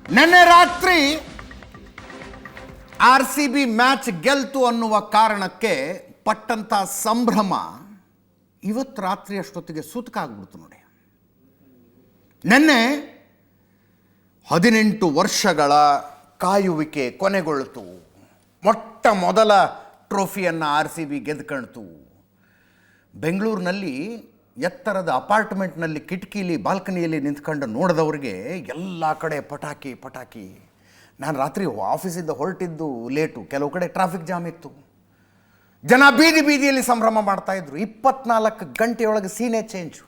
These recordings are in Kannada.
ನಿನ್ನೆ ರಾತ್ರಿ RCB ಮ್ಯಾಚ್ ಗೆಲ್ತು ಅನ್ನುವ ಕಾರಣಕ್ಕೆ ಪಟ್ಟಂತ ಸಂಭ್ರಮ ಇವತ್ತು ರಾತ್ರಿ ಅಷ್ಟೊತ್ತಿಗೆ ಸೂತಕ ಆಗ್ಬಿಡ್ತು ನೋಡಿ. ನಿನ್ನೆ 18 ವರ್ಷಗಳ ಕಾಯುವಿಕೆ ಕೊನೆಗೊಳ್ತು. ಮೊಟ್ಟ ಮೊದಲ ಟ್ರೋಫಿಯನ್ನು RCB ಗೆದ್ಕೊಳ್ತು. ಬೆಂಗಳೂರಿನಲ್ಲಿ ಎತ್ತರದ ಅಪಾರ್ಟ್ಮೆಂಟ್ನಲ್ಲಿ ಕಿಟಕಿಲಿ ಬಾಲ್ಕನಿಯಲ್ಲಿ ನಿಂತ್ಕೊಂಡು ನೋಡಿದವ್ರಿಗೆ ಎಲ್ಲ ಕಡೆ ಪಟಾಕಿ. ನಾನು ರಾತ್ರಿ ಆಫೀಸಿಂದ ಹೊರಟಿದ್ದು ಲೇಟು, ಕೆಲವು ಕಡೆ ಟ್ರಾಫಿಕ್ ಜಾಮ್ ಇತ್ತು. ಜನ ಬೀದಿಯಲ್ಲಿ ಸಂಭ್ರಮ ಮಾಡ್ತಾಯಿದ್ರು. 24 ಗಂಟೆಯೊಳಗೆ ಸೀನೆ ಚೇಂಜು.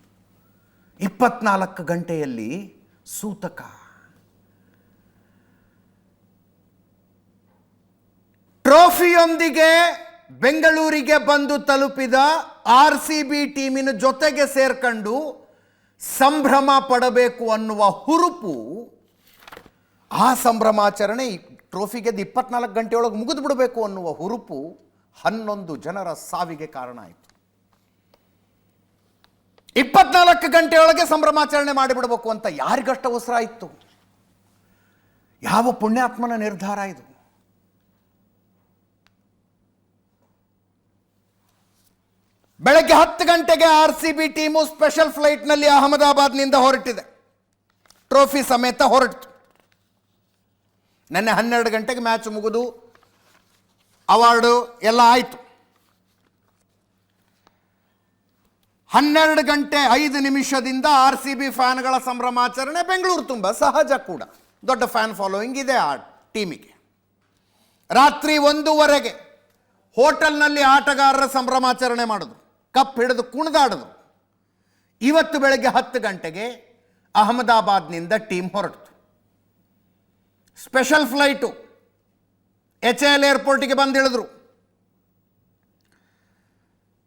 24 ಗಂಟೆಯಲ್ಲಿ ಸೂತಕ. ಟ್ರೋಫಿಯೊಂದಿಗೆ ಬೆಂಗಳೂರಿಗೆ ಬಂದು ತಲುಪಿದ RCB ಟೀಮಿನ ಜೊತೆಗೆ ಸೇರ್ಕೊಂಡು ಸಂಭ್ರಮ ಪಡಬೇಕು ಅನ್ನುವ ಹುರುಪು, ಆ ಸಂಭ್ರಮಾಚರಣೆ ಟ್ರೋಫಿ ಗೆದ್ದು 24 ಗಂಟೆಯೊಳಗೆ ಮುಗಿದು ಬಿಡಬೇಕು ಅನ್ನುವ ಹುರುಪು 11 ಜನರ ಸಾವಿಗೆ ಕಾರಣ ಆಯಿತು. 24 ಗಂಟೆಯೊಳಗೆ ಸಂಭ್ರಮಾಚರಣೆ ಮಾಡಿಬಿಡಬೇಕು ಅಂತ ಯಾರಿಗಷ್ಟ ಅವಸರ ಇತ್ತು? ಯಾವ ಪುಣ್ಯಾತ್ಮನ ನಿರ್ಧಾರ ಇದು? ಬೆಳಗ್ಗೆ 10 ಗಂಟೆಗೆ RCB ಟೀಮು ಸ್ಪೆಷಲ್ ಫ್ಲೈಟ್ನಲ್ಲಿ ಅಹಮದಾಬಾದ್ನಿಂದ ಹೊರಟಿದೆ. ಟ್ರೋಫಿ ಸಮೇತ ಹೊರಟಿತು. ನೆನ್ನೆ 12 ಗಂಟೆಗೆ ಮ್ಯಾಚ್ ಮುಗಿದು ಅವಾರ್ಡು ಎಲ್ಲ ಆಯಿತು. 12 ಗಂಟೆ 5 ನಿಮಿಷದಿಂದ RCB ಫ್ಯಾನ್ಗಳ ಸಂಭ್ರಮಾಚರಣೆ ಬೆಂಗಳೂರು ತುಂಬ ಸಹಜ ಕೂಡ. ದೊಡ್ಡ ಫ್ಯಾನ್ ಫಾಲೋಯಿಂಗ್ ಇದೆ ಆ ಟೀಮಿಗೆ. ರಾತ್ರಿ 1:00ವರೆಗೆ ಹೋಟೆಲ್ನಲ್ಲಿ ಆಟಗಾರರ ಸಂಭ್ರಮಾಚರಣೆ ಮಾಡಿದ್ರು. ಕಪ್ ಹಿಡಿದು ಕುಣಿದಾಡಿದ್ರು. ಇವತ್ತು ಬೆಳಗ್ಗೆ 10 ಗಂಟೆಗೆ ಅಹಮದಾಬಾದ್ನಿಂದ ಟೀಮ್ ಹೊರಟಿತು. ಸ್ಪೆಷಲ್ ಫ್ಲೈಟು HAL ಏರ್ಪೋರ್ಟಿಗೆ ಬಂದಿಳಿದ್ರು.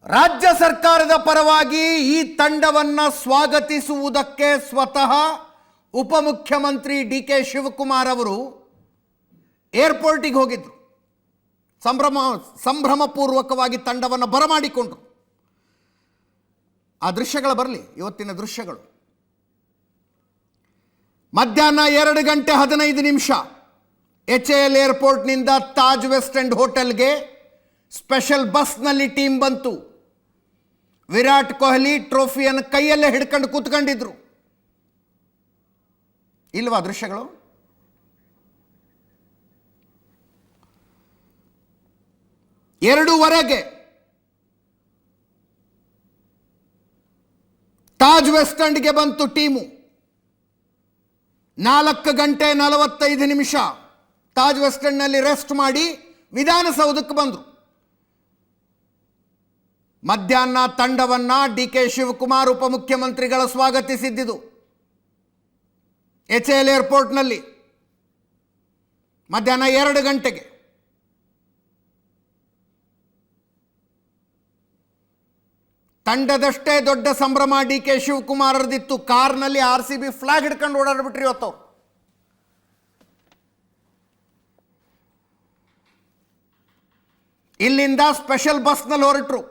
ರಾಜ್ಯ ಸರ್ಕಾರದ ಪರವಾಗಿ ಈ ತಂಡವನ್ನು ಸ್ವಾಗತಿಸುವುದಕ್ಕೆ ಸ್ವತಃ ಉಪಮುಖ್ಯಮಂತ್ರಿ DK ಶಿವಕುಮಾರ್ ಅವರು ಏರ್ಪೋರ್ಟಿಗೆ ಹೋಗಿದ್ರು. ಸಂಭ್ರಮಪೂರ್ವಕವಾಗಿ ತಂಡವನ್ನು ಬರಮಾಡಿಕೊಂಡ್ರು. ಆ ದೃಶ್ಯಗಳು ಬರಲಿ, ಇವತ್ತಿನ ದೃಶ್ಯಗಳು. ಮಧ್ಯಾಹ್ನ 2 ಗಂಟೆ 15 ನಿಮಿಷ HAL ಏರ್ಪೋರ್ಟ್ನಿಂದ ತಾಜ್ ವೆಸ್ಟ್ ಎಂಡ್ ಹೋಟೆಲ್ಗೆ ಸ್ಪೆಷಲ್ ಬಸ್ನಲ್ಲಿ ಟೀಮ್ ಬಂತು. ವಿರಾಟ್ ಕೊಹ್ಲಿ ಟ್ರೋಫಿಯನ್ನು ಕೈಯಲ್ಲೇ ಹಿಡ್ಕೊಂಡು ಕೂತ್ಕೊಂಡಿದ್ರು. ಇಲ್ವಾ ದೃಶ್ಯಗಳು? ಎರಡೂವರೆಗೆ ತಾಜ್ ವೆಸ್ಟ್ ಎಂಡ್ಗೆ ಬಂತು ಟೀಮು. 4 ಗಂಟೆ 45 ನಿಮಿಷ ತಾಜ್ ವೆಸ್ಟ್ ಎಂಡ್ನಲ್ಲಿ ರೆಸ್ಟ್ ಮಾಡಿ ವಿಧಾನಸೌಧಕ್ಕೆ ಬಂದರು. ಮಧ್ಯಾಹ್ನ ತಂಡವನ್ನು DK ಶಿವಕುಮಾರ್ ಉಪಮುಖ್ಯಮಂತ್ರಿಗಳ ಸ್ವಾಗತಿಸಿದ್ದಿದ್ದು HAL ಏರ್ಪೋರ್ಟ್ನಲ್ಲಿ ಮಧ್ಯಾಹ್ನ 2 ಗಂಟೆಗೆ. ತಂಡದಷ್ಟೇ ದೊಡ್ಡ ಸಂಭ್ರಮ DK ಶಿವಕುಮಾರ್ ಅವರದಿತ್ತು. ಕಾರ್ನಲ್ಲಿ RCB ಫ್ಲಾಗ್ ಹಿಡ್ಕೊಂಡು ಓಡಾಡ್ಬಿಟ್ರಿ ಇವತ್ತು. ಇಲ್ಲಿಂದ ಸ್ಪೆಷಲ್ ಬಸ್ನಲ್ಲಿ ಹೊರಟರು.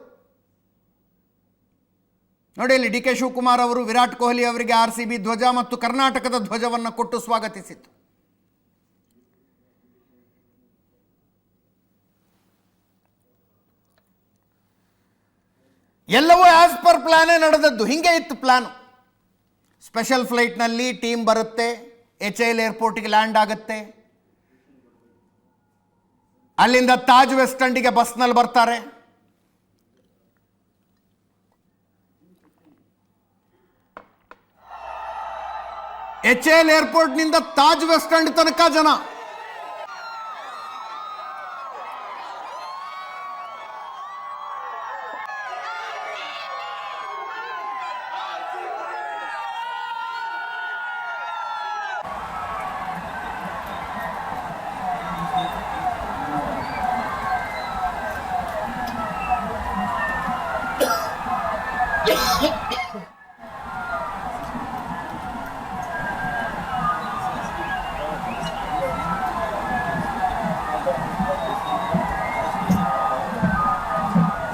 ನೋಡಿ, ಇಲ್ಲಿ DK ಶಿವಕುಮಾರ್ ಅವರು ವಿರಾಟ್ ಕೊಹ್ಲಿ ಅವರಿಗೆ RCB ಧ್ವಜ ಮತ್ತು ಕರ್ನಾಟಕದ ಧ್ವಜವನ್ನು ಕೊಟ್ಟು ಸ್ವಾಗತಿಸಿತ್ತು. ಎಲ್ಲವೂ ಆಸ್ ಪರ್ ಪ್ಲಾನೇ ನಡೆದದ್ದು. ಹಿಂಗೆ ಇತ್ತು ಪ್ಲಾನು. ಸ್ಪೆಷಲ್ ಫ್ಲೈಟ್ನಲ್ಲಿ ಟೀಮ್ ಬರುತ್ತೆ, HAL ಏರ್ಪೋರ್ಟಿಗೆ ಲ್ಯಾಂಡ್ ಆಗುತ್ತೆ. ಅಲ್ಲಿಂದ ತಾಜ್ ವೆಸ್ಟ್ ಎಂಡಿಗೆ ಬಸ್ನಲ್ಲಿ ಬರ್ತಾರೆ. HAL ಏರ್ಪೋರ್ಟ್ನಿಂದ ತಾಜ್ ವೆಸ್ಟ್ ಎಂಡ್ ತನಕ ಜನ.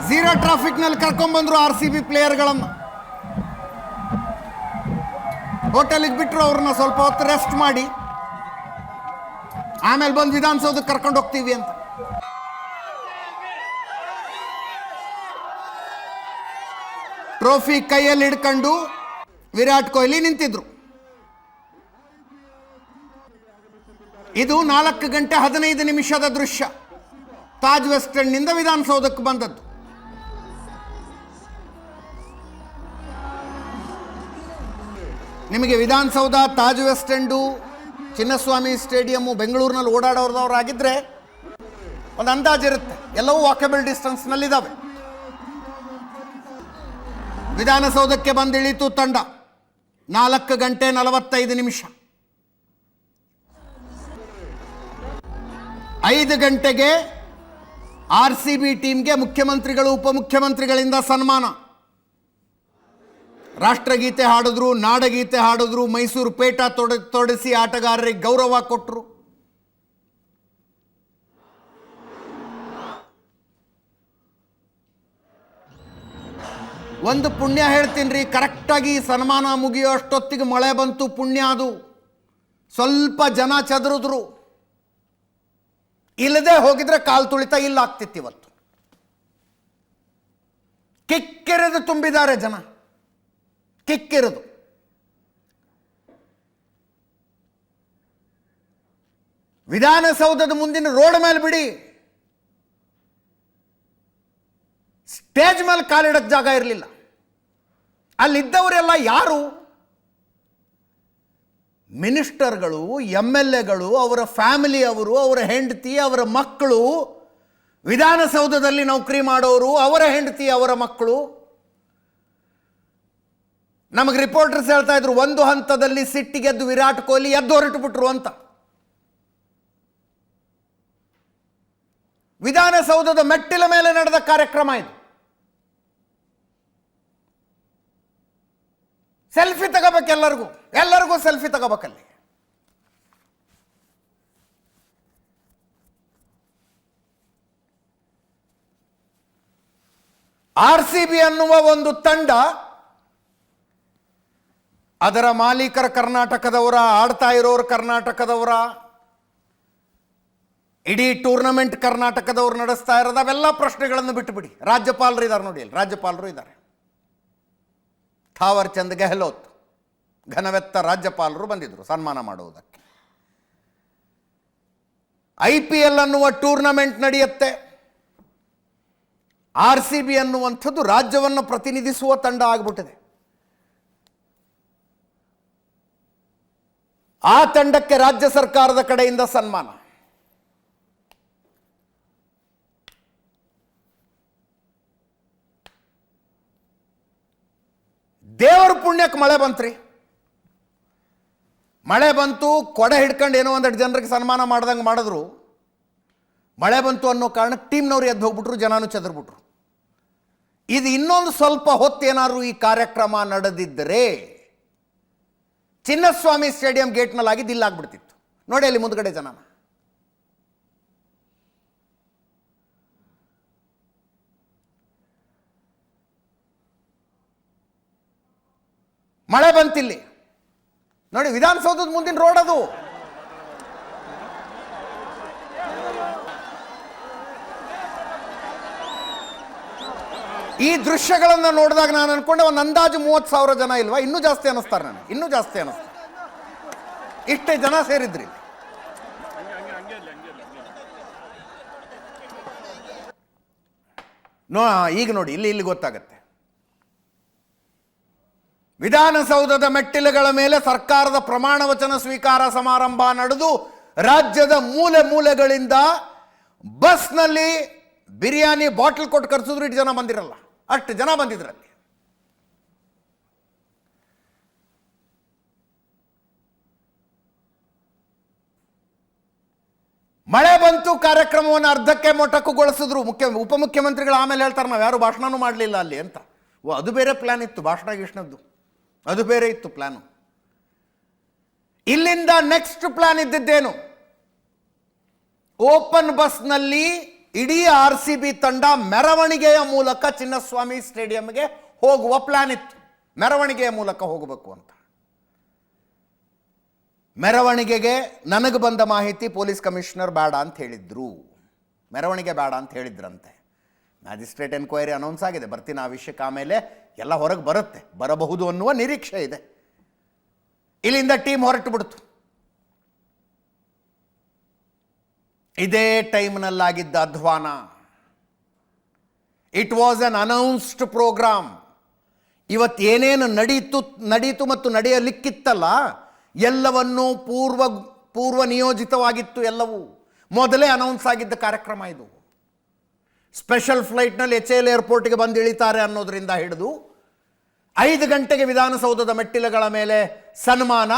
ಝೀರೋ ಟ್ರಾಫಿಕ್ನಲ್ಲಿ ಕರ್ಕೊಂಡ್ಬಂದ್ರು RCB ಪ್ಲೇಯರ್ಗಳನ್ನು. ಹೋಟೆಲಿಗೆ ಬಿಟ್ಟರು ಅವ್ರನ್ನ ಸ್ವಲ್ಪ ಹೊತ್ತು ರೆಸ್ಟ್ ಮಾಡಿ. ಆಮೇಲೆ ಬಂದು ವಿಧಾನಸೌಧಕ್ಕೆ ಕರ್ಕೊಂಡು ಹೋಗ್ತೀವಿ ಅಂತ. ಟ್ರೋಫಿ ಕೈಯಲ್ಲಿ ಹಿಡ್ಕೊಂಡು ವಿರಾಟ್ ಕೊಹ್ಲಿ ನಿಂತಿದ್ರು. ಇದು 4:15 ದೃಶ್ಯ. ತಾಜ್ ವೆಸ್ಟ್ ಎಂಡ್ನಿಂದ ವಿಧಾನಸೌಧಕ್ಕೆ ಬಂದದ್ದು. ನಿಮಗೆ Vidhana Soudha, Taj West End, Chinnaswamy stadium ಬೆಂಗಳೂರಿನಲ್ಲಿ ಓಡಾಡೋರ್ದವ್ರಾಗಿದ್ದರೆ ಒಂದು ಅಂದಾಜಿರುತ್ತೆ. ಎಲ್ಲವೂ ವಾಕಬಲ್ ಡಿಸ್ಟೆನ್ಸ್ನಲ್ಲಿದ್ದಾವೆ. ವಿಧಾನಸೌಧಕ್ಕೆ ಬಂದಿಳಿತು ತಂಡ 4:45. 5 ಗಂಟೆಗೆ RCB ಟೀಮ್ಗೆ ಮುಖ್ಯಮಂತ್ರಿಗಳು, ಉಪಮುಖ್ಯಮಂತ್ರಿಗಳಿಂದ ಸನ್ಮಾನ. ರಾಷ್ಟ್ರಗೀತೆ ಹಾಡಿದ್ರು, ನಾಡಗೀತೆ ಹಾಡಿದ್ರು, ಮೈಸೂರು ಪೇಟ ತೊಡಿಸಿ ಆಟಗಾರರಿಗೆ ಗೌರವ ಕೊಟ್ಟರು. ಒಂದು ಪುಣ್ಯ ಹೇಳ್ತೀನಿ ರೀ, ಕರೆಕ್ಟಾಗಿ ಸನ್ಮಾನ ಮುಗಿಯೋ ಅಷ್ಟೊತ್ತಿಗೆ ಮಳೆ ಬಂತು. ಪುಣ್ಯ ಅದು. ಸ್ವಲ್ಪ ಜನ ಚದುರಿದ್ರು. ಇಲ್ಲದೆ ಹೋಗಿದ್ರೆ ಕಾಲು ತುಳಿತ ಇಲ್ಲ ಆಗ್ತಿತ್ತು. ಇವತ್ತು ಕಿಕ್ಕಿರಿದು ತುಂಬಿದ್ದಾರೆ ಜನ, ಕಿಕ್ಕಿರಿದು. ವಿಧಾನಸೌಧದ ಮುಂದಿನ ರೋಡ್ ಮೇಲೆ ಬಿಡಿ, ಸ್ಟೇಜ್ ಮೇಲೆ ಕಾಲಿಡಕ್ಕೆ ಜಾಗ ಇರಲಿಲ್ಲ. ಅಲ್ಲಿದ್ದವರೆಲ್ಲ ಯಾರು? ಮಿನಿಸ್ಟರ್ಗಳು, MLAಗಳು, ಅವರ ಫ್ಯಾಮಿಲಿಯವರು, ಅವರ ಹೆಂಡತಿ, ಅವರ ಮಕ್ಕಳು, ವಿಧಾನಸೌಧದಲ್ಲಿ ನೌಕರಿ ಮಾಡೋರು, ಅವರ ಹೆಂಡತಿ, ಅವರ ಮಕ್ಕಳು. ನಮಗೆ ರಿಪೋರ್ಟರ್ಸ್ ಹೇಳ್ತಾ ಇದ್ರು, ಒಂದು ಹಂತದಲ್ಲಿ ಸಿಟ್ಟಿಗೆದ್ದು ವಿರಾಟ್ ಕೊಹ್ಲಿ ಎದ್ದು ಹೊರಟು ಬಿಟ್ರು ಅಂತ. ವಿಧಾನಸೌಧದ ಮೆಟ್ಟಿಲ ಮೇಲೆ ನಡೆದ ಕಾರ್ಯಕ್ರಮ ಇದು. ಸೆಲ್ಫಿ ತಗೋಬೇಕು, ಎಲ್ಲರಿಗೂ ಸೆಲ್ಫಿ ತಗೋಬೇಕಲ್ಲಿ. RCB ಅನ್ನುವ ಒಂದು ತಂಡ, ಅದರ ಮಾಲೀಕರ ಕರ್ನಾಟಕದವರ, ಆಡ್ತಾ ಇರೋರು ಕರ್ನಾಟಕದವರ, ಇಡೀ ಟೂರ್ನಮೆಂಟ್ ಕರ್ನಾಟಕದವರು ನಡೆಸ್ತಾ ಇರೋದು, ಅವೆಲ್ಲ ಪ್ರಶ್ನೆಗಳನ್ನು ಬಿಟ್ಟುಬಿಡಿ. ರಾಜ್ಯಪಾಲರು ಇದ್ದಾರೆ ನೋಡಿ, ಅಲ್ಲಿ ರಾಜ್ಯಪಾಲರು ಇದ್ದಾರೆ. ಥಾವರ್ ಚಂದ್ ಗೆಹ್ಲೋತ್ ಘನವೆತ್ತ ರಾಜ್ಯಪಾಲರು ಬಂದಿದ್ರು ಸನ್ಮಾನ ಮಾಡುವುದಕ್ಕೆ. IPL ಅನ್ನುವ ಟೂರ್ನಮೆಂಟ್ ನಡೆಯುತ್ತೆ. RCB ಅನ್ನುವಂಥದ್ದು ರಾಜ್ಯವನ್ನು ಪ್ರತಿನಿಧಿಸುವ ತಂಡ ಆಗಿಬಿಟ್ಟಿದೆ. ಆ ತಂಡಕ್ಕೆ ರಾಜ್ಯ ಸರ್ಕಾರದ ಕಡೆಯಿಂದ ಸನ್ಮಾನ. ದೇವರ ಪುಣ್ಯಕ್ಕೆ ಮಳೆ ಬಂತ್ರಿ. ಮಳೆ ಬಂತು, ಕೊಡೆ ಹಿಡ್ಕೊಂಡು ಏನೋ ಒಂದೆರಡು ಜನರಿಗೆ ಸನ್ಮಾನ ಮಾಡ್ದಂಗೆ ಮಾಡಿದ್ರು. ಮಳೆ ಬಂತು ಅನ್ನೋ ಕಾರಣಕ್ಕೆ ಟೀಮ್ನವ್ರು ಎದ್ದು ಹೋಗ್ಬಿಟ್ರು, ಜನನೂ ಚದರ್ಬಿಟ್ರು. ಇದು ಇನ್ನೊಂದು ಸ್ವಲ್ಪ ಹೊತ್ತೇನಾದ್ರು ಈ ಕಾರ್ಯಕ್ರಮ ನಡೆದಿದ್ದರೆ ಚಿನ್ನಸ್ವಾಮಿ ಸ್ಟೇಡಿಯಂ ಗೇಟ್ನಲ್ಲಿ ಆಗಿದ್ದು ಇಲ್ಲಾಗ್ಬಿಡ್ತಿತ್ತು. ನೋಡಿ ಅಲ್ಲಿ ಮುಂದ್ಗಡೆ ಜನನ. ಮಳೆ ಬಂತಿಲ್ಲಿ ನೋಡಿ, ವಿಧಾನಸೌಧದ ಮುಂದಿನ ರೋಡ್ ಅದು. ಈ ದೃಶ್ಯಗಳನ್ನು ನೋಡಿದಾಗ ನಾನು ಅನ್ಕೊಂಡೆ ಒಂದು ಅಂದಾಜು 30,000 ಜನ ಇಲ್ವಾ? ಇನ್ನೂ ಜಾಸ್ತಿ ಅನ್ನಿಸ್ತಾರೆ ನನಗೆ, ಇನ್ನೂ ಜಾಸ್ತಿ ಅನ್ನಿಸ್ತಾರೆ. ಇಷ್ಟೇ ಜನ ಸೇರಿದ್ರಿ. ಈಗ ನೋಡಿ, ಇಲ್ಲಿ ಗೊತ್ತಾಗತ್ತೆ. ವಿಧಾನಸೌಧದ ಮೆಟ್ಟಿಲುಗಳ ಮೇಲೆ ಸರ್ಕಾರದ ಪ್ರಮಾಣ ವಚನ ಸ್ವೀಕಾರ ಸಮಾರಂಭ ನಡೆದು ರಾಜ್ಯದ ಮೂಲೆ ಮೂಲೆಗಳಿಂದ ಬಸ್ನಲ್ಲಿ ಬಿರಿಯಾನಿ ಬಾಟಲ್ ಕೊಟ್ಟು ಕರೆಸಿದ್ರು ಇಷ್ಟು ಜನ ಬಂದಿರಲ್ಲ, ಅಷ್ಟು ಜನ ಬಂದಿದ್ರಲ್ಲಿ. ಮಳೆ ಬಂತು, ಕಾರ್ಯಕ್ರಮವನ್ನು ಅರ್ಧಕ್ಕೆ ಮೊಟಕುಗೊಳಿಸಿದ್ರು. ಉಪಮುಖ್ಯಮಂತ್ರಿಗಳು ಆಮೇಲೆ ಹೇಳ್ತಾರೆ, ನಾವು ಯಾರು ಭಾಷಣನೂ ಮಾಡಲಿಲ್ಲ ಅಲ್ಲಿ ಅಂತ. ಅದು ಬೇರೆ ಪ್ಲಾನ್ ಇತ್ತು, ಭಾಷಣ ಗೀಷ್ಣದ್ದು ಅದು ಬೇರೆ ಇತ್ತು ಪ್ಲಾನು. ಇಲ್ಲಿಂದ ನೆಕ್ಸ್ಟ್ ಪ್ಲಾನ್ ಇದ್ದಿದ್ದೇನು? ಓಪನ್ ಬಸ್ನಲ್ಲಿ ಇಡೀ RCB ತಂಡ ಮೆರವಣಿಗೆಯ ಮೂಲಕ ಚಿನ್ನಸ್ವಾಮಿ ಸ್ಟೇಡಿಯಂಗೆ ಹೋಗುವ ಪ್ಲಾನ್ ಇತ್ತು. ಮೆರವಣಿಗೆಯ ಮೂಲಕ ಹೋಗಬೇಕು ಅಂತ. ಮೆರವಣಿಗೆಗೆ ನನಗೆ ಬಂದ ಮಾಹಿತಿ ಪೊಲೀಸ್ ಕಮಿಷನರ್ ಬೇಡ ಅಂತ ಹೇಳಿದ್ರು, ಮೆರವಣಿಗೆ ಬೇಡ ಅಂತ ಹೇಳಿದ್ರಂತೆ. ಮ್ಯಾಜಿಸ್ಟ್ರೇಟ್ ಎನ್ಕ್ವೈರಿ ಅನೌನ್ಸ್ ಆಗಿದೆ, ಬರ್ತೀನಿ ಆ ವಿಷಯಕ್ಕೆ, ಆಮೇಲೆ ಎಲ್ಲ ಹೊರಗೆ ಬರಬಹುದು ಅನ್ನುವ ನಿರೀಕ್ಷೆ ಇದೆ. ಇಲ್ಲಿಂದ ಟೀಮ್ ಹೊರಟು ಬಿಡ್ತು. ಇದೇ ಟೈಮ್ನಲ್ಲಾಗಿದ್ದ ಅಧ್ವಾನ. It was unannounced programme. ಇವತ್ತೇನೇನು ನಡೀತು ಮತ್ತು ನಡೆಯಲಿಕ್ಕಿತ್ತಲ್ಲ ಎಲ್ಲವನ್ನೂ ಪೂರ್ವ ನಿಯೋಜಿತವಾಗಿತ್ತು. ಎಲ್ಲವೂ ಮೊದಲೇ ಅನೌನ್ಸ್ ಆಗಿದ್ದ ಕಾರ್ಯಕ್ರಮ ಇದು. ಸ್ಪೆಷಲ್ ಫ್ಲೈಟ್ನಲ್ಲಿ HAL ಏರ್ಪೋರ್ಟ್ಗೆ ಬಂದು ಇಳಿತಾರೆ ಅನ್ನೋದರಿಂದ ಹಿಡಿದು 5 ಗಂಟೆಗೆ ವಿಧಾನಸೌಧದ ಮೆಟ್ಟಿಲುಗಳ ಮೇಲೆ ಸನ್ಮಾನ,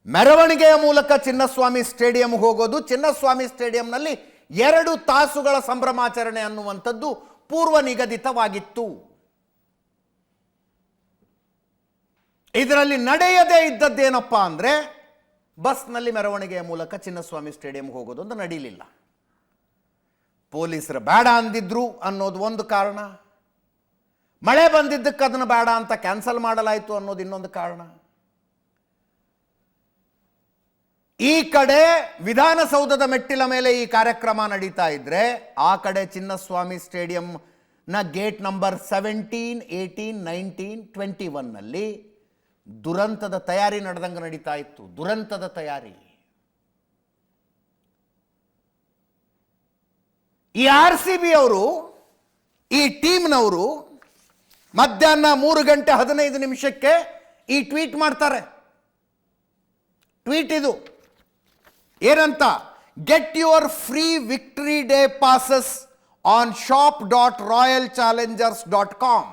ಮೆರವಣಿಗೆಯ ಮೂಲಕ ಚಿನ್ನಸ್ವಾಮಿ ಸ್ಟೇಡಿಯಂ ಹೋಗೋದು, ಚಿನ್ನಸ್ವಾಮಿ ಸ್ಟೇಡಿಯಂನಲ್ಲಿ 2 ತಾಸುಗಳ ಸಂಭ್ರಮಾಚರಣೆ ಅನ್ನುವಂಥದ್ದು ಪೂರ್ವ ನಿಗದಿತವಾಗಿತ್ತು. ಇದರಲ್ಲಿ ನಡೆಯದೇ ಇದ್ದದ್ದೇನಪ್ಪ ಅಂದರೆ ಬಸ್ನಲ್ಲಿ ಮೆರವಣಿಗೆಯ ಮೂಲಕ ಚಿನ್ನಸ್ವಾಮಿ ಸ್ಟೇಡಿಯಂಗೆ ಹೋಗೋದು ಅಂತ ನಡೀಲಿಲ್ಲ. ಪೊಲೀಸರು ಬೇಡ ಅಂದಿದ್ರು ಅನ್ನೋದು ಒಂದು ಕಾರಣ, ಮಳೆ ಬಂದಿದ್ದಕ್ಕೆ ಅದನ್ನು ಬೇಡ ಅಂತ ಕ್ಯಾನ್ಸಲ್ ಮಾಡಲಾಯಿತು ಅನ್ನೋದು ಇನ್ನೊಂದು ಕಾರಣ. ಈ ಕಡೆ ವಿಧಾನಸೌಧದ ಮೆಟ್ಟಿಲ ಮೇಲೆ ಈ ಕಾರ್ಯಕ್ರಮ ನಡೀತಾ ಇದ್ರೆ ಆ ಕಡೆ ಚಿನ್ನಸ್ವಾಮಿ ಸ್ಟೇಡಿಯಂನ ಗೇಟ್ ನಂಬರ್ 17, 18, 19, 21ನಲ್ಲಿ ದುರಂತದ ತಯಾರಿ ನಡೆದಂಗೆ ನಡೀತಾ ಇತ್ತು. ದುರಂತದ ತಯಾರಿ. ಈ RCB ಅವರು, ಈ ಟೀಮ್ನವರು ಮಧ್ಯಾಹ್ನ 3:15 ಈ ಟ್ವೀಟ್ ಮಾಡ್ತಾರೆ. ಟ್ವೀಟ್ ಇದು ಏನಂತ, get your free victory day passes on shop.royalchallengers.com.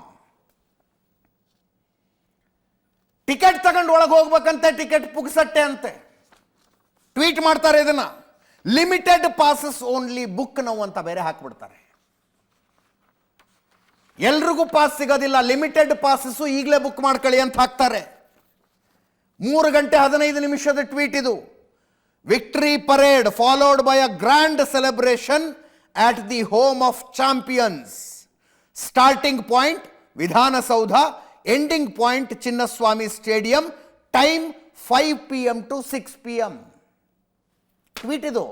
Ticket ತಗೊಂಡು ಒಳಗೆ ಹೋಗ್ಬೇಕಂತೆ, ಟಿಕೆಟ್ ಪುಗ್ಸಟ್ಟೆ ಅಂತೆ. ಟ್ವೀಟ್ ಮಾಡ್ತಾರೆ ಇದನ್ನ. ಲಿಮಿಟೆಡ್ ಪಾಸಸ್ ಓನ್ಲಿ, ಬುಕ್ ನಾವು ಅಂತ ಬೇರೆ ಹಾಕ್ಬಿಡ್ತಾರೆ. ಎಲ್ರಿಗೂ ಪಾಸ್ ಸಿಗೋದಿಲ್ಲ, ಲಿಮಿಟೆಡ್ ಪಾಸಸ್ ಈಗಲೇ ಬುಕ್ ಮಾಡ್ಕೊಳ್ಳಿ ಅಂತ ಹಾಕ್ತಾರೆ. 3:15 ಟ್ವೀಟ್ ಇದು. Victory parade followed by a grand celebration at the home of champions. Starting point Vidhana Soudha, ending point Chinnaswamy stadium. Time 5 PM to 6 PM. Tweet ಇದು.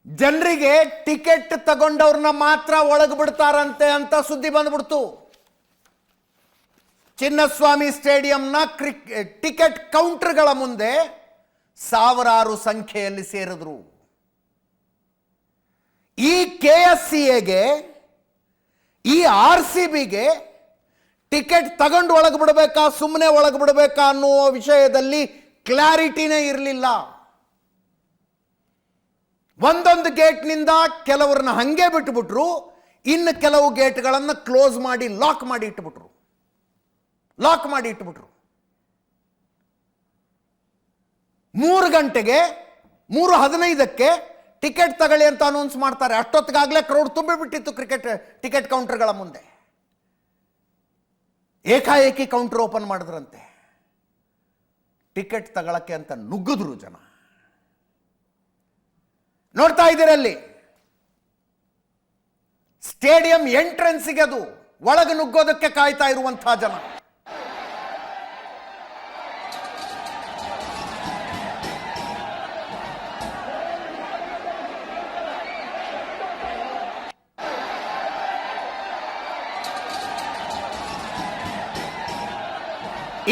ಜನರಿಗೆ ಟಿಕೆಟ್ ತಗೊಂಡವ್ರನ್ನ ಮಾತ್ರ ಒಳಗೆ ಬಿಡ್ತಾರಂತೆ ಅಂತ ಸುದ್ದಿ ಬಂದ್ಬಿಡ್ತು. ಚಿನ್ನಸ್ವಾಮಿ ಸ್ಟೇಡಿಯಂನ ಟಿಕೆಟ್ ಕೌಂಟರ್ಗಳ ಮುಂದೆ ಸಾವಿರಾರು ಸಂಖ್ಯೆಯಲ್ಲಿ ಸೇರಿದ್ರು. ಈ KSCAಗೆ, ಈ RCBಗೆ ಟಿಕೆಟ್ ತಗೊಂಡು ಒಳಗೆ ಬಿಡಬೇಕಾ ಸುಮ್ಮನೆ ಒಳಗೆ ಬಿಡಬೇಕಾ ಅನ್ನುವ ವಿಷಯದಲ್ಲಿ ಕ್ಲಾರಿಟಿನೇ ಇರಲಿಲ್ಲ. ಒಂದೊಂದು ಗೇಟ್ನಿಂದ ಕೆಲವರನ್ನ ಹಂಗೆ ಬಿಟ್ಟುಬಿಟ್ರು, ಇನ್ನು ಕೆಲವು ಗೇಟ್ಗಳನ್ನು ಕ್ಲೋಸ್ ಮಾಡಿ ಲಾಕ್ ಮಾಡಿ ಇಟ್ಟುಬಿಟ್ರು. 3 ಗಂಟೆಗೆ 3:15 ಟಿಕೆಟ್ ತಗೊಳ್ಳಿ ಅಂತ ಅನೌನ್ಸ್ ಮಾಡ್ತಾರೆ. ಅಷ್ಟೊತ್ತಿಗಾಗಲೇ ಕ್ರೌಡ್ ತುಂಬಿಬಿಟ್ಟಿತ್ತು ಟಿಕೆಟ್ ಕೌಂಟರ್ಗಳ ಮುಂದೆ. ಏಕಾಏಕಿ ಕೌಂಟರ್ ಓಪನ್ ಮಾಡಿದ್ರಂತೆ. ಟಿಕೆಟ್ ತಗೊಳಕ್ಕೆ ಅಂತ ನುಗ್ಗಿದ್ರು ಜನ. ನೋಡ್ತಾ ಇದ್ದೀರಲ್ಲಿ ಸ್ಟೇಡಿಯಂ ಎಂಟ್ರೆನ್ಸ್ಗೆ ಅದು ಒಳಗೆ ನುಗ್ಗೋದಕ್ಕೆ ಕಾಯ್ತಾ ಇರುವಂತಹ ಜನ.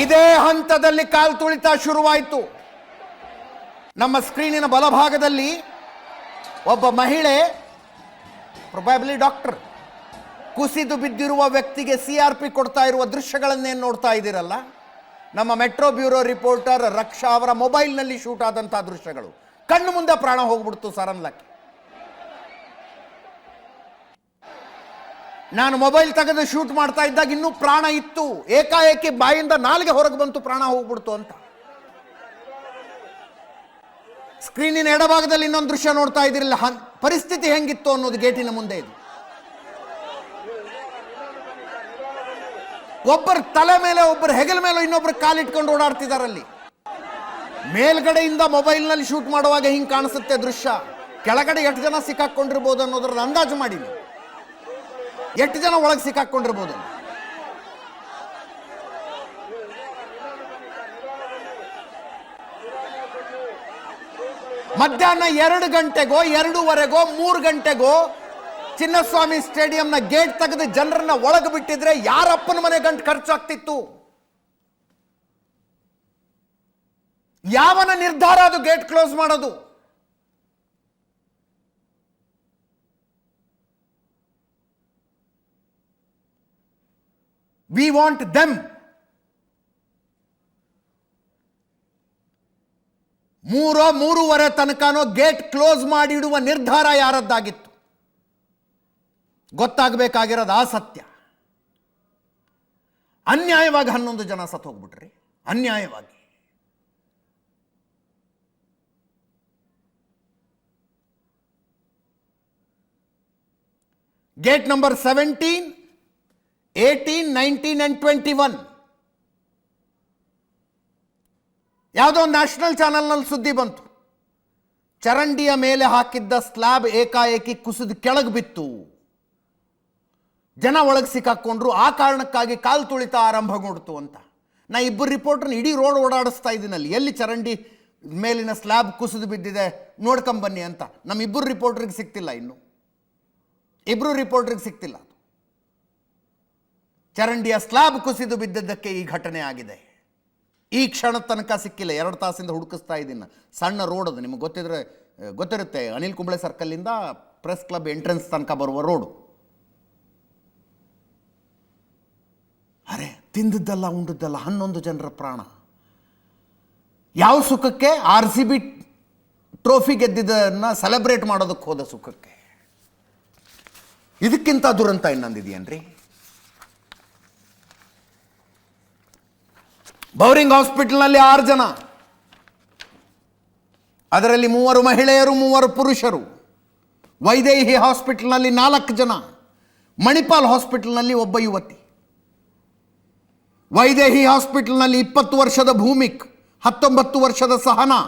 ಇದೇ ಹಂತದಲ್ಲಿ ಕಾಲು ತುಳಿತ ಶುರುವಾಯಿತು. ನಮ್ಮ ಸ್ಕ್ರೀನಿನ ಬಲಭಾಗದಲ್ಲಿ ಒಬ್ಬ ಮಹಿಳೆ, ಪ್ರೊಬ್ಯಾಬ್ಲಿ ಡಾಕ್ಟರ್, ಕುಸಿದು ಬಿದ್ದಿರುವ ವ್ಯಕ್ತಿಗೆ CRP ಕೊಡ್ತಾ ಇರುವ ದೃಶ್ಯಗಳನ್ನೇನು ನೋಡ್ತಾ ಇದ್ದೀರಲ್ಲ, ನಮ್ಮ ಮೆಟ್ರೋ ಬ್ಯೂರೋ ರಿಪೋರ್ಟರ್ ರಕ್ಷಾ ಅವರ ಮೊಬೈಲ್ನಲ್ಲಿ ಶೂಟ್ ಆದಂತಹ ದೃಶ್ಯಗಳು. ಕಣ್ಣು ಮುಂದೆ ಪ್ರಾಣ ಹೋಗ್ಬಿಡ್ತು ಸರನ್ಲಕ್ಕೆ. ನಾನು ಮೊಬೈಲ್ ತೆಗೆದು ಶೂಟ್ ಮಾಡ್ತಾ ಇದ್ದಾಗ ಇನ್ನೂ ಪ್ರಾಣ ಇತ್ತು. ಏಕಾಏಕಿ ಬಾಯಿಂದ ನಾಲಿಗೆ ಹೊರಗೆ ಬಂತು, ಪ್ರಾಣ ಹೋಗ್ಬಿಡ್ತು ಅಂತ. ಸ್ಕ್ರೀನಿನ ಎಡಭಾಗದಲ್ಲಿ ಇನ್ನೊಂದು ದೃಶ್ಯ ನೋಡ್ತಾ ಇದ್ದಿರಲಿಲ್ಲ, ಪರಿಸ್ಥಿತಿ ಹೆಂಗಿತ್ತು ಅನ್ನೋದು ಗೇಟಿನ ಮುಂದೆ ಇದು. ಒಬ್ಬರ ತಲೆ ಮೇಲೆ, ಒಬ್ಬರ ಹೆಗಲ ಮೇಲೆ ಇನ್ನೊಬ್ಬರು ಕಾಲಿಟ್ಕೊಂಡು ಓಡಾಡ್ತಿದಾರಲ್ಲಿ. ಮೇಲ್ಗಡೆಯಿಂದ ಮೊಬೈಲ್ನಲ್ಲಿ ಶೂಟ್ ಮಾಡುವಾಗ ಹಿಂಗೆ ಕಾಣಿಸುತ್ತೆ ದೃಶ್ಯ. ಕೆಳಗಡೆ ಎಷ್ಟು ಜನ ಸಿಕ್ಕಾಕೊಂಡಿರ್ಬೋದು ಅನ್ನೋದ್ರದ್ದು ಅಂದಾಜು ಮಾಡಿಲ್ಲ. ಎಷ್ಟು ಜನ ಒಳಗೆ ಸಿಕ್ಕಾಕೊಂಡಿರ್ಬೋದು. ಮಧ್ಯಾಹ್ನ 2 ಗಂಟೆಗೋ 2:15ಗೋ 3 ಗಂಟೆಗೋ ಚಿನ್ನಸ್ವಾಮಿ ಸ್ಟೇಡಿಯಂನ ಗೇಟ್ ತೆಗೆದು ಜನರನ್ನ ಒಳಗೆ ಬಿಟ್ಟಿದ್ರೆ ಯಾರಪ್ಪನ ಮನೆ ಗಂಟು ಖರ್ಚಾಗ್ತಿತ್ತು? ಯಾವನ ನಿರ್ಧಾರ ಅದು ಗೇಟ್ ಕ್ಲೋಸ್ ಮಾಡೋದು? We want them. 3:30 ತನಕನೋ ಗೇಟ್ ಕ್ಲೋಸ್ ಮಾಡಿಡುವ ನಿರ್ಧಾರ ಯಾರದ್ದಾಗಿತ್ತು? ಗೊತ್ತಾಗಬೇಕಾಗಿರೋದು ಆ ಸತ್ಯ. ಅನ್ಯಾಯವಾಗಿ 11 ಜನ ಸತ್ತು ಹೋಗ್ಬಿಟ್ರಿ, ಅನ್ಯಾಯವಾಗಿ. ಗೇಟ್ ನಂಬರ್ 17, 18, 19 and 21 ಯಾವುದೋ ನ್ಯಾಷನಲ್ ಚಾನೆಲ್ನಲ್ಲಿ ಸುದ್ದಿ ಬಂತು. ಚರಂಡಿಯ ಮೇಲೆ ಹಾಕಿದ್ದ ಸ್ಲ್ಯಾಬ್ ಏಕಾಏಕಿ ಕುಸಿದು ಕೆಳಗೆ ಬಿತ್ತು, ಜನ ಒಳಗೆ ಸಿಕ್ಕಾಕೊಂಡ್ರು. ಆ ಕಾರಣಕ್ಕಾಗಿ ಕಾಲು ತುಳಿತ ಆರಂಭಗೊಂಡಿತು ಅಂತ. ನಾ ಇಬ್ಬರು ರಿಪೋರ್ಟರ್ನ ಇಡೀ ರೋಡ್ ಓಡಾಡಿಸ್ತಾ ಇದ್ದೀನಲ್ಲಿ, ಎಲ್ಲಿ ಚರಂಡಿ ಮೇಲಿನ ಸ್ಲ್ಯಾಬ್ ಕುಸಿದು ಬಿದ್ದಿದೆ ನೋಡ್ಕೊಂಬನ್ನಿ ಅಂತ. ನಮ್ಮ ಇಬ್ಬರು ರಿಪೋರ್ಟ್ರಿಗೆ ಸಿಗ್ತಿಲ್ಲ, ಇನ್ನು ಇಬ್ಬರು ರಿಪೋರ್ಟ್ರಿಗೆ ಸಿಗ್ತಿಲ್ಲ. ಚರಂಡಿಯ ಸ್ಲ್ಯಾಬ್ ಕುಸಿದು ಬಿದ್ದದ್ದಕ್ಕೆ ಈ ಘಟನೆ ಆಗಿದೆ. ಈ ಕ್ಷಣ ತನಕ ಸಿಕ್ಕಿಲ್ಲ. 2 ತಾಸಿಂದ ಹುಡುಕಿಸ್ತಾ ಇದ್ದೀನಿ. ಸಣ್ಣ ರೋಡ್ ಅದು, ನಿಮಗೆ ಗೊತ್ತಿರುತ್ತೆ. ಅನಿಲ್ ಕುಂಬ್ಳೆ ಸರ್ಕಲ್ಲಿಂದ ಪ್ರೆಸ್ ಕ್ಲಬ್ ಎಂಟ್ರೆನ್ಸ್ ತನಕ ಬರುವ ರೋಡು. ಅರೆ, ತಿಂದದ್ದಲ್ಲ ಉಂಡದ್ದಲ್ಲ 11 ಜನರ ಪ್ರಾಣ. ಯಾವ ಸುಖಕ್ಕೆ? RCB ಟ್ರೋಫಿ ಗೆದ್ದಿದ್ದನ್ನು ಸೆಲೆಬ್ರೇಟ್ ಮಾಡೋದಕ್ಕೆ ಹೋದ ಸುಖಕ್ಕೆ. ಇದಕ್ಕಿಂತ ದುರಂತ ಇನ್ನೊಂದಿದೆಯೇನ್ರಿ? ಬೌರಿಂಗ್ ಹಾಸ್ಪಿಟಲ್ನಲ್ಲಿ 6 ಜನ, ಅದರಲ್ಲಿ 3 ಮಹಿಳೆಯರು 3 ಪುರುಷರು. ವೈದೇಹಿ ಹಾಸ್ಪಿಟಲ್ನಲ್ಲಿ 4 ಜನ, ಮಣಿಪಾಲ್ ಹಾಸ್ಪಿಟಲ್ನಲ್ಲಿ 1 ಯುವತಿ. ವೈದೇಹಿ ಹಾಸ್ಪಿಟಲ್ನಲ್ಲಿ 20 ವರ್ಷದ ಭೂಮಿಕ್, 19 ವರ್ಷದ ಸಹನಾ,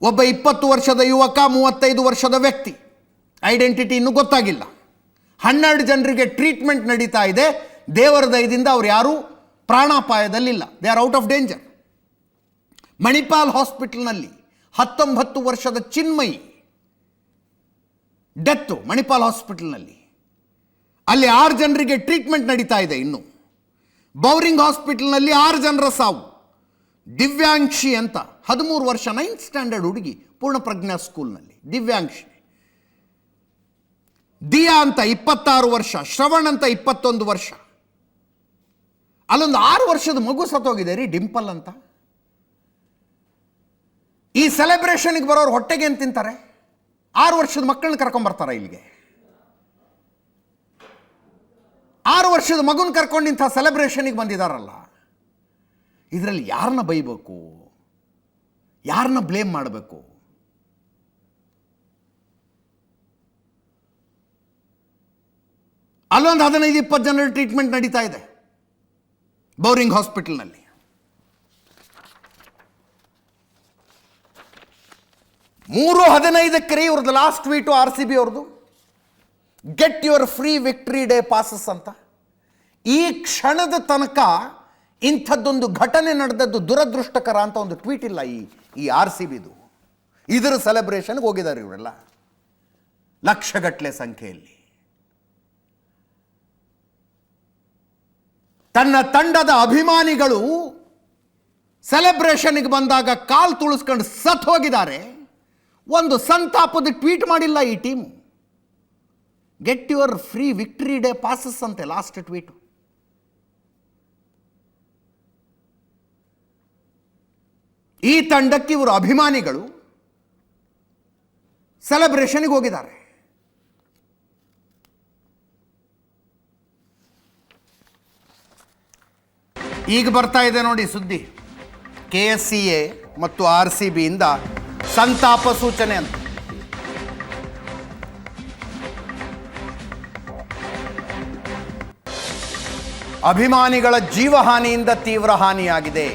ಒಬ್ಬ 20 ವರ್ಷದ ಯುವಕ, 35 ವರ್ಷದ ವ್ಯಕ್ತಿ. ಐಡೆಂಟಿಟಿ ಇನ್ನೂ ಗೊತ್ತಾಗಿಲ್ಲ. 12 ಜನರಿಗೆ ಟ್ರೀಟ್ಮೆಂಟ್ ನಡೀತಾ ಇದೆ. ದೇವರ ದಯದಿಂದ ಅವ್ರು ಯಾರೂ ಪ್ರಾಣಾಪಾಯದಲ್ಲಿಲ್ಲ. They are out of danger. Manipal ಹಾಸ್ಪಿಟಲ್ನಲ್ಲಿ 19 ವರ್ಷದ ಚಿನ್ಮಯಿ ಡೆತ್ತು. ಮಣಿಪಾಲ್ ಹಾಸ್ಪಿಟಲ್ನಲ್ಲಿ ಅಲ್ಲಿ 6 ಜನರಿಗೆ ಟ್ರೀಟ್ಮೆಂಟ್ ನಡೀತಾ ಇದೆ. ಇನ್ನು ಬೌರಿಂಗ್ ಹಾಸ್ಪಿಟಲ್ನಲ್ಲಿ 6 ಜನರ ಸಾವು. ದಿವ್ಯಾಂಕ್ಷಿ ಅಂತ 13 ವರ್ಷ 9th ಸ್ಟ್ಯಾಂಡರ್ಡ್ ಹುಡುಗಿ, ಪೂರ್ಣಪ್ರಜ್ಞಾ ಸ್ಕೂಲ್ನಲ್ಲಿ ದಿವ್ಯಾಂಕ್ಷಿ. ದಿಯಾ ಅಂತ 26 ವರ್ಷ, ಶ್ರವಣ್ ಅಂತ 21 ವರ್ಷ. ಅಲ್ಲೊಂದು 6 ವರ್ಷದ ಮಗು ಸತ್ತೋಗಿದೆ ರೀ, ಡಿಂಪಲ್ ಅಂತ. ಈ ಸೆಲೆಬ್ರೇಷನ್ಗೆ ಬರೋರು ಹೊಟ್ಟೆಗೆ ಏನು ತಿಂತಾರೆ? 6 ವರ್ಷದ ಮಕ್ಕಳನ್ನ ಕರ್ಕೊಂಬರ್ತಾರೆ ಇಲ್ಲಿಗೆ. 6 ವರ್ಷದ ಮಗುನ ಕರ್ಕೊಂಡು ಇಂಥ ಸೆಲೆಬ್ರೇಷನ್ಗೆ ಬಂದಿದ್ದಾರಲ್ಲ, ಇದರಲ್ಲಿ ಯಾರನ್ನ ಬೈಬೇಕು, ಯಾರನ್ನ ಬ್ಲೇಮ್ ಮಾಡಬೇಕು? ಅಲ್ಲೊಂದು 15-20 ಜನರ ಟ್ರೀಟ್ಮೆಂಟ್ ನಡೀತಾ ಇದೆ ಬೌರಿಂಗ್ ಹಾಸ್ಪಿಟಲ್ನಲ್ಲಿ. 3:15 ಇವ್ರದ್ದು ಲಾಸ್ಟ್ ಟ್ವೀಟು RCB ಅವ್ರದ್ದು. Get your free victory day passes ಅಂತ. ಈ ಕ್ಷಣದ ತನಕ ಇಂಥದ್ದೊಂದು ಘಟನೆ ನಡೆದದ್ದು ದುರದೃಷ್ಟಕರ ಅಂತ ಒಂದು ಟ್ವೀಟ್ ಇಲ್ಲ ಈ RCBದು. ಇದರ ಸೆಲೆಬ್ರೇಷನ್ಗೆ ಹೋಗಿದ್ದಾರೆ ಇವರೆಲ್ಲ ಲಕ್ಷಗಟ್ಟಲೆ ಸಂಖ್ಯೆಯಲ್ಲಿ. ತನ್ನ ತಂಡದ ಅಭಿಮಾನಿಗಳು ಸೆಲೆಬ್ರೇಷನ್ಗೆ ಬಂದಾಗ ಕಾಲು ತುಳಿಸ್ಕೊಂಡು ಸತ್ತು ಹೋಗಿದ್ದಾರೆ. ಒಂದು ಸಂತಾಪದ ಟ್ವೀಟ್ ಮಾಡಿಲ್ಲ ಈ team. Get your free victory day passes ಅಂತೆ ಲಾಸ್ಟ್ ಟ್ವೀಟು. ಈ ತಂಡಕ್ಕೆ ಇವರು ಅಭಿಮಾನಿಗಳು ಸೆಲೆಬ್ರೇಷನ್ಗೆ ಹೋಗಿದ್ದಾರೆ. ಈಗ ಬರ್ತಾ ಇದೆ ನೋಡಿ ಸುದ್ದಿ. KSCA ಮತ್ತು RCBಯಿಂದ ಸಂತಾಪ ಸೂಚನೆ ಅಂತ. ಅಭಿಮಾನಿಗಳ ಜೀವಹಾನಿಯಿಂದ ತೀವ್ರ ಹಾನಿಯಾಗಿದೆ.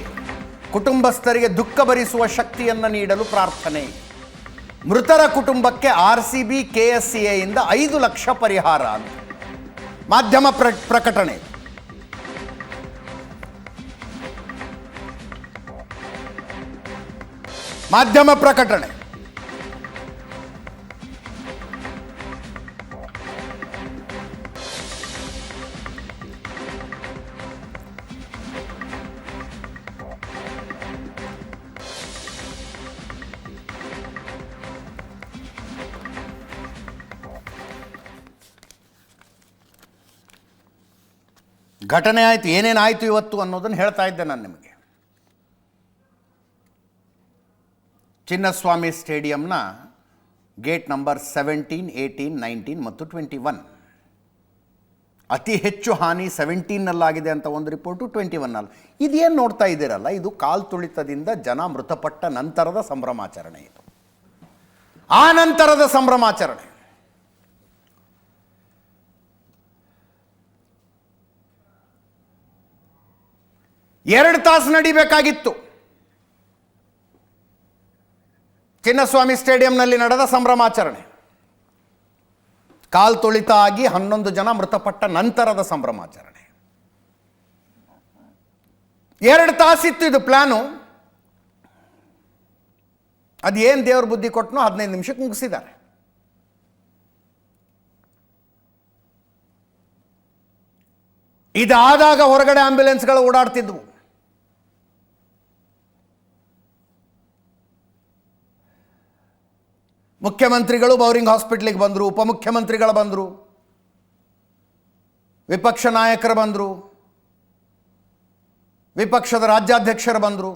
ಕುಟುಂಬಸ್ಥರಿಗೆ ದುಃಖ ಭರಿಸುವ ಶಕ್ತಿಯನ್ನು ನೀಡಲು ಪ್ರಾರ್ಥನೆ. ಮೃತರ ಕುಟುಂಬಕ್ಕೆ RCB KSCAಯಿಂದ 5 ಲಕ್ಷ ಪರಿಹಾರ ಅಂತ ಮಾಧ್ಯಮ ಪ್ರಕಟಣೆ. ಮಾಧ್ಯಮ ಪ್ರಕಟಣೆ. ಘಟನೆ ಆಯಿತು, ಏನೇನಾಯಿತು ಇವತ್ತು ಅನ್ನೋದನ್ನು ಹೇಳ್ತಾ ಇದ್ದೆ ನಾನು ನಿಮಗೆ. ಚಿನ್ನಸ್ವಾಮಿ ಸ್ಟೇಡಿಯಂನ ಗೇಟ್ ನಂಬರ್ 17, 18, 19 ಮತ್ತು 21. ಅತಿ ಹೆಚ್ಚು ಹಾನಿ 17ನಲ್ಲಾಗಿದೆ ಅಂತ ಒಂದು ರಿಪೋರ್ಟು, 21ನಲ್ಲಿ. ಇದೇನು ನೋಡ್ತಾ ಇದ್ದೀರಲ್ಲ, ಇದು ಕಾಲ್ ತುಳಿತದಿಂದ ಜನ ಮೃತಪಟ್ಟ ನಂತರದ ಸಂಭ್ರಮಾಚರಣೆ. ಇದು ಆ ನಂತರದ ಸಂಭ್ರಮಾಚರಣೆ. ಎರಡು ತಾಸು ನಡಿಬೇಕಾಗಿತ್ತು. ಚಿನ್ನಸ್ವಾಮಿ ಸ್ಟೇಡಿಯಂನಲ್ಲಿ ನಡೆದ ಸಂಭ್ರಮಾಚರಣೆ ಕಾಲ್ ತುಳಿತ ಆಗಿ 11 ಜನ ಮೃತಪಟ್ಟ ನಂತರದ ಸಂಭ್ರಮಾಚರಣೆ. 2 ತಾಸಿತ್ತು ಇದು ಪ್ಲಾನು. ಅದು ಏನು ದೇವ್ರ ಬುದ್ಧಿ ಕೊಟ್ಟನೋ 15 ನಿಮಿಷಕ್ಕೆ ಮುಗಿಸಿದ್ದಾರೆ. ಇದಾದಾಗ ಹೊರಗಡೆ ಆಂಬ್ಯುಲೆನ್ಸ್ಗಳು ಓಡಾಡ್ತಿದ್ವು. ಮುಖ್ಯಮಂತ್ರಿಗಳು ಬೌರಿಂಗ್ ಹಾಸ್ಪಿಟ್ಲಿಗೆ ಬಂದರು, ಉಪಮುಖ್ಯಮಂತ್ರಿಗಳು ಬಂದರು, ವಿಪಕ್ಷ ನಾಯಕರು ಬಂದರು, ವಿಪಕ್ಷದ ರಾಜ್ಯಾಧ್ಯಕ್ಷರು ಬಂದರು.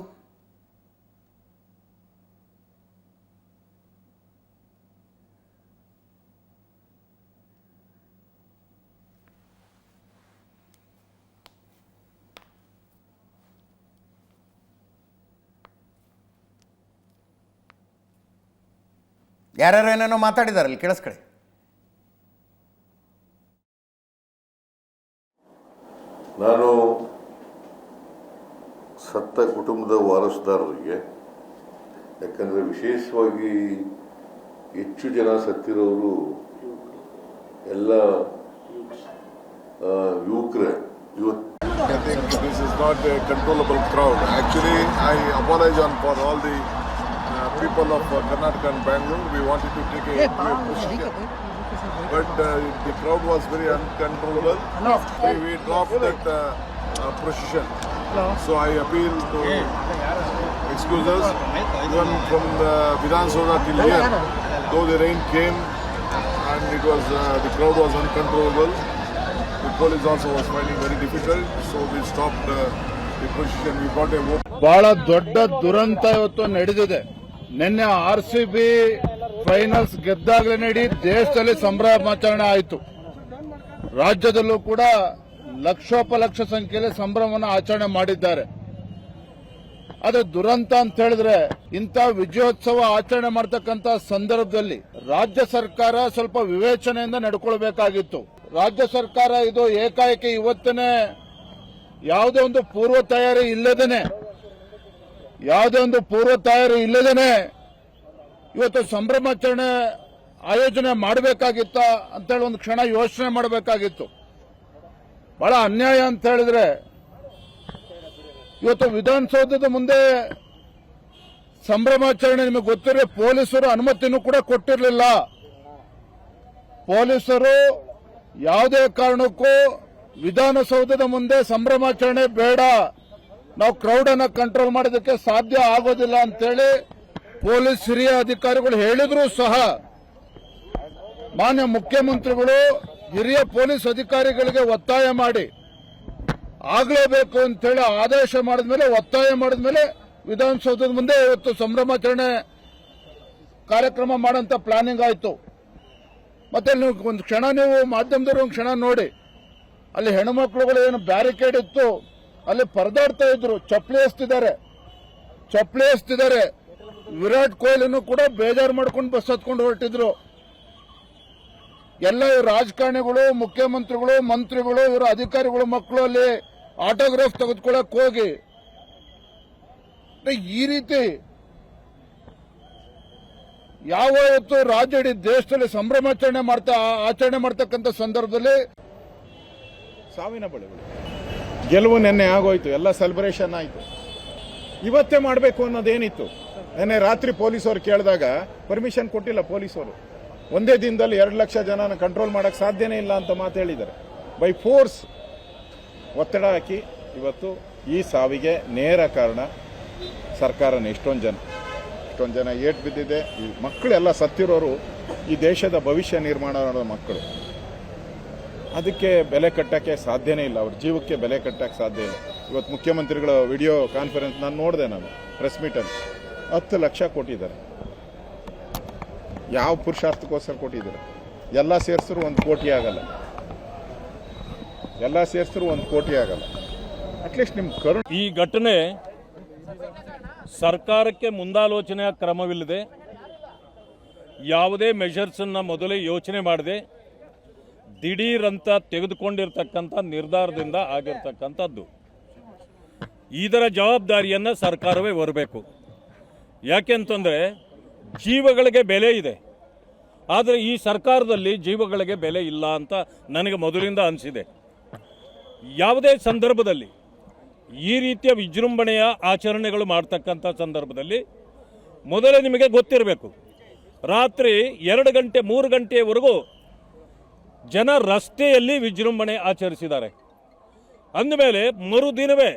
ಯಾರ್ಯಾರು ಏನೇನೋ ಮಾತಾಡಿದಾರಲ್ಲಿ, ಕೇಳಿಸ್ಕೊಳ್ಳಿ. ನಾನು ಸತ್ತ ಕುಟುಂಬದ ವಾರಸುದಾರರಿಗೆ, ಯಾಕಂದರೆ ವಿಶೇಷವಾಗಿ ಹೆಚ್ಚು ಜನ ಸತ್ತಿರೋರು ಎಲ್ಲ ಯುವಕರೇ. I think this is not a controllable crowd. Actually, I apologize for all the people of Karnataka and Bangalore. We wanted to take a position, but the crowd was very uncontrollable. We dropped that procession. So I appeal to excuse us. Even from Vidhan Sabha till here, though the rain came and it was the crowd was uncontrollable. The police also was finding very difficult, so we stopped the procession. We got a vote. ಬಹಳ ದೊಡ್ಡ ದುರಂತ ಇವತ್ತು ನಡೆದಿದೆ. ನಿನ್ನೆ RCB ಫೈನಲ್ಸ್ ಗೆದ್ದಾಗಲೇ ನಡಿ ದೇಶದಲ್ಲಿ ಸಂಭ್ರಮಾಚರಣೆ ಆಯಿತು. ರಾಜ್ಯದಲ್ಲೂ ಕೂಡ ಲಕ್ಷೋಪಲಕ್ಷ ಸಂಖ್ಯೆಯಲ್ಲಿ ಸಂಭ್ರಮವನ್ನು ಆಚರಣೆ ಮಾಡಿದ್ದಾರೆ. ಅದು ದುರಂತ ಅಂತ ಹೇಳಿದ್ರೆ, ಇಂಥ ವಿಜಯೋತ್ಸವ ಆಚರಣೆ ಮಾಡತಕ್ಕಂತ ಸಂದರ್ಭದಲ್ಲಿ ರಾಜ್ಯ ಸರ್ಕಾರ ಸ್ವಲ್ಪ ವಿವೇಚನೆಯಿಂದ ನಡ್ಕೊಳ್ಬೇಕಾಗಿತ್ತು. ರಾಜ್ಯ ಸರ್ಕಾರ ಇದು ಏಕಾಏಕಿ ಇವತ್ತನೇ ಯಾವುದೇ ಒಂದು ಪೂರ್ವ ತಯಾರಿ ಇಲ್ಲದೇನೆ ಇವತ್ತು ಸಂಭ್ರಮಾಚರಣೆ ಆಯೋಜನೆ ಮಾಡಬೇಕಾಗಿತ್ತ ಅಂತೇಳಿ ಒಂದು ಕ್ಷಣ ಯೋಚನೆ ಮಾಡಬೇಕಾಗಿತ್ತು. ಬಹಳ ಅನ್ಯಾಯ ಅಂತ ಹೇಳಿದ್ರೆ, ಇವತ್ತು ವಿಧಾನಸೌಧದ ಮುಂದೆ ಸಂಭ್ರಮಾಚರಣೆ ನಿಮಗೆ ಗೊತ್ತಿರೋ ಪೊಲೀಸರು ಅನುಮತಿನೂ ಕೂಡ ಕೊಟ್ಟಿರಲಿಲ್ಲ. ಪೊಲೀಸರು ಯಾವುದೇ ಕಾರಣಕ್ಕೂ ವಿಧಾನಸೌಧದ ಮುಂದೆ ಸಂಭ್ರಮಾಚರಣೆ ಬೇಡ, ನಾವು ಕ್ರೌಡ್ ಅನ್ನ ಕಂಟ್ರೋಲ್ ಮಾಡೋದಕ್ಕೆ ಸಾಧ್ಯ ಆಗೋದಿಲ್ಲ ಅಂತೇಳಿ ಪೊಲೀಸ್ ಹಿರಿಯ ಅಧಿಕಾರಿಗಳು ಹೇಳಿದ್ರು ಸಹ ಮಾನ್ಯ ಮುಖ್ಯಮಂತ್ರಿಗಳು ಹಿರಿಯ ಪೊಲೀಸ್ ಅಧಿಕಾರಿಗಳಿಗೆ ಒತ್ತಾಯ ಮಾಡಿ ಆಗಲೇಬೇಕು ಅಂತೇಳಿ ಆದೇಶ ಮಾಡಿದ್ಮೇಲೆ, ಒತ್ತಾಯ ಮಾಡಿದ್ಮೇಲೆ ವಿಧಾನಸೌಧದ ಮುಂದೆ ಇವತ್ತು ಸಂಭ್ರಮಾಚರಣೆ ಕಾರ್ಯಕ್ರಮ ಮಾಡೋಂಥ ಪ್ಲಾನಿಂಗ್ ಆಯಿತು. ಮತ್ತೆ ನೀವು ಒಂದು ಕ್ಷಣ, ನೀವು ಮಾಧ್ಯಮದವರು ಒಂದು ಕ್ಷಣ ನೋಡಿ, ಅಲ್ಲಿ ಹೆಣ್ಮಕ್ಳುಗಳು ಏನು ಬ್ಯಾರಿಕೇಡ್ ಇತ್ತು ಅಲ್ಲಿ ಪರದಾಡ್ತಾ ಇದ್ರು, ಚಪ್ಪಲಿ ಎಸ್ತಿದ್ದಾರೆ. ವಿರಾಟ್ ಕೊಹ್ಲಿನೂ ಕೂಡ ಬೇಜಾರು ಮಾಡ್ಕೊಂಡು ಬಸ್ ಹತ್ಕೊಂಡು ಹೊರಟಿದ್ರು. ಎಲ್ಲ ರಾಜಕಾರಣಿಗಳು, ಮುಖ್ಯಮಂತ್ರಿಗಳು, ಮಂತ್ರಿಗಳು, ಇವರ ಅಧಿಕಾರಿಗಳು ಮಕ್ಕಳು ಅಲ್ಲಿ ಆಟೋಗ್ರಾಫ್ ತೆಗೆದುಕೊಳ್ಳಕ್ ಹೋಗಿ ಈ ರೀತಿ ಯಾವತ್ತು ರಾಜ್ಯ ಇಡೀ ದೇಶದಲ್ಲಿ ಆಚರಣೆ ಮಾಡ್ತಕ್ಕಂಥ ಸಂದರ್ಭದಲ್ಲಿ ಸಾವಿನ ಬಳಿಗಳು ಗೆಲುವು ನೆನ್ನೆ ಆಗೋಯ್ತು, ಎಲ್ಲ ಸೆಲೆಬ್ರೇಷನ್ ಆಯಿತು. ಇವತ್ತೇ ಮಾಡಬೇಕು ಅನ್ನೋದೇನಿತ್ತು? ನೆನ್ನೆ ರಾತ್ರಿ ಪೊಲೀಸರು ಕೇಳಿದಾಗ ಪರ್ಮಿಷನ್ ಕೊಟ್ಟಿಲ್ಲ ಪೊಲೀಸರು. ಒಂದೇ ದಿನದಲ್ಲಿ 2 ಲಕ್ಷ ಜನನ ಕಂಟ್ರೋಲ್ ಮಾಡೋಕ್ಕೆ ಸಾಧ್ಯನೇ ಇಲ್ಲ ಅಂತ ಮಾತು ಹೇಳಿದ್ದಾರೆ. ಬೈ ಫೋರ್ಸ್ ಒತ್ತಡ ಹಾಕಿ ಇವತ್ತು ಈ ಸಾವಿಗೆ ನೇರ ಕಾರಣ ಸರ್ಕಾರನೇ. ಇಷ್ಟೊಂದು ಜನ ಏಟ್ ಬಿದ್ದಿದೆ. ಈ ಮಕ್ಕಳೆಲ್ಲ ಸತ್ತಿರೋರು ಈ ದೇಶದ ಭವಿಷ್ಯ ನಿರ್ಮಾಣ ಮಾಡೋ ಮಕ್ಕಳು. ಅದಕ್ಕೆ ಬೆಲೆ ಕಟ್ಟಕ್ಕೆ ಸಾಧ್ಯನೇ ಇಲ್ಲ, ಅವ್ರ ಜೀವಕ್ಕೆ ಬೆಲೆ ಕಟ್ಟಕ್ಕೆ ಸಾಧ್ಯ ಇಲ್ಲ. ಇವತ್ತು ಮುಖ್ಯಮಂತ್ರಿಗಳ ವಿಡಿಯೋ ಕಾನ್ಫರೆನ್ಸ್ ನಾನು ನೋಡಿದೆ, ನಾನು ಪ್ರೆಸ್ ಮೀಟಲ್ಲಿ 10 ಲಕ್ಷ ಕೊಟ್ಟಿದ್ದಾರೆ. ಯಾವ ಪುರುಷಾರ್ಥಕ್ಕೋಸ್ಕರ ಕೊಟ್ಟಿದ್ದಾರೆ? ಎಲ್ಲ ಸೇರಿಸಿದ್ರು 1 ಕೋಟಿ ಆಗಲ್ಲ. ಅಟ್ಲೀಸ್ಟ್ ನಿಮ್ಮ ಕರುಣೆ. ಈ ಘಟನೆ ಸರ್ಕಾರಕ್ಕೆ ಮುಂದಾಲೋಚನೆಯ ಕ್ರಮವಿಲ್ಲದೆ, ಯಾವುದೇ ಮೆಷರ್ಸನ್ನು ಮೊದಲೇ ಯೋಚನೆ ಮಾಡದೆ ದಿಢೀರಂತ ತೆಗೆದುಕೊಂಡಿರ್ತಕ್ಕಂಥ ನಿರ್ಧಾರದಿಂದ ಆಗಿರ್ತಕ್ಕಂಥದ್ದು. ಇದರ ಜವಾಬ್ದಾರಿಯನ್ನು ಸರ್ಕಾರವೇ ಹೊರಬೇಕು. ಯಾಕೆಂತಂದರೆ ಜೀವಗಳಿಗೆ ಬೆಲೆ ಇದೆ, ಆದರೆ ಈ ಸರ್ಕಾರದಲ್ಲಿ ಜೀವಗಳಿಗೆ ಬೆಲೆ ಇಲ್ಲ ಅಂತ ನನಗೆ ಮೊದಲಿಂದ ಅನಿಸಿದೆ. ಯಾವುದೇ ಸಂದರ್ಭದಲ್ಲಿ ಈ ರೀತಿಯ ವಿಜೃಂಭಣೆಯ ಆಚರಣೆಗಳು ಮಾಡ್ತಕ್ಕಂಥ ಸಂದರ್ಭದಲ್ಲಿ ಮೊದಲೇ ನಿಮಗೆ ಗೊತ್ತಿರಬೇಕು, ರಾತ್ರಿ 2 ಗಂಟೆ 3 ಗಂಟೆಯವರೆಗೂ ಜನ ರಸ್ತೆಯಲ್ಲಿ ವಿಜೃಂಭಣೆ ಆಚರಿಸಿದ್ದಾರೆ. ಅಂದಮೇಲೆ ಮರುದಿನವೇ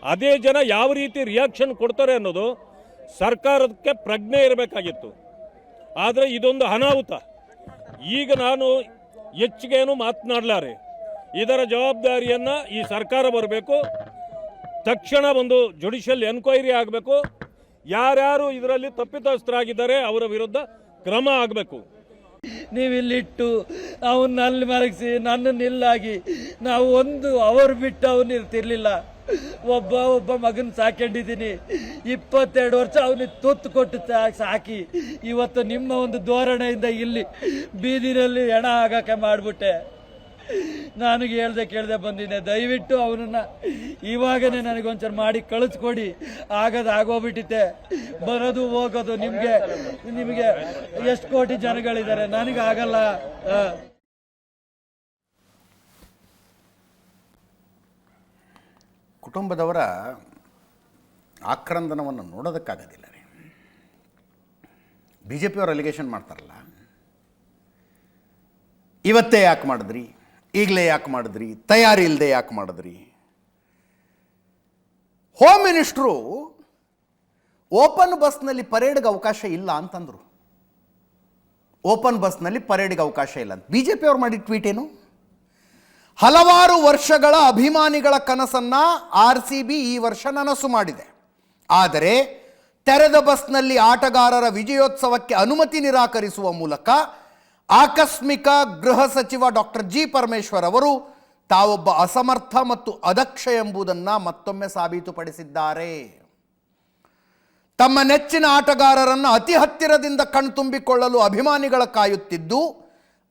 ಅದೇ ಜನ ಯಾವ ರೀತಿ ರಿಯಾಕ್ಷನ್ ಕೊಡ್ತಾರೆ ಅನ್ನೋದು ಸರ್ಕಾರಕ್ಕೆ ಪ್ರಜ್ಞೆ ಇರಬೇಕಾಗಿತ್ತು. ಆದರೆ ಇದೊಂದು ಅನಾಹುತ. ಈಗ ನಾನು ಹೆಚ್ಚಿಗೇನು ಮಾತನಾಡಲಾರೆ. ಇದರ ಜವಾಬ್ದಾರಿಯನ್ನು ಈ ಸರ್ಕಾರ ಬರಬೇಕು. ತಕ್ಷಣ ಒಂದು ಜುಡಿಷಿಯಲ್ ಎನ್ಕ್ವೈರಿ ಆಗಬೇಕು. ಯಾರ್ಯಾರು ಇದರಲ್ಲಿ ತಪ್ಪಿತಸ್ಥರಾಗಿದ್ದಾರೆ ಅವರ ವಿರುದ್ಧ ಕ್ರಮ ಆಗಬೇಕು. ನೀವಿಲ್ಲಿಟ್ಟು ಅವನ್ನ ಅಲ್ಲಿ ಮಲಗಿಸಿ ನನ್ನನ್ನು ಇಲ್ಲಾಗಿ ನಾವು 1 ಅವರ್ ಬಿಟ್ಟು ಅವನು ಇರ್ತಿರ್ಲಿಲ್ಲ. ಒಬ್ಬ ಮಗನ ಸಾಕೊಂಡಿದ್ದೀನಿ. 22 ವರ್ಷ ಅವನಿಗೆ ತುತ್ತು ಕೊಟ್ಟು ಸಾಕಿ ಇವತ್ತು ನಿಮ್ಮ ಒಂದು ಧೋರಣೆಯಿಂದ ಇಲ್ಲಿ ಬೀದಿನಲ್ಲಿ ಹೆಣ ಆಗಕ್ಕೆ ಮಾಡಿಬಿಟ್ಟೆ. ನನಗೆ ಕೇಳ್ದೆ ಬಂದಿದ್ದೆ, ದಯವಿಟ್ಟು ಅವನನ್ನ ಇವಾಗನೇ ನನಗೊಂಚೂರು ಮಾಡಿ ಕಳಿಸ್ಕೊಡಿ. ಆಗೋಗ್ಬಿಟ್ಟಿತ್ತೆ. ಬರೋದು ಹೋಗೋದು ನಿಮಗೆ ಎಷ್ಟು ಕೋಟಿ ಜನಗಳಿದ್ದಾರೆ, ನನಗಾಗಲ್ಲ. ಕುಟುಂಬದವರ ಆಕ್ರಂದನವನ್ನು ನೋಡೋದಕ್ಕಾಗೋದಿಲ್ಲ ರೀ. BJP-ಯವರು ಅಲಿಗೇಷನ್ ಮಾಡ್ತಾರಲ್ಲ, ಇವತ್ತೇ ಯಾಕೆ ಮಾಡಿದ್ರಿ, ಈಗಲೇ ಯಾಕೆ ಮಾಡಿದ್ರಿ, ತಯಾರಿ ಇಲ್ಲದೆ ಯಾಕೆ ಮಾಡಿದ್ರಿ. ಹೋಮ್ ಮಿನಿಸ್ಟ್ರು ಓಪನ್ ಬಸ್ನಲ್ಲಿ ಪರೇಡ್ಗೆ ಅವಕಾಶ ಇಲ್ಲ ಅಂತಂದರು. ಓಪನ್ ಬಸ್ನಲ್ಲಿ ಪರೇಡ್ಗೆ ಅವಕಾಶ ಇಲ್ಲ ಅಂತ BJP-ಯವ್ರು ಮಾಡಿದ ಟ್ವೀಟ್ ಏನು? ಹಲವಾರು ವರ್ಷಗಳ ಅಭಿಮಾನಿಗಳ ಕನಸನ್ನು RCB ಈ ವರ್ಷ ನನಸು ಮಾಡಿದೆ. ಆದರೆ ತೆರೆದ ಬಸ್ನಲ್ಲಿ ಆಟಗಾರರ ವಿಜಯೋತ್ಸವಕ್ಕೆ ಅನುಮತಿ ನಿರಾಕರಿಸುವ ಮೂಲಕ ಆಕಸ್ಮಿಕ ಗೃಹ ಸಚಿವ ಡಾಕ್ಟರ್ G. ಪರಮೇಶ್ವರ್ ಅವರು ತಾವೊಬ್ಬ ಅಸಮರ್ಥ ಮತ್ತು ಅದಕ್ಷ ಎಂಬುದನ್ನು ಮತ್ತೊಮ್ಮೆ ಸಾಬೀತುಪಡಿಸಿದ್ದಾರೆ. ತಮ್ಮ ನೆಚ್ಚಿನ ಆಟಗಾರರನ್ನು ಅತಿ ಹತ್ತಿರದಿಂದ ಕಣ್ತುಂಬಿಕೊಳ್ಳಲು ಅಭಿಮಾನಿಗಳ ಕಾಯುತ್ತಿದ್ದು,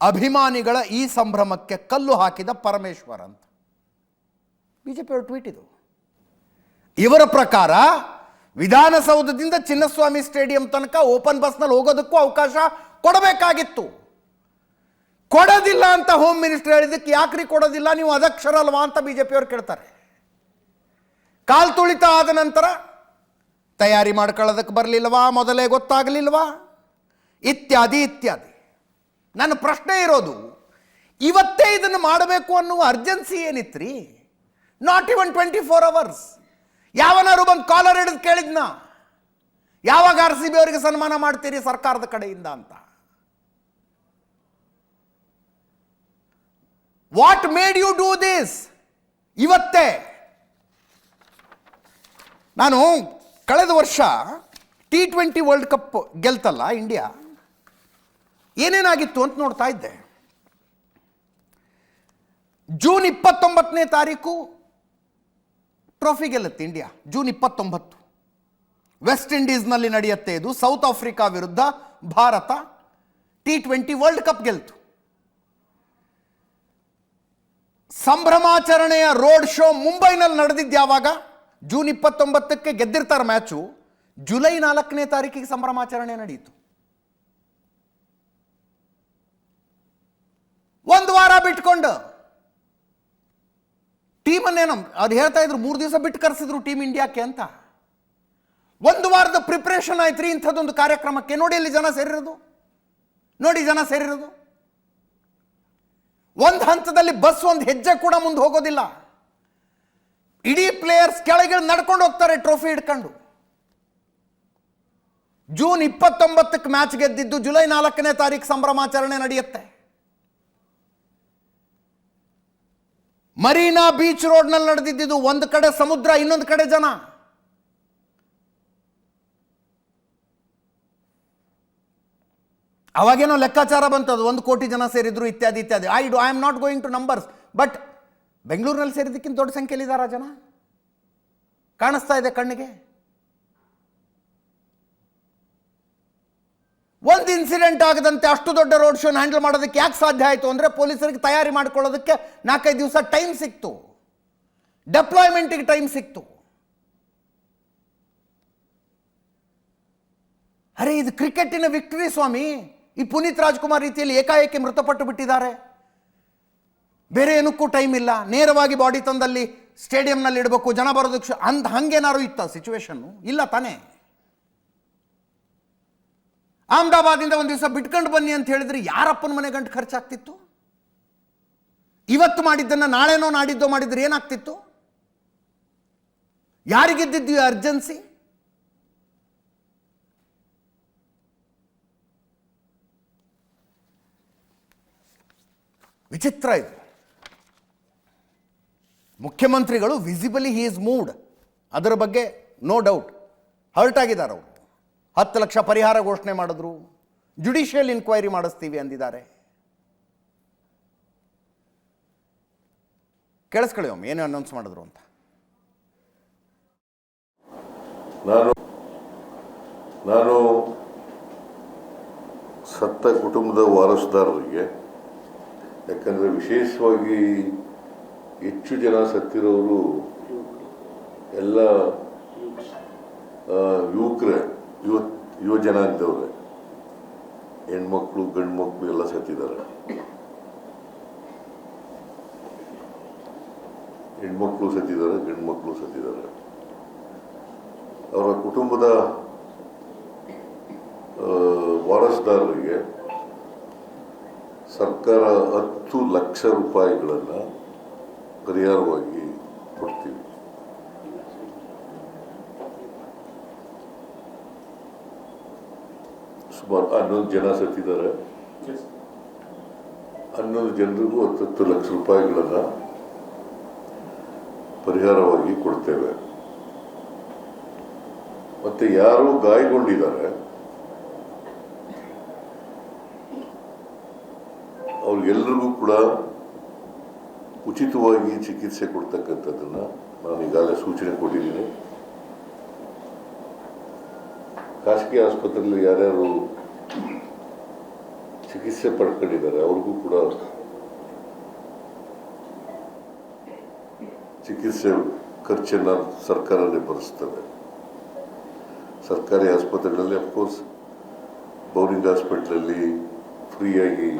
ಅಭಿಮಾನಿಗಳ ಈ ಸಂಭ್ರಮಕ್ಕೆ ಕಲ್ಲು ಹಾಕಿದ ಪರಮೇಶ್ವರ್ ಅಂತ BJP-ಯವರು ಟ್ವೀಟ್ ಇದು. ಇವರ ಪ್ರಕಾರ ವಿಧಾನಸೌಧದಿಂದ ಚಿನ್ನಸ್ವಾಮಿ ಸ್ಟೇಡಿಯಂ ತನಕ ಓಪನ್ ಬಸ್ನಲ್ಲಿ ಹೋಗೋದಕ್ಕೂ ಅವಕಾಶ ಕೊಡಬೇಕಾಗಿತ್ತು. ಕೊಡೋದಿಲ್ಲ ಅಂತ ಹೋಮ್ ಮಿನಿಸ್ಟರ್ ಹೇಳಿದ್ದಕ್ಕೆ ಯಾಕ್ರಿ ಕೊಡೋದಿಲ್ಲ, ನೀವು ಅದಕ್ಷರಲ್ವಾ ಅಂತ BJP-ಯವರು ಕೇಳ್ತಾರೆ. ಕಾಲ್ ತುಳಿತ ಆದ ನಂತರ ತಯಾರಿ ಮಾಡ್ಕೊಳ್ಳೋದಕ್ಕೆ ಬರಲಿಲ್ವಾ, ಮೊದಲೇ ಗೊತ್ತಾಗಲಿಲ್ವಾ, ಇತ್ಯಾದಿ ಇತ್ಯಾದಿ. ನನ್ನ ಪ್ರಶ್ನೆ ಇರೋದು, ಇವತ್ತೇ ಇದನ್ನು ಮಾಡಬೇಕು ಅನ್ನುವ ಅರ್ಜೆನ್ಸಿ ಏನಿತ್ರಿ? Not even 24 hours. ಯಾವನಾರು ಬಂದು ಕಾಲರ್ ಹಿಡಿದು ಕೇಳಿದ್ನ, ಯಾವಾಗ RCB ಅವರಿಗೆ ಸನ್ಮಾನ ಮಾಡ್ತೀರಿ ಸರ್ಕಾರದ ಕಡೆಯಿಂದ ಅಂತ? What made you do this? ಇವತ್ತೇ. ನಾನು ಕಳೆದ ವರ್ಷ T20 ವರ್ಲ್ಡ್ ಕಪ್ ಗೆಲ್ತಲ್ಲ ಇಂಡಿಯಾ, ಏನೇನಾಗಿತ್ತು ಅಂತ ನೋಡ್ತಾ ಇದ್ದೆ. ಜೂನ್ 29ನೇ ತಾರೀಕು ಟ್ರೋಫಿ ಗೆಲ್ಲುತ್ತೆ ಇಂಡಿಯಾ. ಜೂನ್ 29 ವೆಸ್ಟ್ ಇಂಡೀಸ್ನಲ್ಲಿ ನಡೆಯುತ್ತೆ ಇದು. ಸೌತ್ ಆಫ್ರಿಕಾ ವಿರುದ್ಧ ಭಾರತ T20 ವರ್ಲ್ಡ್ ಕಪ್ ಗೆಲ್ತು. ಸಂಭ್ರಮಾಚರಣೆಯ ರೋಡ್ ಶೋ ಮುಂಬೈನಲ್ಲಿ ನಡೆದಿದ್ದು ಯಾವಾಗ? ಜೂನ್ 29ಕ್ಕೆ ಗೆದ್ದಿರ್ತಾರೆ ಮ್ಯಾಚು. ಜುಲೈ 4ನೇ ತಾರೀಕಿಗೆ ಸಂಭ್ರಮಾಚರಣೆ ನಡೆಯಿತು. 1 ವಾರ ಬಿಟ್ಕೊಂಡು ಟೀಮನ್ನೇನು ಅದು ಹೇಳ್ತಾ ಇದ್ರು, 3 ದಿವಸ ಬಿಟ್ಟು ಕರೆಸಿದ್ರು ಟೀಮ್ ಇಂಡಿಯಾಕ್ಕೆ ಅಂತ. ಒಂದು ವಾರದ ಪ್ರಿಪ್ರೇಷನ್ ಆಯ್ತು ರೀ ಇಂಥದ್ದೊಂದು ಕಾರ್ಯಕ್ರಮಕ್ಕೆ. ನೋಡಿ ಅಲ್ಲಿ ಜನ ಸೇರಿರೋದು, ನೋಡಿ ಜನ ಸೇರಿರೋದು. ಒಂದು ಹಂತದಲ್ಲಿ ಬಸ್ ಒಂದು ಹೆಜ್ಜೆ ಕೂಡ ಮುಂದೆ ಹೋಗೋದಿಲ್ಲ. ಇಡೀ ಪ್ಲೇಯರ್ಸ್ ಕೆಳಗೆ ನಡ್ಕೊಂಡು ಹೋಗ್ತಾರೆ ಟ್ರೋಫಿ ಹಿಡ್ಕೊಂಡು. ಜೂನ್ 29ಕ್ಕೆ ಮ್ಯಾಚ್ ಗೆದ್ದಿದ್ದು, ಜುಲೈ 4ನೇ ತಾರೀಕು ಸಂಭ್ರಮಾಚರಣೆ ನಡೆಯುತ್ತೆ. ಮರೀನಾ ಬೀಚ್ ರೋಡ್ನಲ್ಲಿ ನಡೆದಿದ್ದು, ಒಂದು ಕಡೆ ಸಮುದ್ರ, ಇನ್ನೊಂದು ಕಡೆ ಜನ. ಅವಾಗೇನೋ ಲೆಕ್ಕಾಚಾರ ಬಂತದು, 1 ಕೋಟಿ ಜನ ಸೇರಿದ್ರು ಇತ್ಯಾದಿ ಇತ್ಯಾದಿ. I am not going two numbers, but ಬೆಂಗಳೂರಿನಲ್ಲಿ ಸೇರಿದ್ದಕ್ಕಿಂತ ದೊಡ್ಡ ಸಂಖ್ಯೆಯಲ್ಲಿದ್ದಾರಾ ಜನ? ಕಾಣಿಸ್ತಾ ಇದೆ ಕಣ್ಣಿಗೆ. ಒಂದು ಇನ್ಸಿಡೆಂಟ್ ಆಗದಂತೆ ಅಷ್ಟು ದೊಡ್ಡ ರೋಡ್ ಶೋನ ಹ್ಯಾಂಡಲ್ ಮಾಡೋದಕ್ಕೆ ಯಾಕೆ ಸಾಧ್ಯ ಆಯಿತು ಅಂದರೆ, ಪೊಲೀಸರಿಗೆ ತಯಾರಿ ಮಾಡಿಕೊಳ್ಳೋದಕ್ಕೆ 4-5 ದಿವಸ ಟೈಮ್ ಸಿಕ್ತು, ಡೆಪ್ಲಾಯ್ಮೆಂಟಿಗೆ ಟೈಮ್ ಸಿಕ್ತು. ಅರೆ ಇದು ಕ್ರಿಕೆಟಿನ ವಿಕ್ಟರಿ ಸ್ವಾಮಿ. ಈ ಪುನೀತ್ ರಾಜ್ಕುಮಾರ್ ರೀತಿಯಲ್ಲಿ ಏಕಾಏಕಿ ಮೃತಪಟ್ಟು ಬಿಟ್ಟಿದ್ದಾರೆ. ಬೇರೆ ಏನಕ್ಕೂ ಟೈಮ್ ಇಲ್ಲ, ನೇರವಾಗಿ ಬಾಡಿ ತಂದಲ್ಲಿ ಸ್ಟೇಡಿಯಂನಲ್ಲಿ ಇಡಬೇಕು, ಜನ ಬರೋದಕ್ಕೆ ಹಂಗೇನಾರು ಇತ್ತ ಸಿಚುವೇಶನ್ನು? ಇಲ್ಲ ತಾನೇ. ಅಹಮದಾಬಾದಿಂದ ಒಂದು ದಿವಸ ಬಿಟ್ಕೊಂಡು ಬನ್ನಿ ಅಂತ ಹೇಳಿದ್ರೆ ಯಾರಪ್ಪನ ಮನೆ ಗಂಟು ಖರ್ಚಾಗ್ತಿತ್ತು? ಇವತ್ತು ಮಾಡಿದ್ದನ್ನು ನಾಳೆನೋ ನಾಡಿದ್ದೋ ಮಾಡಿದ್ರೆ ಏನಾಗ್ತಿತ್ತು? ಯಾರಿಗಿದ್ದಿದ್ದು ಅರ್ಜೆನ್ಸಿ? ವಿಚಿತ್ರ ಇದು. ಮುಖ್ಯಮಂತ್ರಿಗಳು ವಿಸಿಬಲಿ ಹಿ ಈಸ್ ಮೂವ್ಡ್, ಅದರ ಬಗ್ಗೆ ನೋ ಡೌಟ್. ಹರ್ಟ್ ಆಗಿದ್ದಾರೆ ಅವರು. 10 ಲಕ್ಷ ಪರಿಹಾರ ಘೋಷಣೆ ಮಾಡಿದ್ರು, ಜುಡಿಷಿಯಲ್ ಇನ್ಕ್ವೈರಿ ಮಾಡಿಸ್ತೀವಿ ಅಂದಿದ್ದಾರೆ. ಕೇಳಿಸ್ಕೊಳ್ಳಿ ಒಮ್ಮೆ ಏನು ಅನೌನ್ಸ್ ಮಾಡಿದ್ರು ಅಂತ. ನಾನು ಸತ್ತ ಕುಟುಂಬದ ವಾರಸುದಾರರಿಗೆ, ಯಾಕಂದರೆ ವಿಶೇಷವಾಗಿ ಹೆಚ್ಚು ಜನ ಸತ್ತಿರೋರು ಎಲ್ಲ ಯುವ ಜನಾಂಗದವ್ರೆ, ಹೆಣ್ಮಕ್ಳು ಗಂಡು ಮಕ್ಕಳು ಎಲ್ಲ ಸತ್ತಿದ್ದಾರೆ. ಹೆಣ್ಮಕ್ಳು ಸತ್ತಿದ್ದಾರೆ, ಗಂಡು ಮಕ್ಕಳು ಸತ್ತಿದ್ದಾರೆ. ಅವರ ಕುಟುಂಬದ ವಾರಸುದಾರರಿಗೆ ಸರ್ಕಾರ 10 ಲಕ್ಷ ರೂಪಾಯಿಗಳನ್ನು ಪರಿಹಾರವಾಗಿ ಕೊಡ್ತೀವಿ. ಸುಮಾರು 11 ಜನ ಸತ್ತಿದ್ದಾರೆ. 11 ಜನರಿಗೂ 10 ಲಕ್ಷ ರೂಪಾಯಿಗಳನ್ನು ಪರಿಹಾರವಾಗಿ ಕೊಡ್ತೇವೆ. ಮತ್ತೆ ಯಾರು ಗಾಯಗೊಂಡಿದ್ದಾರೆ ಅವ್ರಿಗೆಲ್ಲರಿಗೂ ಕೂಡ ಉಚಿತವಾಗಿ ಚಿಕಿತ್ಸೆ ಕೊಡ್ತಕ್ಕಂಥದ್ದನ್ನು ನಾನು ಈಗಾಗಲೇ ಸೂಚನೆ ಕೊಟ್ಟಿದ್ದೀನಿ. ಖಾಸಗಿ ಆಸ್ಪತ್ರೆಯಲ್ಲಿ ಯಾರ್ಯಾರು ಚಿಕಿತ್ಸೆ ಪಡ್ಕೊಂಡಿದ್ದಾರೆ ಅವ್ರಿಗೂ ಕೂಡ ಚಿಕಿತ್ಸೆ ಖರ್ಚನ್ನು ಸರ್ಕಾರನೇ ಭರಿಸ್ತದೆ. ಸರ್ಕಾರಿ ಆಸ್ಪತ್ರೆಗಳಲ್ಲಿ ಅಫ್ಕೋರ್ಸ್ ಬೌರಿಂಗ್ ಹಾಸ್ಪಿಟ್ಲಲ್ಲಿ ಫ್ರೀಯಾಗಿ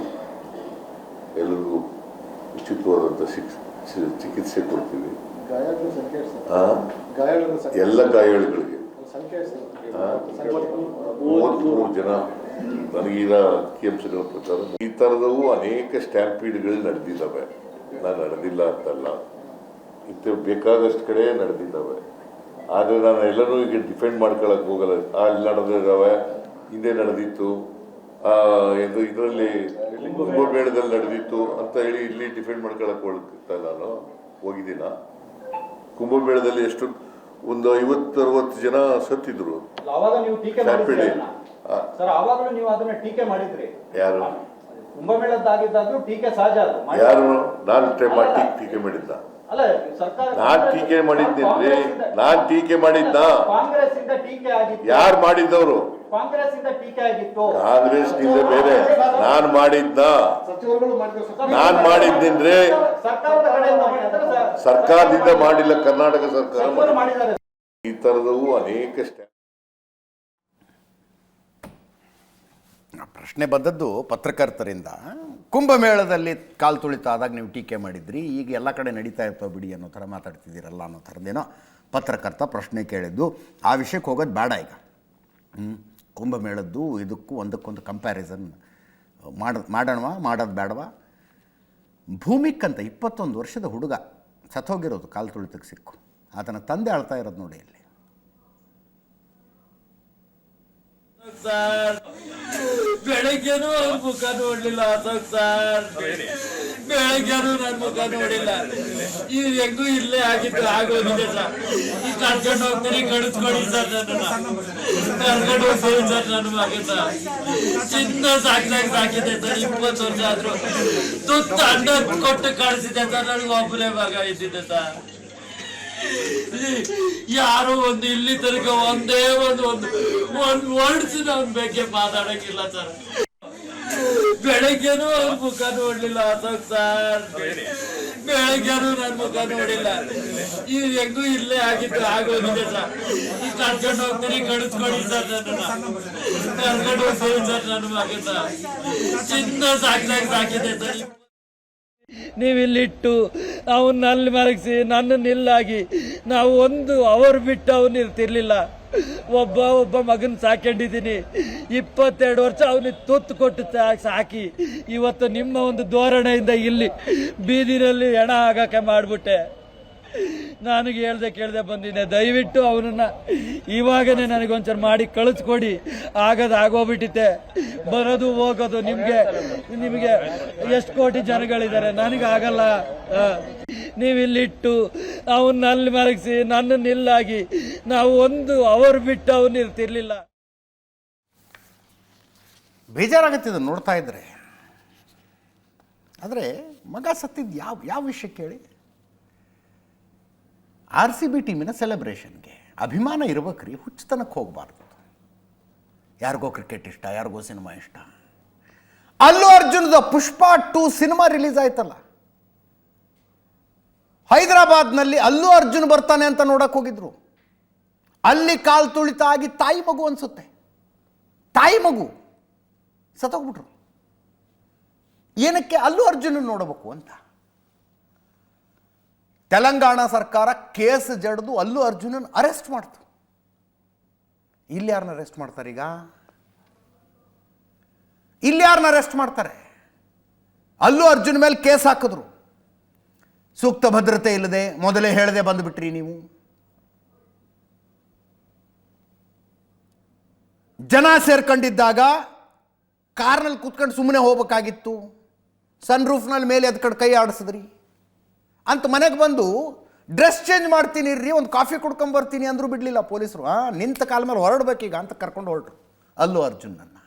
ಎಲ್ಲರಿಗೂ ಉಚಿತವಾದಂಥ ಚಿಕಿತ್ಸೆ ಕೊಡ್ತೀವಿ. ಎಲ್ಲ ಗಾಯಾಳುಗಳಿಗೆ 33 ಜನ ನನಗೀಗ ಅಂಕಿಅಂಶಗಳ ಪ್ರಕಾರ ಈ ಥರದವು ಅನೇಕ ಸ್ಟ್ಯಾಂಪೀಡ್ಗಳು ನಡೆದಿದ್ದಾವೆ. ನಾನು ನಡೆದಿಲ್ಲ ಅಂತಲ್ಲ, ಇಂಥ ಬೇಕಾದಷ್ಟು ಕಡೆ ನಡೆದಿದ್ದಾವೆ. ಆದರೆ ನಾನು ಎಲ್ಲರೂ ಈಗ ಡಿಫೆಂಡ್ ಮಾಡ್ಕೊಳಕ್ಕೆ ಹೋಗಲ್ಲ. ಅಲ್ಲಿ ನಡೆದಿದ್ದಾವೆ, ಹಿಂದೆ ನಡೆದಿತ್ತು, ಇದರಲ್ಲಿ ಕುಂಭಮೇಳದಲ್ಲಿ ನಡೆದಿತ್ತು ಅಂತ ಹೇಳಿ ಇಲ್ಲಿ ಡಿಫೆಂಡ್ ಮಾಡ್ಕೊಳಕ್ಕೆ ಹೋಗ್ತಾ ನಾನು ಹೋಗಿದ್ದೀನ. ಕುಂಭಮೇಳದಲ್ಲಿ ಎಷ್ಟು ಒಂದು 50-60 ಜನ ಸತ್ತಿದ್ರು. ಯಾರು ಯಾರು ನಾನು ಟೀಕೆ ಮಾಡಿದ್ದ? ನಾನ್ ಟೀಕೆ ಮಾಡಿದ್ದೇನೆ. ನಾನ್ ಟೀಕೆ ಮಾಡಿದ್ದ? ಯಾರು ಮಾಡಿದ್ದವರು? ಕಾಂಗ್ರೆಸ್ನಿಂದ ಬೇರೆ ನಾನ್ ಮಾಡಿದ್ದ? ನಾನ್ ಮಾಡಿದ್ದಂದ್ರೆ ಸರ್ಕಾರದಿಂದ ಮಾಡಿಲ್ಲ, ಕರ್ನಾಟಕ ಸರ್ಕಾರ. ಈ ತರದವು ಅನೇಕ ಪ್ರಶ್ನೆ ಬಂದದ್ದು ಪತ್ರಕರ್ತರಿಂದ. ಕುಂಭಮೇಳದಲ್ಲಿ ಕಾಲು ತುಳಿತ ಆದಾಗ ನೀವು ಟೀಕೆ ಮಾಡಿದ್ರಿ, ಈಗ ಎಲ್ಲ ಕಡೆ ನಡೀತಾ ಇರ್ತಾವೆ ಬಿಡಿ ಅನ್ನೋ ಥರ ಮಾತಾಡ್ತಿದ್ದೀರಲ್ಲ ಅನ್ನೋ ಥರದ್ದೇನೋ ಪತ್ರಕರ್ತ ಪ್ರಶ್ನೆ ಕೇಳಿದ್ದು. ಆ ವಿಷಯಕ್ಕೆ ಹೋಗೋದು ಬೇಡ ಈಗ. ಕುಂಭಮೇಳದ್ದು ಇದಕ್ಕೂ ಒಂದಕ್ಕೊಂದು ಕಂಪ್ಯಾರಿಸನ್ ಮಾಡೋದು ಬೇಡವಾ? ಭೂಮಿಕ್ ಅಂತ 21 ವರ್ಷದ ಹುಡುಗ ಸತ್ತೋಗಿರೋದು ಕಾಲು ತುಳಿತಕ್ಕೆ ಸಿಕ್ಕು. ಆತನ ತಂದೆ ಅಳ್ತಾ ಇರೋದು ನೋಡಿ ಇಲ್ಲಿ. ಸರ್ ಬೆಳಗ್ಗೆನೂ ಅವ್ರ ಮುಖ ನೋಡ್ಲಿಲ್ಲ ಅಶೋಕ್ ಸರ್, ಬೆಳಗ್ಗೆನೂ ನನ್ನ ಮುಖ ನೋಡಿಲ್ಲ. ಈ ಹೆಂಗೂ ಇಲ್ಲೇ ಆಗಿದ್ದು ಆಗೋಗಿದೆ ಸರ್. ಈ ಕರ್ಕೊಂಡು ಹೋಗ್ತೀನಿ, ಕಳಿಸ್ಕೊಡಿ ಸರ್, ನನ್ನ ಕರ್ಕೊಂಡು ಹೋಗ್ತೀನಿ ಸರ್. ನನ್ನ ಮಗ ಸರ್ ಚಿನ್ನ ಸಾಕಿದೆ ಸರ್. 20 ವರ್ಷ ಆದ್ರೂ ತುತ್ತ ಅನ್ನ ಕೊಟ್ಟು ಕಳಿಸಿದೆ ಸರ್. ನನಗೆ ಒಬ್ಬನೇ ಮಗ ಇದ್ದಿದ್ದೆ ಸರ್. ಯಾರು ಒಂದು ಇಲ್ಲಿ ತನಕ ಒಂದೇ ಒಂದು ವರ್ಡ್ಸ್ ಅವನ ಬಗ್ಗೆ ಮಾತಾಡಂಗಿಲ್ಲ ಸರ್. ಬೆಳಗ್ಗೆನೂ ಅವ್ರ ಮುಖ ನೋಡ್ಲಿಲ್ಲ ಅಶೋಕ್ ಸರ್, ಬೆಳಗ್ಗೆನೂ ನನ್ನ ಮುಖ ನೋಡಿಲ್ಲ. ಈ ಹೆಂಗೂ ಇಲ್ಲೇ ಆಗಿದ್ದು ಆಗೋಗಿದೆ ಸರ್. ಈ ಕರ್ಕೊಂಡು ಹೋಗ್ತೀನಿ, ಕಳಿಸ್ಕೊಡಿ ಸರ್, ನನ್ನ ಕರ್ಕೊಂಡು ಹೋಗ್ತೀನಿ ಸರ್. ನನ್ನ ಮಗ ಸರ್ ಚಿನ್ನ ಸಾಕಿದೆ ಸರ್. ನೀವಿಲ್ಲಿಟ್ಟು ಅವನ್ನ ಅಲ್ಲಿ ಮಲಗಿಸಿ ನನ್ನನ್ನು ಇಲ್ಲಾಗಿ ನಾವು ಒಂದು ಅವರು ಬಿಟ್ಟು ಅವನು ಇರ್ತಿರ್ಲಿಲ್ಲ. ಒಬ್ಬ ಮಗನ ಸಾಕೊಂಡಿದ್ದೀನಿ. 22 ವರ್ಷ ಅವನಿಗೆ ತುತ್ತು ಕೊಟ್ಟು ಸಾಕಿ ಇವತ್ತು ನಿಮ್ಮ ಒಂದು ಧೋರಣೆಯಿಂದ ಇಲ್ಲಿ ಬೀದಿನಲ್ಲಿ ಹೆಣ ಆಗಕ್ಕೆ ಮಾಡಿಬಿಟ್ಟೆ. ನನಗೆ ಕೇಳ್ದೆ ಬಂದಿದ್ದೆ. ದಯವಿಟ್ಟು ಅವನನ್ನ ಇವಾಗನೇ ನನಗೊಂಚೂರು ಮಾಡಿ ಕಳಿಸ್ಕೊಡಿ. ಆಗೋಗ್ಬಿಟ್ಟಿತ್ತೆ. ಬರೋದು ಹೋಗೋದು ನಿಮಗೆ ಎಷ್ಟು ಕೋಟಿ ಜನಗಳಿದ್ದಾರೆ, ನನಗಾಗಲ್ಲ. ನೀವಿಲ್ಲಿಟ್ಟು ಅವನ್ನ ಅಲ್ಲಿ ಮಲಗಿಸಿ ನನ್ನನ್ನು ಇಲ್ಲಾಗಿ ನಾವು ಒಂದು ಅವರು ಬಿಟ್ಟು ಅವನು ಇರ್ತಿರ್ಲಿಲ್ಲ. ಬೇಜಾರಾಗತ್ತಿದೆ ನೋಡ್ತಾ ಇದ್ರೆ. ಆದರೆ ಮಗ ಸತ್ತಿದ್ದು ಯಾವ ವಿಷಯ ಕೇಳಿ? RCB ಟೀಮಿನ ಸೆಲೆಬ್ರೇಷನ್ಗೆ ಅಭಿಮಾನ ಇರ್ಬೇಕ್ರಿ, ಹುಚ್ಚತನಕ್ಕೆ ಹೋಗಬಾರ್ದು. ಯಾರಿಗೋ ಕ್ರಿಕೆಟ್ ಇಷ್ಟ, ಯಾರಿಗೋ ಸಿನಿಮಾ ಇಷ್ಟ. ಅಲ್ಲು ಅರ್ಜುನ್ದ ಪುಷ್ಪ 2 ಸಿನಿಮಾ ರಿಲೀಸ್ ಆಯ್ತಲ್ಲ, ಹೈದರಾಬಾದ್ನಲ್ಲಿ ಅಲ್ಲು ಅರ್ಜುನ್ ಬರ್ತಾನೆ ಅಂತ ನೋಡಕ್ಕೆ ಹೋಗಿದ್ರು. ಅಲ್ಲಿ ಕಾಲು ತುಳಿತ ಆಗಿ ತಾಯಿ ಮಗು ಅನ್ಸುತ್ತೆ, ತಾಯಿ ಮಗು ಸತ್ತೋಗ್ಬಿಟ್ರು. ಏನಕ್ಕೆ? ಅಲ್ಲು ಅರ್ಜುನ್ ನೋಡಬೇಕು ಅಂತ. ತೆಲಂಗಾಣ ಸರ್ಕಾರ ಕೇಸ್ ಜಡಿದು ಅಲ್ಲು ಅರ್ಜುನನ್ ಅರೆಸ್ಟ್ ಮಾಡ್ತು. ಇಲ್ಲಿ ಯಾರನ್ನ ಅರೆಸ್ಟ್ ಮಾಡ್ತಾರೆ ಈಗ? ಇಲ್ಲಿ ಯಾರನ್ನ ಅರೆಸ್ಟ್ ಮಾಡ್ತಾರೆ? ಅಲ್ಲು ಅರ್ಜುನ್ ಮೇಲೆ ಕೇಸ್ ಹಾಕಿದ್ರು. ಸೂಕ್ತ ಭದ್ರತೆ ಇಲ್ಲದೆ ಮೊದಲೇ ಹೇಳದೆ ಬಂದುಬಿಟ್ರಿ ನೀವು. ಜನ ಸೇರ್ಕೊಂಡಿದ್ದಾಗ ಕಾರ್ನಲ್ಲಿ ಕೂತ್ಕೊಂಡು ಸುಮ್ಮನೆ ಹೋಗ್ಬೇಕಾಗಿತ್ತು. ಸನ್ ರೂಫ್ನಲ್ಲಿ ಮೇಲೆ ಎದ್ ಕಡೆ ಕೈ ಆಡಿಸಿದ್ರಿ ಅಂತ ಮನೆಗೆ ಬಂದು ಡ್ರೆಸ್ ಚೇಂಜ್ ಮಾಡ್ತೀನಿ ರೀ, ಒಂದು ಕಾಫಿ ಕುಡ್ಕೊಂಬರ್ತೀನಿ ಅಂದರೂ ಬಿಡಲಿಲ್ಲ ಪೊಲೀಸರು. ನಿಂತ ಕಾಲ ಮೇಲೆ ಹೊರಡ್ಬೇಕೀಗ ಅಂತ ಕರ್ಕೊಂಡು ಹೊರಟ್ರು ಅಲ್ಲು ಅರ್ಜುನನ್ನ.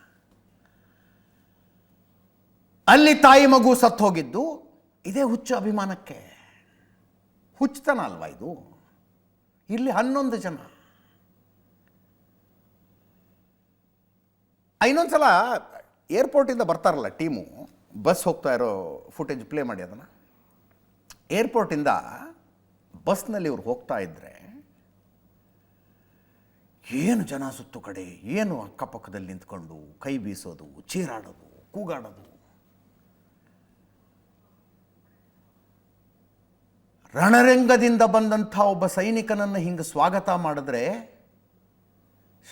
ಅಲ್ಲಿ ತಾಯಿ ಮಗು ಸತ್ತು ಹೋಗಿದ್ದು ಇದೇ ಹುಚ್ಚು ಅಭಿಮಾನಕ್ಕೆ. ಹುಚ್ಚತನ ಅಲ್ವಾ ಇದು? ಇಲ್ಲಿ 11 ಜನ. ಇನ್ನೊಂದ್ಸಲ ಏರ್ಪೋರ್ಟಿಂದ ಬರ್ತಾರಲ್ಲ ಟೀಮು, ಬಸ್ ಹೋಗ್ತಾ ಇರೋ ಫುಟೇಜ್ ಪ್ಲೇ ಮಾಡಿ ಅದನ್ನು. ಏರ್ಪೋರ್ಟಿಂದ ಬಸ್ನಲ್ಲಿ ಇವ್ರು ಹೋಗ್ತಾ ಇದ್ದರೆ ಏನು ಜನ ಸುತ್ತು ಕಡೆ, ಏನು ಅಕ್ಕಪಕ್ಕದಲ್ಲಿ ನಿಂತ್ಕೊಂಡು ಕೈ ಬೀಸೋದು, ಚೀರಾಡೋದು, ಕೂಗಾಡೋದು. ರಣರಂಗದಿಂದ ಬಂದಂಥ ಒಬ್ಬ ಸೈನಿಕನನ್ನು ಹಿಂಗೆ ಸ್ವಾಗತ ಮಾಡಿದ್ರೆ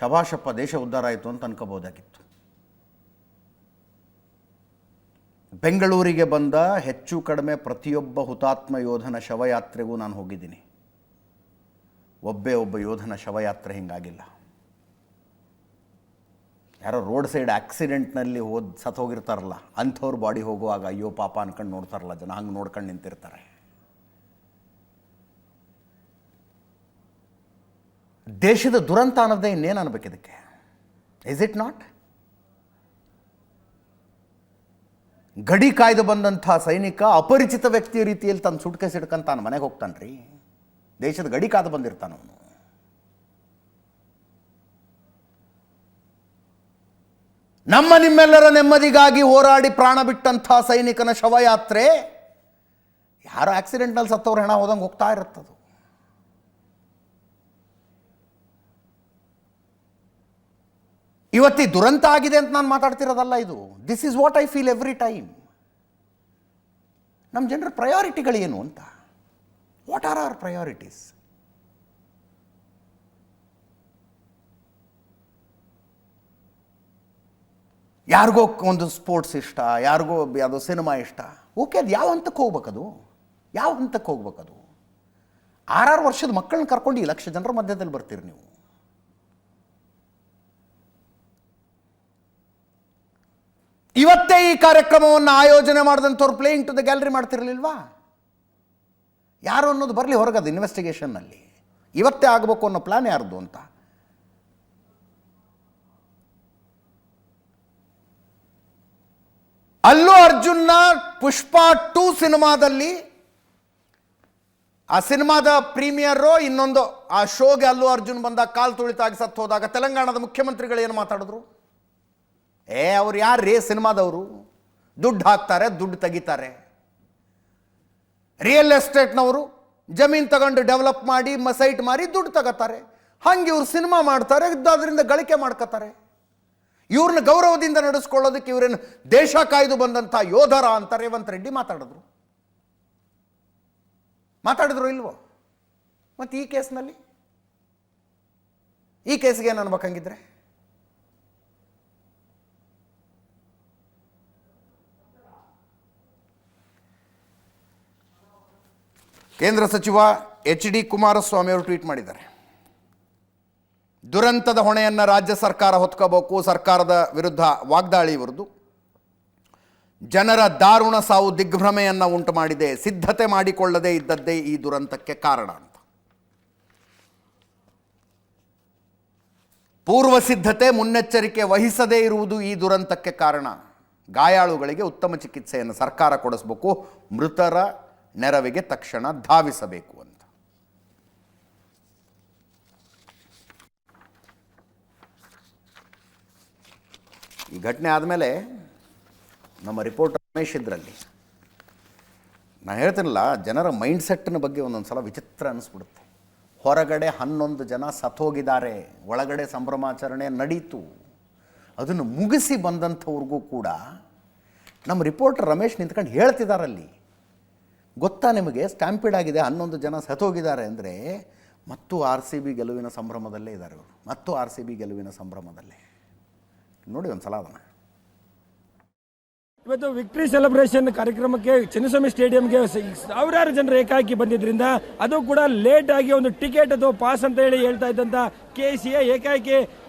ಶಭಾಷಪ್ಪ, ದೇಶ ಉದ್ಧಾರ ಆಯಿತು ಅಂತ ಅನ್ಕೋಬೋದಾಗಿತ್ತು. ಬೆಂಗಳೂರಿಗೆ ಬಂದ ಹೆಚ್ಚು ಕಡಿಮೆ ಪ್ರತಿಯೊಬ್ಬ ಹುತಾತ್ಮ ಯೋಧನ ಶವಯಾತ್ರೆಗೂ ನಾನು ಹೋಗಿದ್ದೀನಿ. ಒಬ್ಬ ಯೋಧನ ಶವಯಾತ್ರೆ ಹಿಂಗಾಗಿಲ್ಲ. ಯಾರೋ ರೋಡ್ ಸೈಡ್ ಆಕ್ಸಿಡೆಂಟ್ನಲ್ಲಿ ಸತ್ತೋಗಿರ್ತಾರಲ್ಲ ಅಂಥವ್ರ ಬಾಡಿ ಹೋಗುವಾಗ ಅಯ್ಯೋ ಪಾಪ ಅನ್ಕೊಂಡು ನೋಡ್ತಾರಲ್ಲ ಜನ, ಹಂಗೆ ನೋಡ್ಕೊಂಡು ನಿಂತಿರ್ತಾರೆ. ದೇಶದ ದುರಂತ ಅನ್ನೋದೇ ಇನ್ನೇನು ಅನ್ಬೇಕು ಇದಕ್ಕೆ? Is it not? ಗಡಿ ಕಾಯ್ದು ಬಂದಂಥ ಸೈನಿಕ ಅಪರಿಚಿತ ವ್ಯಕ್ತಿಯ ರೀತಿಯಲ್ಲಿ ತನ್ನ ಸುಟ್ಕೇಸ್ ಹಿಡ್ಕೊಂತಾನೆ ಮನೆಗೆ ಹೋಗ್ತಾನೆ ರೀ. ದೇಶದ ಗಡಿ ಕಾದು ಬಂದಿರ್ತಾನೆ ಅವನು. ನಮ್ಮ ನಿಮ್ಮೆಲ್ಲರ ನೆಮ್ಮದಿಗಾಗಿ ಹೋರಾಡಿ ಪ್ರಾಣ ಬಿಟ್ಟಂಥ ಸೈನಿಕನ ಶವಯಾತ್ರೆ ಯಾರೋ ಆಕ್ಸಿಡೆಂಟ್ನಲ್ಲಿ ಸತ್ತವ್ರು ಹೆಣ ಹೋದಂಗೆ ಹೋಗ್ತಾ ಇರುತ್ತದು. ಇವತ್ತಿ ದುರಂತ ಆಗಿದೆ ಅಂತ ನಾನು ಮಾತಾಡ್ತಿರೋದಲ್ಲ ಇದು. This is what I feel every time. ನಮ್ಮ ಜನರ ಪ್ರಯಾರಿಟಿಗಳೇನು ಅಂತ. What are our priorities? ಯಾರಿಗೋ ಒಂದು ಸ್ಪೋರ್ಟ್ಸ್ ಇಷ್ಟ, ಯಾರಿಗೋ ಯಾವುದೋ ಸಿನಿಮಾ ಇಷ್ಟ. ಓಕೆ, ಅದು ಯಾವ ಹಂತಕ್ಕೆ ಹೋಗ್ಬೇಕದು? ಯಾವ ಹಂತಕ್ಕೆ ಹೋಗ್ಬೇಕದು? 6 ವರ್ಷದ ಮಕ್ಕಳನ್ನ ಕರ್ಕೊಂಡು 1 ಲಕ್ಷ ಜನರ ಮಧ್ಯದಲ್ಲಿ ಬರ್ತೀರಿ ನೀವು. ಇವತ್ತೇ ಈ ಕಾರ್ಯಕ್ರಮವನ್ನು ಆಯೋಜನೆ ಮಾಡಿದಂಥವ್ರು ಪ್ಲೇಯಿಂಗ್ ಟು ದ ಗ್ಯಾಲರಿ ಮಾಡ್ತಿರ್ಲಿಲ್ವಾ? ಯಾರು ಅನ್ನೋದು ಬರಲಿ ಹೊರಗದು ಇನ್ವೆಸ್ಟಿಗೇಷನ್ನಲ್ಲಿ. ಇವತ್ತೇ ಆಗಬೇಕು ಅನ್ನೋ ಪ್ಲಾನ್ ಯಾರ್ದು ಅಂತ. ಅಲ್ಲು ಅರ್ಜುನ್ನ ಪುಷ್ಪ 2 ಸಿನಿಮಾದಲ್ಲಿ ಆ ಸಿನಿಮಾದ ಪ್ರೀಮಿಯರು ಇನ್ನೊಂದು ಆ ಶೋಗೆ ಅಲ್ಲು ಅರ್ಜುನ್ ಬಂದಾಗ ಕಾಲು ತುಳಿತಾಗಿ ಸತ್ತು ಹೋದಾಗ ತೆಲಂಗಾಣದ ಮುಖ್ಯಮಂತ್ರಿಗಳು ಏನು ಮಾತಾಡಿದ್ರು? ಅವ್ರು ಯಾರ್ರೀ ಸಿನಿಮಾದವರು? ದುಡ್ಡು ಹಾಕ್ತಾರೆ, ದುಡ್ಡು ತೆಗಿತಾರೆ. ರಿಯಲ್ ಎಸ್ಟೇಟ್ನವರು ಜಮೀನು ತಗೊಂಡು ಡೆವಲಪ್ ಮಾಡಿ ಸೈಟ್ ಮಾರಿ ದುಡ್ಡು ತಗೋತಾರೆ. ಹಂಗೆ ಇವ್ರು ಸಿನಿಮಾ ಮಾಡ್ತಾರೆ, ಅದರಿಂದ ಗಳಿಕೆ ಮಾಡ್ಕೋತಾರೆ. ಇವ್ರನ್ನ ಗೌರವದಿಂದ ನಡೆಸ್ಕೊಳ್ಳೋದಕ್ಕೆ ಇವರೇನು ದೇಶ ಕಾಯ್ದು ಬಂದಂಥ ಯೋಧರ ಅಂತ ರೇವಂತ್ ರೆಡ್ಡಿ ಮಾತಾಡಿದ್ರು ಇಲ್ವೋ? ಮತ್ತು ಈ ಕೇಸ್ನಲ್ಲಿ ಈ ಕೇಸ್ಗೆ ಏನು ಅನ್ಬೇಕಂಗಿದ್ರೆ? ಕೇಂದ್ರ ಸಚಿವ HD ಕುಮಾರಸ್ವಾಮಿ ಅವರು ಟ್ವೀಟ್ ಮಾಡಿದ್ದಾರೆ. ದುರಂತದ ಹೊಣೆಯನ್ನು ರಾಜ್ಯ ಸರ್ಕಾರ ಹೊತ್ಕೋಬೇಕು. ಸರ್ಕಾರದ ವಿರುದ್ಧ ವಾಗ್ದಾಳಿ ಇರುವುದು ಜನರ ದಾರುಣ ಸಾವು ದಿಗ್ಭ್ರಮೆಯನ್ನು ಉಂಟು ಮಾಡಿದೆ. ಸಿದ್ಧತೆ ಮಾಡಿಕೊಳ್ಳದೇ ಇದ್ದದ್ದೇ ಈ ದುರಂತಕ್ಕೆ ಕಾರಣ ಅಂತ. ಪೂರ್ವ ಸಿದ್ಧತೆ ಮುನ್ನೆಚ್ಚರಿಕೆ ವಹಿಸದೇ ಇರುವುದು ಈ ದುರಂತಕ್ಕೆ ಕಾರಣ. ಗಾಯಾಳುಗಳಿಗೆ ಉತ್ತಮ ಚಿಕಿತ್ಸೆಯನ್ನು ಸರ್ಕಾರ ಕೊಡಿಸಬೇಕು. ಮೃತರ ನೆರವಿಗೆ ತಕ್ಷಣ ಧಾವಿಸಬೇಕು ಅಂತ. ಈ ಘಟನೆ ಆದಮೇಲೆ ನಮ್ಮ ರಿಪೋರ್ಟರ್ ರಮೇಶ್ ಇದರಲ್ಲಿ ನಾನು ಹೇಳ್ತೀನಲ್ಲ, ಜನರ ಮೈಂಡ್ ಸೆಟ್ಟಿನ ಬಗ್ಗೆ ಒಂದೊಂದು ಸಲ ವಿಚಿತ್ರ ಅನ್ನಿಸ್ಬಿಡುತ್ತೆ. ಹೊರಗಡೆ 11 ಜನ ಸತ್ತೋಗಿದ್ದಾರೆ, ಒಳಗಡೆ ಸಂಭ್ರಮಾಚರಣೆ ನಡೀತು. ಅದನ್ನು ಮುಗಿಸಿ ಬಂದಂಥವ್ರಿಗೂ ಕೂಡ ನಮ್ಮ ರಿಪೋರ್ಟರ್ ರಮೇಶ್ ನಿಂತ್ಕೊಂಡು ಹೇಳ್ತಿದ್ದಾರಲ್ಲಿ, ಗೊತ್ತಾ ನಿಮಗೆ ಸ್ಟ್ಯಾಂಪಿಡ್ ಆಗಿದೆ, 11 ಜನ ಸತ್ತೋಗಿದ್ದಾರೆ ಅಂದರೆ ಮತ್ತು RCB ಗೆಲುವಿನ ಸಂಭ್ರಮದಲ್ಲೇ ಇದ್ದಾರೆ ಅವರು, ಮತ್ತು RCB ಗೆಲುವಿನ ಸಂಭ್ರಮದಲ್ಲೇ. ನೋಡಿ ಒಂದು ಸಲ ಅದನ್ನು. ಇವತ್ತು ವಿಕ್ಟರಿ ಸೆಲೆಬ್ರೇಷನ್ ಕಾರ್ಯಕ್ರಮಕ್ಕೆ ಚಿನ್ನಸ್ವಾಮಿ ಸ್ಟೇಡಿಯಂಗೆ ಸಾವಿರಾರು ಜನರು ಏಕಾಏಕಿ ಬಂದಿದ್ರಿಂದ ಅದು ಕೂಡ ಲೇಟ್ ಆಗಿ ಒಂದು ಟಿಕೆಟ್ ಅಥವಾ ಪಾಸ್ ಅಂತ ಹೇಳ್ತಾ ಇದ್ದಂತ KCA ಏಕಾಏಕಿ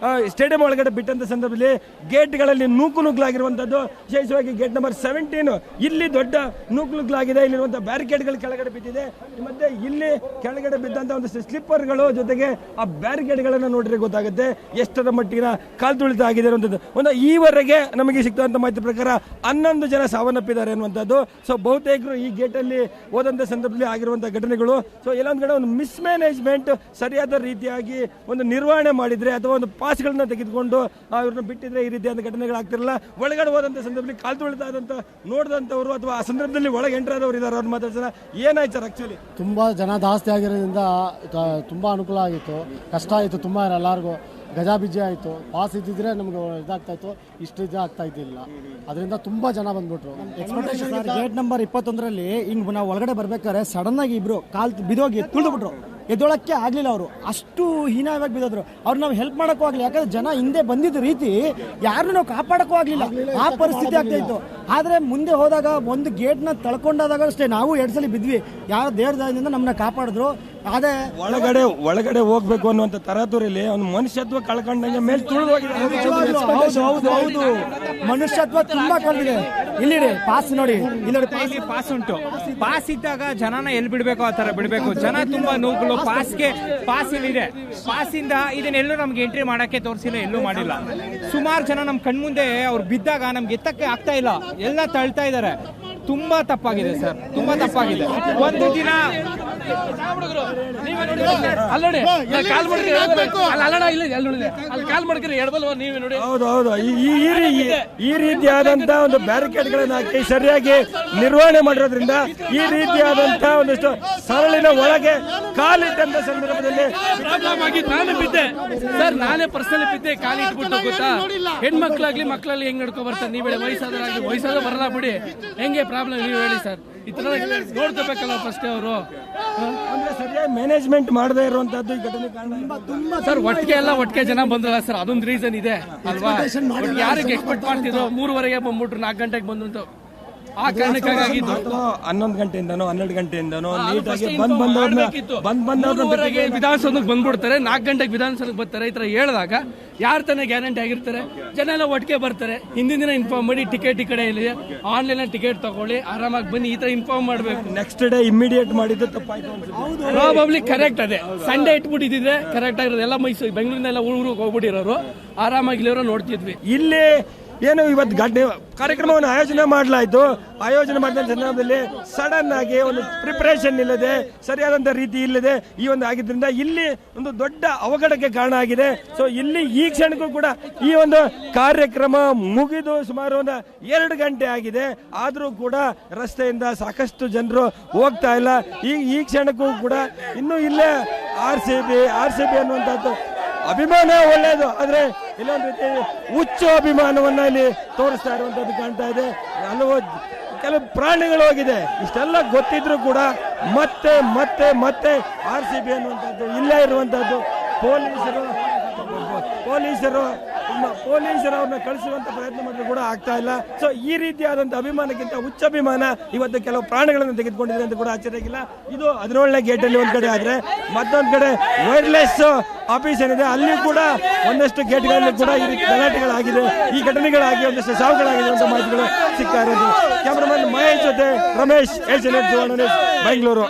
ಸ್ಟೇಡಿಯಂ ಒಳಗಡೆ ಬಿಟ್ಟಂತ ಸಂದರ್ಭದಲ್ಲಿ ಗೇಟ್ಗಳಲ್ಲಿ ನೂಕುನುಗ್ಲಾಗಿರುವಂತದ್ದು, ವಿಶೇಷವಾಗಿ ಗೇಟ್ ನಂಬರ್ 17 ಇಲ್ಲಿ ದೊಡ್ಡ ನೂಕುನುಗ್ಲಾಗಿದೆ. ಇಲ್ಲಿರುವಂತಹ ಬ್ಯಾರಿಕೇಡ್ಗಳು ಕೆಳಗಡೆ ಬಿದ್ದಿದೆ. ಮತ್ತೆ ಇಲ್ಲಿ ಕೆಳಗಡೆ ಬಿದ್ದಂತ ಒಂದಷ್ಟು ಸ್ಲಿಪ್ಪರ್ಗಳು ಜೊತೆಗೆ ಆ ಬ್ಯಾರಿಕೇಡ್ಗಳನ್ನು ನೋಡಿದ್ರೆ ಗೊತ್ತಾಗುತ್ತೆ ಎಷ್ಟರ ಮಟ್ಟಿನ ಕಾಲು ತುಳಿತ ಆಗಿದೆ ಅನ್ನುವಂಥದ್ದು. ಒಂದು ಈವರೆಗೆ ನಮಗೆ ಸಿಗ್ತಂತ ಮಾಹಿತಿ ಪ್ರಕಾರ 11 ಜನ ಸಾವನ್ನಪ್ಪಿದ್ದಾರೆ ಅನ್ನುವಂಥದ್ದು. ಸೊ ಬಹುತೇಕರು ಈ ಗೇಟಲ್ಲಿ ಹೋದಂಥ ಸಂದರ್ಭದಲ್ಲಿ ಆಗಿರುವಂಥ ಘಟನೆಗಳು. ಸೊ ಎಲ್ಲೊಂದು ಕಡೆ ಒಂದು ಮಿಸ್ಮ್ಯಾನೇಜ್ಮೆಂಟ್, ಸರಿಯಾದ ರೀತಿಯಾಗಿ ಒಂದು ನಿರ್ವಹಣೆ ಮಾಡಿದ್ರೆ ಅಥವಾ ಒಂದು ಪಾಸ್ಗಳನ್ನ ತೆಗೆದುಕೊಂಡು ಅವ್ರನ್ನ ಬಿಟ್ಟಿದ್ರೆ ಈ ರೀತಿಯಾದ ಘಟನೆಗಳಾಗ್ತಿರಲ್ಲ. ಒಳಗಡೆ ಹೋದಂಥ ಸಂದರ್ಭದಲ್ಲಿ ಕಾಲು ತುಳಿತ ಆದಂಥ ನೋಡಿದಂಥವ್ರು ಅಥವಾ ಆ ಸಂದರ್ಭದಲ್ಲಿ ಒಳಗೆ ಎಂಟರ್ ಆದವರು ಇದ್ದಾರೆ, ಅವ್ರು ಮಾತಾಡ್ತಾರೆ. ಏನಾಯ್ತು ಸರ್? ಆಕ್ಚುಲಿ ತುಂಬ ಜನ ಜಾಸ್ತಿ ಆಗಿರೋದ್ರಿಂದ ತುಂಬ ಅನುಕೂಲ ಆಗಿತ್ತು. ಕಷ್ಟ ಆಯಿತು ತುಂಬ ಎಲ್ಲರಿಗೂ. ಗಜಾಬಿಜಿ ಆಯಿತು. ಪಾಸ್ ಇದ್ದಿದ್ರೆ ನಮ್ಗೆ ಇದಾಗ್ತಾ ಇತ್ತು, ಇಷ್ಟು ಆಗ್ತಾ ಇದ್ದಿಲ್ಲ. ಅದರಿಂದ ತುಂಬ ಜನ ಬಂದ್ಬಿಟ್ರು. ಎಕ್ಸ್ಪೆಕ್ಟೇಷನ್ ಗೇಟ್ ನಂಬರ್ 21ರಲ್ಲಿ ಹಿಂಗೆ ನಾವು ಒಳಗಡೆ ಬರ್ಬೇಕಾದ್ರೆ ಸಡನ್ ಆಗಿ ಇಬ್ರು ಕಾಲು ಬಿದೋಗಿ ತುಳಿದ್ಬಿಟ್ರು. ಎದ್ದೊಳಕ್ಕೆ ಆಗಲಿಲ್ಲ ಅವರು, ಅಷ್ಟು ಹೀನಾವಾಗಿ ಬಿದ್ದೋದ್ರು. ಅವ್ರು ನಾವು ಹೆಲ್ಪ್ ಮಾಡೋಕ್ಕೂ ಆಗಲಿಲ್ಲ, ಯಾಕಂದ್ರೆ ಜನ ಹಿಂದೆ ಬಂದಿದ್ದ ರೀತಿ ಯಾರನ್ನೂ ನಾವು ಕಾಪಾಡೋಕ್ಕೂ ಆಗಲಿಲ್ಲ. ಆ ಪರಿಸ್ಥಿತಿ ಆಗ್ತಾ ಇತ್ತು. ಆದರೆ ಮುಂದೆ ಹೋದಾಗ ಒಂದು ಗೇಟ್ನ ತಳ್ಕೊಂಡಾದಾಗ ಅಷ್ಟೇ ನಾವು 2 ಸಲ ಬಿದ್ವಿ. ಯಾರೋ ದೇವ್ರದಿಂದ ನಮ್ಮನ್ನ ಕಾಪಾಡಿದ್ರು. ಅದೇ ಒಳಗಡೆ ಹೋಗ್ಬೇಕು ಅನ್ನುವಂಥ ತರಾತುರಿಯಲ್ಲಿ ಒಂದು ಮನುಷ್ಯತ್ವ ಕಳ್ಕೊಂಡಂಗೆ ಮೇಲೆ ತುಳಿದು ಹೌದು, ಮನುಷ್ಯತ್ವ ತುಂಬಾ ಕಳೆದಿದೆ. ಇಲ್ಲಿ ಪಾಸ್ ನೋಡಿ, ಇಲ್ಲಿ ಪಾಸ್ ಉಂಟು. ಪಾಸ್ ಇದ್ದಾಗ ಜನನ ಎಲ್ಲಿ ಬಿಡ್ಬೇಕು ಆ ತರ ಬಿಡ್ಬೇಕು. ಜನ ತುಂಬಾ ನೂಕುಲು. ಪಾಸ್ ಇಲ್ಲಿದೆ. ಪಾಸ್ ಇಂದ ಇದನ್ನೆಲ್ಲೂ ನಮ್ಗೆ ಎಂಟ್ರಿ ಮಾಡಕ್ಕೆ ತೋರಿಸಿಲ್ಲ, ಎಲ್ಲೂ ಮಾಡಿಲ್ಲ. ಸುಮಾರು ಜನ ನಮ್ ಕಣ್ಮುಂದೆ ಅವ್ರು ಬಿದ್ದಾಗ ನಮ್ಗೆ ಎತ್ತಕ್ಕೆ ಆಗ್ತಾ ಇಲ್ಲ, ಎಲ್ಲ ತಳ್ತಾ ಇದ್ದಾರೆ. ತುಂಬಾ ತಪ್ಪಾಗಿದೆ ಸರ್, ತುಂಬಾ ತಪ್ಪಾಗಿದೆ. ಒಂದು ದಿನ ಹೌದು, ಈ ರೀತಿಯಾದಂತ ಒಂದು ಬ್ಯಾರಿಕೇಡ್ಗಳನ್ನ ಹಾಕಿ ಸರಿಯಾಗಿ ನಿರ್ವಹಣೆ ಮಾಡಿರೋದ್ರಿಂದ ಈ ರೀತಿಯಾದಂತ ಒಂದಷ್ಟು ಸರಳಿನ ಒಳಗೆ ಕಾಲಿಟ್ಟಂತ ಸಂದರ್ಭದಲ್ಲಿ ನಾನು ಬಿದ್ದೆ ಸರ್, ನಾನೇ ಪರ್ಸನಲ್ ಬಿದ್ದೆ, ಕಾಲಿಟ್ಬಿಟ್ಟು. ಗೊತ್ತಾ, ಹೆಣ್ಮಕ್ಳಾಗ್ಲಿ ಮಕ್ಕಳಲ್ಲಿ ಹೆಂಗ್ ನಡ್ಕೊ ಬರ್ತಾರೆ. ನೀವ್ ಹೇಳಿ ವಯಸ್ಸಾದ ಬರಲ್ಲ ಬಿಡಿ, ಹೆಂಗೆ ಪ್ರಾಬ್ಲಮ್ ನೀವು ಹೇಳಿ ಸರ್. ಈ ತರ ನೋಡ್ಕೋಬೇಕಲ್ಲ ಫಸ್ಟ್ ಅವರು. ಅಂದ್ರೆ ಸರಿಯಾಗಿ ಮ್ಯಾನೇಜ್ಮೆಂಟ್ ಮಾಡದೇ ಇರುವಂತದ್ದು ಈ ಘಟನೆ ಕಾರಣ. ಸರ್ ಒಟ್ಟಿಗೆ ಜನ ಬಂದ್ರಲ್ಲ ಸರ್, ಅದೊಂದು ರೀಸನ್ ಇದೆ ಅಲ್ವಾ. ಯಾರಿಗೆ ಎಕ್ಸ್ಪೆಕ್ಟ್ ಮಾಡ್ತಿದ್ರು 3:30ಗೆ ಬಂದ್ಬಿಟ್ರು, 4 ಗಂಟೆಗೆ ಬಂದ್ರು, ಆ ಕಾರಣಕ್ಕಾಗಿದ್ದು. 11 ಗಂಟೆಯಿಂದನೋ 12 ಗಂಟೆಯಿಂದನೋ ನೀಟಾಗಿ ಬಂದವ್ರನ್ನ ವಿಧಾನಸೌಧಕ್ಕೆ ಬಂದ್ಬಿಡ್ತಾರೆ, 4 ಗಂಟೆಗೆ ವಿಧಾನಸೌಧಕ್ಕೆ ಬರ್ತಾರೆ. ಈ ತರ ಹೇಳಿದಾಗ ಯಾರು ತಾನೇ ಗ್ಯಾರಂಟಿ ಆಗಿರ್ತಾರೆ? ಜನ ಎಲ್ಲ ಒಟ್ಟಿಗೆ ಬರ್ತಾರೆ. ಹಿಂದಿನ ದಿನ ಇನ್ಫಾರ್ಮ್ ಮಾಡಿ ಟಿಕೆಟ್ ಈ ಕಡೆ ಇದೆ, ಆನ್ಲೈನ್ ಟಿಕೆಟ್ ತಗೊಳ್ಳಿ, ಆರಾಮಾಗಿ ಬನ್ನಿ, ಈ ತರ ಇನ್ಫಾರ್ಮ್ ಮಾಡಬೇಕು. ನೆಕ್ಸ್ಟ್ ಡೇ ಇಮಿಡಿಯೇಟ್ ಮಾಡಿದ್ದು ತಪ್ಪಾಯ್ತು ಅನ್ಸುತ್ತೆ. ಪ್ರಾಬಬ್ಲಿ ಕರೆಕ್ಟ್ ಅದೇ. ಸಂಡೇ ಇಟ್ಬಿಟ್ಟಿದ್ರೆ ಕರೆಕ್ಟ್ ಆಗಿರೋದು. ಎಲ್ಲ ಮೈಸೂರು ಬೆಂಗಳೂರಿನೆಲ್ಲ ಊರಿಗೆ ಹೋಗ್ಬಿಟ್ಟಿರೋರು ಆರಾಮಾಗಿ ಇಲ್ಲಿರೋ ನೋಡ್ತಿದ್ವಿ. ಇಲ್ಲಿ ಏನು ಇವತ್ತು ಕಾರ್ಯಕ್ರಮವನ್ನು ಆಯೋಜನೆ ಮಾಡಲಾಯಿತು. ಆಯೋಜನೆ ಮಾಡಿದ ಸಂದರ್ಭದಲ್ಲಿ ಸಡನ್ ಆಗಿ ಒಂದು ಪ್ರಿಪರೇಷನ್ ಇಲ್ಲದೆ, ಸರಿಯಾದಂಥ ರೀತಿ ಇಲ್ಲದೆ ಈ ಒಂದು ಆಗಿದ್ದರಿಂದ ಇಲ್ಲಿ ಒಂದು ದೊಡ್ಡ ಅವಘಡಕ್ಕೆ ಕಾರಣ ಆಗಿದೆ. ಸೊ ಇಲ್ಲಿ ಈ ಕ್ಷಣಕ್ಕೂ ಕೂಡ ಈ ಒಂದು ಕಾರ್ಯಕ್ರಮ ಮುಗಿದು ಸುಮಾರು ಒಂದು 2 ಗಂಟೆ ಆಗಿದೆ. ಆದರೂ ಕೂಡ ರಸ್ತೆಯಿಂದ ಸಾಕಷ್ಟು ಜನರು ಹೋಗ್ತಾ ಇಲ್ಲ. ಈ ಕ್ಷಣಕ್ಕೂ ಕೂಡ ಇನ್ನೂ ಇಲ್ಲೇ ಆರ್ ಸಿ ಬಿ ಅನ್ನುವಂಥದ್ದು ಅಭಿಮಾನ ಒಳ್ಳೆಯದು, ಆದರೆ ಇಲ್ಲೊಂದು ರೀತಿ ಹುಚ್ಚು ಅಭಿಮಾನವನ್ನ ಇಲ್ಲಿ ತೋರಿಸ್ತಾ ಇರುವಂತದ್ದು ಕಾಣ್ತಾ ಇದೆ. ಕೆಲವು ಪ್ರಾಣಿಗಳು ಹೋಗಿದೆ. ಇಷ್ಟೆಲ್ಲ ಗೊತ್ತಿದ್ರು ಕೂಡ ಮತ್ತೆ ಮತ್ತೆ ಮತ್ತೆ ಆರ್ ಸಿ ಬಿ ಅನ್ನುವಂಥದ್ದು ಇಲ್ಲೇ ಇರುವಂತದ್ದು. ಪೊಲೀಸರು ಅವ್ರನ್ನ ಕಳಿಸುವಂತ ಪ್ರಯತ್ನ ಮಾಡಿದ್ರು ಕೂಡ ಆಗ್ತಾ ಇಲ್ಲ. ಸೊ ಈ ರೀತಿಯಾದಂತಹ ಅಭಿಮಾನಕ್ಕಿಂತ ಹುಚ್ಚ ಅಭಿಮಾನ ಇವತ್ತು ಕೆಲವು ಪ್ರಾಣಿಗಳನ್ನು ತೆಗೆದುಕೊಂಡಿದೆ ಅಂತ ಕೂಡ ಆಶ್ಚರ್ಯಗಿಲ್ಲ. ಇದು 17ನೇ ಗೇಟ್ ಅಲ್ಲಿ ಒಂದ್ ಕಡೆ ಆದ್ರೆ, ಮತ್ತೊಂದ್ ಕಡೆ ವೈರ್ಲೆಸ್ ಆಫೀಸ್ ಏನಿದೆ ಅಲ್ಲಿ ಕೂಡ ಒಂದಷ್ಟು ಗೇಟ್ಗಳಲ್ಲಿ ಕೂಡ ಈ ರೀತಿ ಗಲಾಟೆಗಳಾಗಿದೆ, ಈ ಘಟನೆಗಳಾಗಿ ಒಂದಷ್ಟು ಸಾವುಗಳಾಗಿದೆ ಅಂತ ಮಾಹಿತಿಗಳು ಸಿಗ್ತಾ ಇರೋದು. ಕ್ಯಾಮರಾಮನ್ ಮಹೇಶ್ ಜೊತೆ ರಮೇಶ್, ಏಷ್ಯನ್ ಸುವರ್ಣ ನ್ಯೂಸ್, ಬೆಂಗಳೂರು.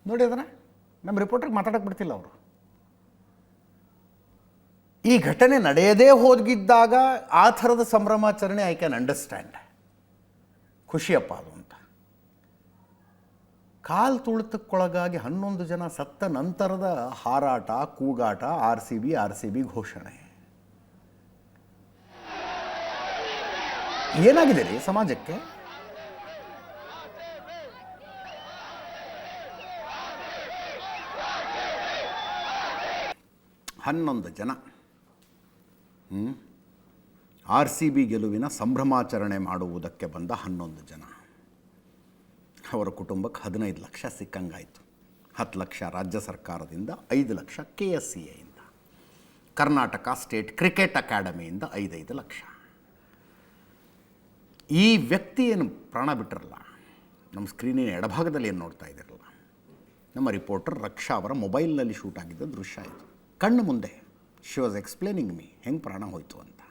ನೋಡಿ ಅದನ್ನ ನಮ್ಮ ರಿಪೋರ್ಟರ್ಗೆ ಮಾತಾಡಕ್ಕೆ ಬಿಡ್ತಿಲ್ಲ ಅವರು. ಈ ಘಟನೆ ನಡೆಯದೇ ಹೋಗಿದ್ದಾಗ ಆ ಥರದ ಸಂಭ್ರಮಾಚರಣೆ ಐ ಕ್ಯಾನ್ ಅಂಡರ್ಸ್ಟ್ಯಾಂಡ್, ಖುಷಿಯಪ್ಪ ಅದು ಅಂತ. ಕಾಲು ತುಳಿತಕ್ಕೊಳಗಾಗಿ 11 ಜನ ಸತ್ತ ನಂತರದ ಹಾರಾಟ, ಕೂಗಾಟ, ಆರ್ ಸಿ ಬಿ ಘೋಷಣೆ. ಏನಾಗಿದೆ ರೀ ಸಮಾಜಕ್ಕೆ? ಹನ್ನೊಂದು ಜನ ಆರ್ ಸಿ ಬಿ ಗೆಲುವಿನ ಸಂಭ್ರಮಾಚರಣೆ ಮಾಡುವುದಕ್ಕೆ ಬಂದ 11 ಜನ. ಅವರ ಕುಟುಂಬಕ್ಕೆ 15 ಲಕ್ಷ ಸಿಕ್ಕಂಗಾಯಿತು. 10 ಲಕ್ಷ ರಾಜ್ಯ ಸರ್ಕಾರದಿಂದ, 5 ಲಕ್ಷ KSCAಯಿಂದ, ಕರ್ನಾಟಕ ಸ್ಟೇಟ್ ಕ್ರಿಕೆಟ್ ಅಕಾಡೆಮಿಯಿಂದ 5 ಲಕ್ಷ. ಈ ವ್ಯಕ್ತಿ ಏನು ಪ್ರಾಣ ಬಿಟ್ಟಿರಲ್ಲ, ನಮ್ಮ ಸ್ಕ್ರೀನಿನ ಎಡಭಾಗದಲ್ಲಿ ಏನು ನೋಡ್ತಾ ಇದ್ದಿರಲ್ಲ, ನಮ್ಮ ರಿಪೋರ್ಟರ್ ರಕ್ಷಾ ಅವರ ಮೊಬೈಲ್ನಲ್ಲಿ ಶೂಟ್ ಆಗಿದ್ದ ದೃಶ್ಯ ಇದು. ಕಣ್ಣು ಮುಂದೆ ಶಿ ವಾಸ್ ಎಕ್ಸ್ಪ್ಲೇನಿಂಗ್ ಮೀ ಹೆಂಗೆ ಪ್ರಾಣ ಹೋಯಿತು ಅಂತ.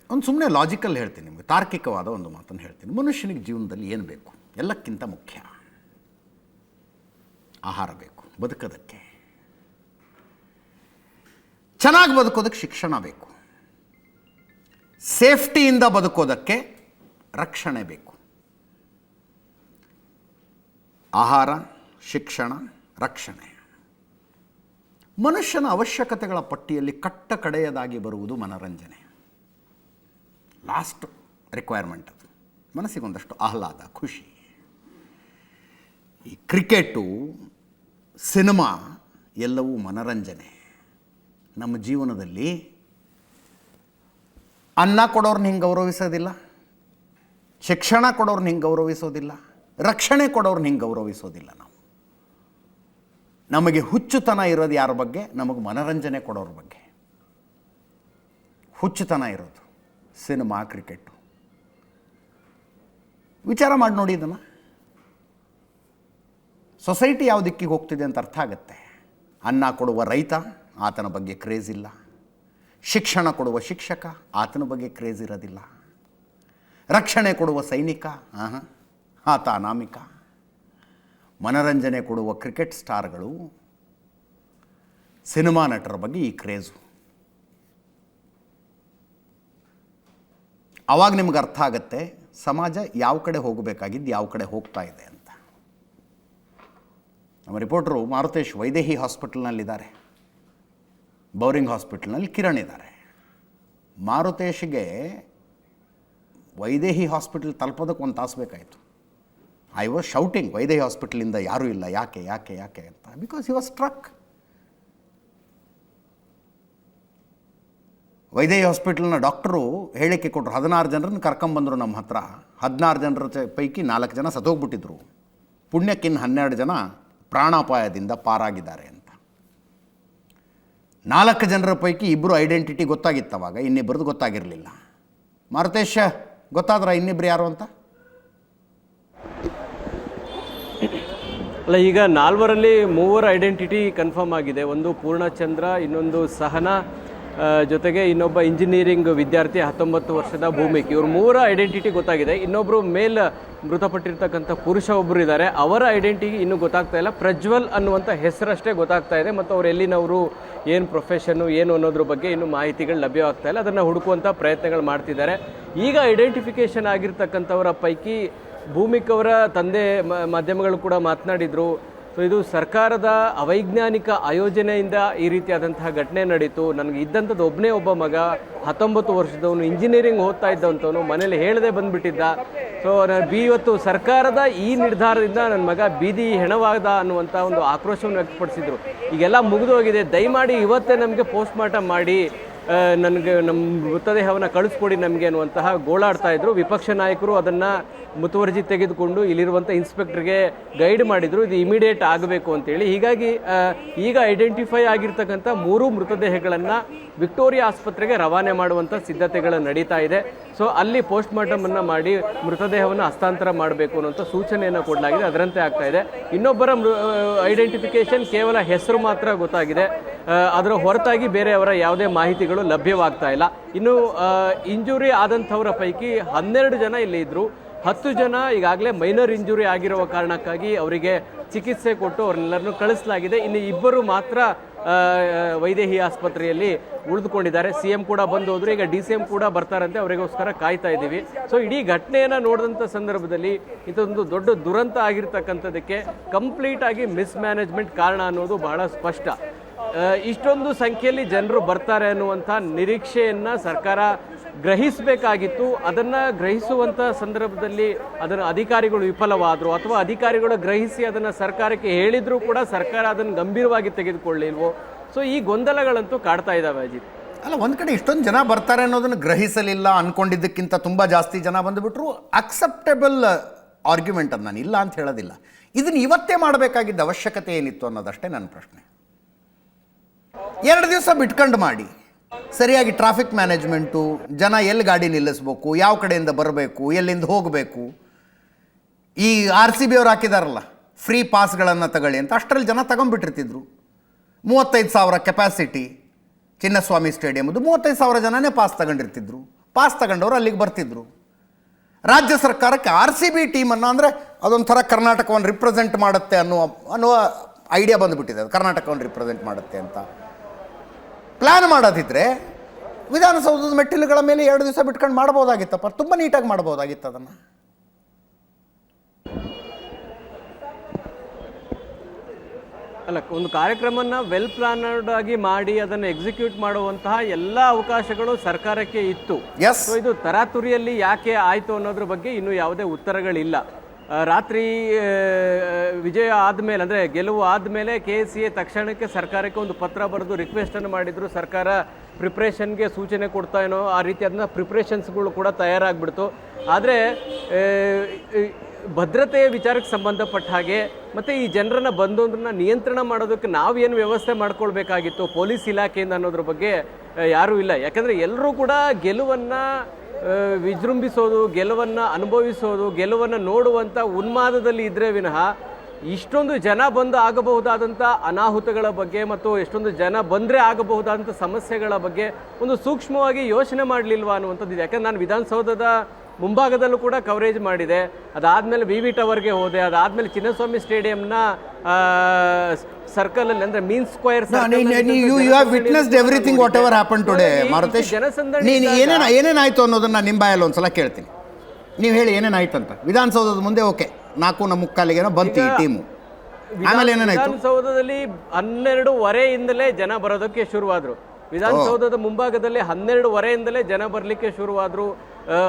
ಒಂದು ಸುಮ್ಮನೆ ಲಾಜಿಕಲ್ ಹೇಳ್ತೀನಿ ನಿಮಗೆ, ತಾರ್ಕಿಕವಾದ ಒಂದು ಮಾತನ್ನು ಹೇಳ್ತೀನಿ. ಮನುಷ್ಯನಿಗೆ ಜೀವನದಲ್ಲಿ ಏನು ಬೇಕು? ಎಲ್ಲಕ್ಕಿಂತ ಮುಖ್ಯ ಆಹಾರ ಬೇಕು ಬದುಕೋದಕ್ಕೆ. ಚೆನ್ನಾಗಿ ಬದುಕೋದಕ್ಕೆ ಶಿಕ್ಷಣ ಬೇಕು. ಸೇಫ್ಟಿಯಿಂದ ಬದುಕೋದಕ್ಕೆ ರಕ್ಷಣೆ ಬೇಕು. ಆಹಾರ, ಶಿಕ್ಷಣ, ರಕ್ಷಣೆ. ಮನುಷ್ಯನ ಅವಶ್ಯಕತೆಗಳ ಪಟ್ಟಿಯಲ್ಲಿ ಕಟ್ಟ ಕಡೆಯದಾಗಿ ಬರುವುದು ಮನರಂಜನೆ. ಲಾಸ್ಟ್ ರಿಕ್ವೈರ್ಮೆಂಟ್ ಅದು. ಮನಸ್ಸಿಗೊಂದಷ್ಟು ಆಹ್ಲಾದ, ಖುಷಿ. ಈ ಕ್ರಿಕೆಟು, ಸಿನಿಮಾ ಎಲ್ಲವೂ ಮನರಂಜನೆ. ನಮ್ಮ ಜೀವನದಲ್ಲಿ ಅನ್ನ ಕೊಡೋರ್ನ ಹಿಂಗೆ ಗೌರವಿಸೋದಿಲ್ಲ, ಶಿಕ್ಷಣ ಕೊಡೋರ್ನ ಹಿಂಗೆ ಗೌರವಿಸೋದಿಲ್ಲ, ರಕ್ಷಣೆ ಕೊಡೋರ್ನ ಹಿಂಗೆ ಗೌರವಿಸೋದಿಲ್ಲ. ನಮಗೆ ಹುಚ್ಚುತನ ಇರೋದು ಯಾರ ಬಗ್ಗೆ? ನಮಗೆ ಮನರಂಜನೆ ಕೊಡೋರ ಬಗ್ಗೆ ಹುಚ್ಚುತನ ಇರೋದು ಸಿನಿಮಾ, ಕ್ರಿಕೆಟು. ವಿಚಾರ ಮಾಡಿ ನೋಡಿ ಇದನ್ನು. ಸೊಸೈಟಿ ಯಾವ ದಿಕ್ಕಿಗೆ ಹೋಗ್ತಿದೆ ಅಂತ ಅರ್ಥ ಆಗುತ್ತೆ. ಅನ್ನ ಕೊಡುವ ರೈತ, ಆತನ ಬಗ್ಗೆ ಕ್ರೇಜ್ ಇಲ್ಲ. ಶಿಕ್ಷಣ ಕೊಡುವ ಶಿಕ್ಷಕ, ಆತನ ಬಗ್ಗೆ ಕ್ರೇಜ್ ಇರೋದಿಲ್ಲ. ರಕ್ಷಣೆ ಕೊಡುವ ಸೈನಿಕ, ಆತ ಅನಾಮಿಕ. ಮನರಂಜನೆ ಕೊಡುವ ಕ್ರಿಕೆಟ್ ಸ್ಟಾರ್ಗಳು, ಸಿನಿಮಾ ನಟರ ಬಗ್ಗೆ ಈ ಕ್ರೇಜು. ಆವಾಗ ನಿಮ್ಗೆ ಅರ್ಥ ಆಗುತ್ತೆ ಸಮಾಜ ಯಾವ ಕಡೆ ಹೋಗಬೇಕಾಗಿದ್ದು ಯಾವ ಕಡೆ ಹೋಗ್ತಾ ಇದೆ ಅಂತ. ನಮ್ಮ ರಿಪೋರ್ಟರು ಮಾರುತೇಶ್ ವೈದೇಹಿ ಹಾಸ್ಪಿಟಲ್ನಲ್ಲಿದ್ದಾರೆ, ಬೌರಿಂಗ್ ಹಾಸ್ಪಿಟಲ್ನಲ್ಲಿ ಕಿರಣ್ ಇದ್ದಾರೆ. ಮಾರುತೇಶ್ಗೆ ವೈದೇಹಿ ಹಾಸ್ಪಿಟಲ್ ತಲುಪೋದಕ್ಕೆ 1 ತಾಸು ಬೇಕಾಯಿತು. ಐ ವಾಸ್ ಶೌಟಿಂಗ್, ವೈದೇಹಿ ಹಾಸ್ಪಿಟಲಿಂದ ಯಾರೂ ಇಲ್ಲ, ಯಾಕೆ ಯಾಕೆ ಯಾಕೆ ಅಂತ. Because he was struck. Vaidehi ಹಾಸ್ಪಿಟಲ್ನ ಡಾಕ್ಟ್ರು ಹೇಳಿಕೆ ಕೊಟ್ಟರು, 16 ಜನರನ್ನು ಕರ್ಕೊಂಬಂದರು ನಮ್ಮ ಹತ್ರ. 16 ಜನರ ಪೈಕಿ 4 ಜನ ಸತ್ತೋಗ್ಬಿಟ್ಟಿದ್ರು, ಪುಣ್ಯಕ್ಕಿನ್ನು 12 ಜನ ಪ್ರಾಣಾಪಾಯದಿಂದ ಪಾರಾಗಿದ್ದಾರೆ ಅಂತ. 4 ಜನರ ಪೈಕಿ 2 ಐಡೆಂಟಿಟಿ ಗೊತ್ತಾಗಿತ್ತು ಅವಾಗ, ಇನ್ನಿಬ್ಬರದ್ದು ಗೊತ್ತಾಗಿರಲಿಲ್ಲ. ಮಾರುತೇಶ ಗೊತ್ತಾದ್ರ ಇನ್ನಿಬ್ರು ಯಾರು ಅಂತ? ಅಲ್ಲ, ಈಗ 4ರಲ್ಲಿ 3 ಐಡೆಂಟಿಟಿ ಕನ್ಫರ್ಮ್ ಆಗಿದೆ. ಒಂದು ಪೂರ್ಣಚಂದ್ರ, ಇನ್ನೊಂದು ಸಹನಾ, ಜೊತೆಗೆ ಇನ್ನೊಬ್ಬ ಇಂಜಿನಿಯರಿಂಗ್ ವಿದ್ಯಾರ್ಥಿ 19 ವರ್ಷದ ಭೂಮಿಕ್. ಇವರು 3 ಐಡೆಂಟಿಟಿ ಗೊತ್ತಾಗಿದೆ. ಇನ್ನೊಬ್ಬರು ಮೇಲ್ ಮೃತಪಟ್ಟಿರ್ತಕ್ಕಂಥ ಪುರುಷ ಒಬ್ಬರು ಇದ್ದಾರೆ, ಅವರ ಐಡೆಂಟಿಟಿ ಇನ್ನೂ ಗೊತ್ತಾಗ್ತಾ ಇಲ್ಲ. ಪ್ರಜ್ವಲ್ ಅನ್ನುವಂಥ ಹೆಸರಷ್ಟೇ ಗೊತ್ತಾಗ್ತಾ ಇದೆ. ಮತ್ತು ಅವ್ರು ಎಲ್ಲಿನವರು, ಏನು ಪ್ರೊಫೆಷನ್ನು, ಏನು ಅನ್ನೋದ್ರ ಬಗ್ಗೆ ಇನ್ನೂ ಮಾಹಿತಿಗಳು ಲಭ್ಯವಾಗ್ತಾ ಇಲ್ಲ. ಅದನ್ನು ಹುಡುಕುವಂಥ ಪ್ರಯತ್ನಗಳು ಮಾಡ್ತಿದ್ದಾರೆ. ಈಗ ಐಡೆಂಟಿಫಿಕೇಷನ್ ಆಗಿರ್ತಕ್ಕಂಥವರ ಪೈಕಿ ಭೂಮಿಕ್ ಅವರ ತಂದೆ ಮಾಧ್ಯಮಗಳು ಕೂಡ ಮಾತನಾಡಿದರು. ಸೊ ಇದು ಸರ್ಕಾರದ ಅವೈಜ್ಞಾನಿಕ ಆಯೋಜನೆಯಿಂದ ಈ ರೀತಿಯಾದಂತಹ ಘಟನೆ ನಡೀತು. ನನಗೆ ಇದ್ದಂಥದ್ದು ಒಬ್ಬ ಮಗ, 19 ವರ್ಷದವನು, ಇಂಜಿನಿಯರಿಂಗ್ ಓದ್ತಾ ಇದ್ದಂಥವನು, ಮನೇಲಿ ಹೇಳದೆ ಬಂದುಬಿಟ್ಟಿದ್ದ. ಸೊ ಇವತ್ತು ಸರ್ಕಾರದ ಈ ನಿರ್ಧಾರದಿಂದ ನನ್ನ ಮಗ ಬೀದಿ ಹೆಣವಾದ ಅನ್ನುವಂಥ ಒಂದು ಆಕ್ರೋಶವನ್ನು ವ್ಯಕ್ತಪಡಿಸಿದರು. ಈಗೆಲ್ಲ ಮುಗಿದೋಗಿದೆ, ದಯಮಾಡಿ ಇವತ್ತೇ ನಮಗೆ ಪೋಸ್ಟ್ ಮಾರ್ಟಮ್ ಮಾಡಿ ನನಗೆ ನಮ್ಮ ಮೃತದೇಹವನ್ನು ಕಳಿಸ್ಕೊಡಿ ನಮಗೆ ಅನ್ನುವಂತಹ ಗೋಳಾಡ್ತಾ ಇದ್ರು. ವಿಪಕ್ಷ ನಾಯಕರು ಅದನ್ನು ಮುತುವರ್ಜಿ ತೆಗೆದುಕೊಂಡು ಇಲ್ಲಿರುವಂಥ ಇನ್ಸ್ಪೆಕ್ಟರ್ಗೆ ಗೈಡ್ ಮಾಡಿದರು, ಇದು ಇಮಿಡಿಯೇಟ್ ಆಗಬೇಕು ಅಂತೇಳಿ. ಹೀಗಾಗಿ ಈಗ ಐಡೆಂಟಿಫೈ ಆಗಿರ್ತಕ್ಕಂಥ 3 ಮೃತದೇಹಗಳನ್ನು ವಿಕ್ಟೋರಿಯಾ ಆಸ್ಪತ್ರೆಗೆ ರವಾನೆ ಮಾಡುವಂಥ ಸಿದ್ಧತೆಗಳು ನಡೀತಾ ಇದೆ. ಸೊ ಅಲ್ಲಿ ಪೋಸ್ಟ್ ಮಾರ್ಟಮನ್ನು ಮಾಡಿ ಮೃತದೇಹವನ್ನು ಹಸ್ತಾಂತರ ಮಾಡಬೇಕು ಅನ್ನುವಂಥ ಸೂಚನೆಯನ್ನು ಕೊಡಲಾಗಿದೆ. ಅದರಂತೆ ಆಗ್ತಾ ಇದೆ. ಇನ್ನೊಬ್ಬರ ಐಡೆಂಟಿಫಿಕೇಷನ್ ಕೇವಲ ಹೆಸರು ಮಾತ್ರ ಗೊತ್ತಾಗಿದೆ, ಅದರ ಹೊರತಾಗಿ ಬೇರೆಯವರ ಯಾವುದೇ ಮಾಹಿತಿಗಳು ಲಭ್ಯವಾಗ್ತಾ ಇಲ್ಲ. ಇನ್ನು ಇಂಜುರಿ ಆದಂಥವರ ಪೈಕಿ 12 ಜನ ಇಲ್ಲಿ ಇದ್ದರು. 10 ಜನ ಈಗಾಗಲೇ ಮೈನರ್ ಇಂಜುರಿ ಆಗಿರುವ ಕಾರಣಕ್ಕಾಗಿ ಅವರಿಗೆ ಚಿಕಿತ್ಸೆ ಕೊಟ್ಟು ಅವರೆಲ್ಲರನ್ನು ಕಳಿಸಲಾಗಿದೆ. ಇನ್ನು 2 ಮಾತ್ರ ವೈದೇಹಿ ಆಸ್ಪತ್ರೆಯಲ್ಲಿ ಉಳಿದುಕೊಂಡಿದ್ದಾರೆ. CM ಕೂಡ ಬಂದು ಹೋದ್ರು, ಈಗ DCM ಕೂಡ ಬರ್ತಾರಂತೆ, ಅವರಿಗೋಸ್ಕರ ಕಾಯ್ತಾ ಇದ್ದೀವಿ. ಸೊ ಇಡೀ ಘಟನೆಯನ್ನು ನೋಡಿದಂಥ ಸಂದರ್ಭದಲ್ಲಿ ಇದೊಂದು ದೊಡ್ಡ ದುರಂತ ಆಗಿರ್ತಕ್ಕಂಥದ್ದಕ್ಕೆ ಕಂಪ್ಲೀಟ್ ಆಗಿ ಮಿಸ್ಮ್ಯಾನೇಜ್ಮೆಂಟ್ ಕಾರಣ ಅನ್ನೋದು ಬಹಳ ಸ್ಪಷ್ಟ. ಇಷ್ಟೊಂದು ಸಂಖ್ಯೆಯಲ್ಲಿ ಜನರು ಬರ್ತಾರೆ ಅನ್ನುವಂಥ ನಿರೀಕ್ಷೆಯನ್ನು ಸರ್ಕಾರ ಗ್ರಹಿಸಬೇಕಾಗಿತ್ತು. ಅದನ್ನು ಗ್ರಹಿಸುವಂಥ ಸಂದರ್ಭದಲ್ಲಿ ಅದನ್ನು ಅಧಿಕಾರಿಗಳು ವಿಫಲವಾದರು, ಅಥವಾ ಅಧಿಕಾರಿಗಳು ಗ್ರಹಿಸಿ ಅದನ್ನು ಸರ್ಕಾರಕ್ಕೆ ಹೇಳಿದರೂ ಕೂಡ ಸರ್ಕಾರ ಅದನ್ನು ಗಂಭೀರವಾಗಿ ತೆಗೆದುಕೊಳ್ಳಿಲ್ವೋ. ಸೊ ಈ ಗೊಂದಲಗಳಂತೂ ಕಾಡ್ತಾ ಇದ್ದಾವೆ ಅಜಿತ್. ಅಲ್ಲ, ಒಂದು ಕಡೆ ಇಷ್ಟೊಂದು ಜನ ಬರ್ತಾರೆ ಅನ್ನೋದನ್ನು ಗ್ರಹಿಸಲಿಲ್ಲ, ಅಂದ್ಕೊಂಡಿದ್ದಕ್ಕಿಂತ ತುಂಬ ಜಾಸ್ತಿ ಜನ ಬಂದುಬಿಟ್ರು. ಅಕ್ಸೆಪ್ಟೇಬಲ್ ಆರ್ಗ್ಯುಮೆಂಟ್ ಅದು, ನಾನು ಇಲ್ಲ ಅಂತ ಹೇಳೋದಿಲ್ಲ. ಇದನ್ನು ಇವತ್ತೇ ಮಾಡಬೇಕಾಗಿದ್ದ ಅವಶ್ಯಕತೆ ಏನಿತ್ತು ಅನ್ನೋದಷ್ಟೇ ನನ್ನ ಪ್ರಶ್ನೆ. 2 ದಿವಸ ಬಿಟ್ಕೊಂಡು ಮಾಡಿ, ಸರಿಯಾಗಿ ಟ್ರಾಫಿಕ್ ಮ್ಯಾನೇಜ್ಮೆಂಟು, ಜನ ಎಲ್ಲಿ ಗಾಡಿ ನಿಲ್ಲಿಸ್ಬೇಕು, ಯಾವ ಕಡೆಯಿಂದ ಬರಬೇಕು, ಎಲ್ಲಿಂದ ಹೋಗಬೇಕು, ಈ RCB ಅವ್ರು ಹಾಕಿದಾರಲ್ಲ ಫ್ರೀ ಪಾಸ್ಗಳನ್ನು ತಗೊಳ್ಳಿ ಅಂತ, ಅಷ್ಟರಲ್ಲಿ ಜನ ತಗೊಂಡ್ಬಿಟ್ಟಿರ್ತಿದ್ರು. 35,000 ಕೆಪಾಸಿಟಿ ಚಿನ್ನಸ್ವಾಮಿ ಸ್ಟೇಡಿಯಮ್ದು, 35,000 ಜನನೇ ಪಾಸ್ ತಗೊಂಡಿರ್ತಿದ್ರು. ಪಾಸ್ ತಗೊಂಡವ್ರು ಅಲ್ಲಿಗೆ ಬರ್ತಿದ್ರು. ರಾಜ್ಯ ಸರ್ಕಾರಕ್ಕೆ RCB ಟೀಮನ್ನು, ಅಂದರೆ ಅದೊಂಥರ ಕರ್ನಾಟಕವನ್ನು ರಿಪ್ರೆಸೆಂಟ್ ಮಾಡುತ್ತೆ ಅನ್ನುವ ಐಡಿಯಾ ಬಂದುಬಿಟ್ಟಿದೆ. ಅದು ಕರ್ನಾಟಕವನ್ನು ರಿಪ್ರೆಸೆಂಟ್ ಮಾಡುತ್ತೆ ಅಂತ ಪ್ಲ್ಯಾನ್ ಮಾಡೋದಿದ್ರೆ ವಿಧಾನಸೌಧದ ಮೆಟ್ಟಿಲುಗಳ ಮೇಲೆ 2 ದಿವಸ ಬಿಟ್ಕೊಂಡು ಮಾಡ್ಬೋದಾಗಿತ್ತಪ್ಪ, ತುಂಬ ನೀಟಾಗಿ ಮಾಡ್ಬೋದಾಗಿತ್ತು ಅದನ್ನು. ಅಲ್ಲ, ಒಂದು ಕಾರ್ಯಕ್ರಮನ ವೆಲ್ ಪ್ಲಾನರ್ಡ್ ಆಗಿ ಮಾಡಿ ಅದನ್ನು ಎಕ್ಸಿಕ್ಯೂಟ್ ಮಾಡುವಂತಹ ಎಲ್ಲ ಅವಕಾಶಗಳು ಸರ್ಕಾರಕ್ಕೆ ಇತ್ತು. ಸೊ ಇದು ತರಾತುರಿಯಲ್ಲಿ ಯಾಕೆ ಆಯಿತು ಅನ್ನೋದ್ರ ಬಗ್ಗೆ ಇನ್ನೂ ಯಾವುದೇ ಉತ್ತರಗಳಿಲ್ಲ. ರಾತ್ರಿ ವಿಜಯ ಆದಮೇಲೆ, ಅಂದರೆ ಗೆಲುವು ಆದಮೇಲೆ KCA ತಕ್ಷಣಕ್ಕೆ ಸರ್ಕಾರಕ್ಕೆ ಒಂದು ಪತ್ರ ಬರೆದು ರಿಕ್ವೆಸ್ಟನ್ನು ಮಾಡಿದರು. ಸರ್ಕಾರ ಪ್ರಿಪ್ರೇಷನ್ಗೆ ಸೂಚನೆ ಕೊಡ್ತಾ ಏನೋ ಆ ರೀತಿಯಾದ ಪ್ರಿಪ್ರೇಷನ್ಸ್ಗಳು ಕೂಡ ತಯಾರಾಗಿಬಿಡ್ತು. ಆದರೆ ಭದ್ರತೆಯ ವಿಚಾರಕ್ಕೆ ಸಂಬಂಧಪಟ್ಟ ಹಾಗೆ ಮತ್ತು ಈ ಜನರನ್ನು ಬಂದೋದ್ರನ್ನ ನಿಯಂತ್ರಣ ಮಾಡೋದಕ್ಕೆ ನಾವೇನು ವ್ಯವಸ್ಥೆ ಮಾಡ್ಕೊಳ್ಬೇಕಾಗಿತ್ತು ಪೊಲೀಸ್ ಇಲಾಖೆಯಿಂದ ಅನ್ನೋದ್ರ ಬಗ್ಗೆ ಯಾರೂ ಇಲ್ಲ. ಯಾಕಂದರೆ ಎಲ್ಲರೂ ಕೂಡ ಗೆಲುವನ್ನು ವಿಜೃಂಭಿಸೋದು, ಗೆಲುವನ್ನು ಅನುಭವಿಸೋದು, ಗೆಲುವನ್ನು ನೋಡುವಂಥ ಉನ್ಮಾದದಲ್ಲಿ ಇದ್ದರೆ ವಿನಃ ಇಷ್ಟೊಂದು ಜನ ಬಂದು ಆಗಬಹುದಾದಂಥ ಅನಾಹುತಗಳ ಬಗ್ಗೆ ಮತ್ತು ಎಷ್ಟೊಂದು ಜನ ಬಂದರೆ ಆಗಬಹುದಾದಂಥ ಸಮಸ್ಯೆಗಳ ಬಗ್ಗೆ ಒಂದು ಸೂಕ್ಷ್ಮವಾಗಿ ಯೋಚನೆ ಮಾಡಲಿಲ್ವಾ ಅನ್ನುವಂಥದ್ದು. ಯಾಕಂದ್ರೆ ನಾನು ವಿಧಾನಸೌಧದ ಮುಂಭಾಗದಲ್ಲೂ ಕೂಡ ಕವರೇಜ್ ಮಾಡಿದೆ. ಅದಾದಮೇಲೆ VV ಟವರ್ಗೆ ಹೋದೆ. ಅದಾದಮೇಲೆ ಚಿನ್ನಸ್ವಾಮಿ ಸ್ಟೇಡಿಯಂನ ಸರ್ಕಲ್ ಅಲ್ಲಿ, ಅಂದ್ರೆ mean square, everything what ever happen today. Marutesh, ಏನೇನಾಯ್ತು ಅನ್ನೋದನ್ನ ನಿಮ್ಮ ಬಾಯಲ್ಲಿ ಒಂದ್ಸಲ ಕೇಳ್ತೀನಿ. ನೀವು ಹೇಳಿ ಏನೇನಾಯ್ತು ಅಂತ. ವಿಧಾನಸೌಧದ ಮುಂದೆ ಓಕೆ 4:45 ಬಂತು ಈ ಟೀಮು, ಆಮೇಲೆ ಏನೇನಾಯ್ತು? ವಿಧಾನಸೌಧದಲ್ಲಿ 12:15 ಜನ ಬರೋದಕ್ಕೆ ಶುರುವಾದ್ರು. ವಿಧಾನಸೌಧದ ಮುಂಭಾಗದಲ್ಲಿ 12:15 ಜನ ಬರಲಿಕ್ಕೆ ಶುರುವಾದ್ರು.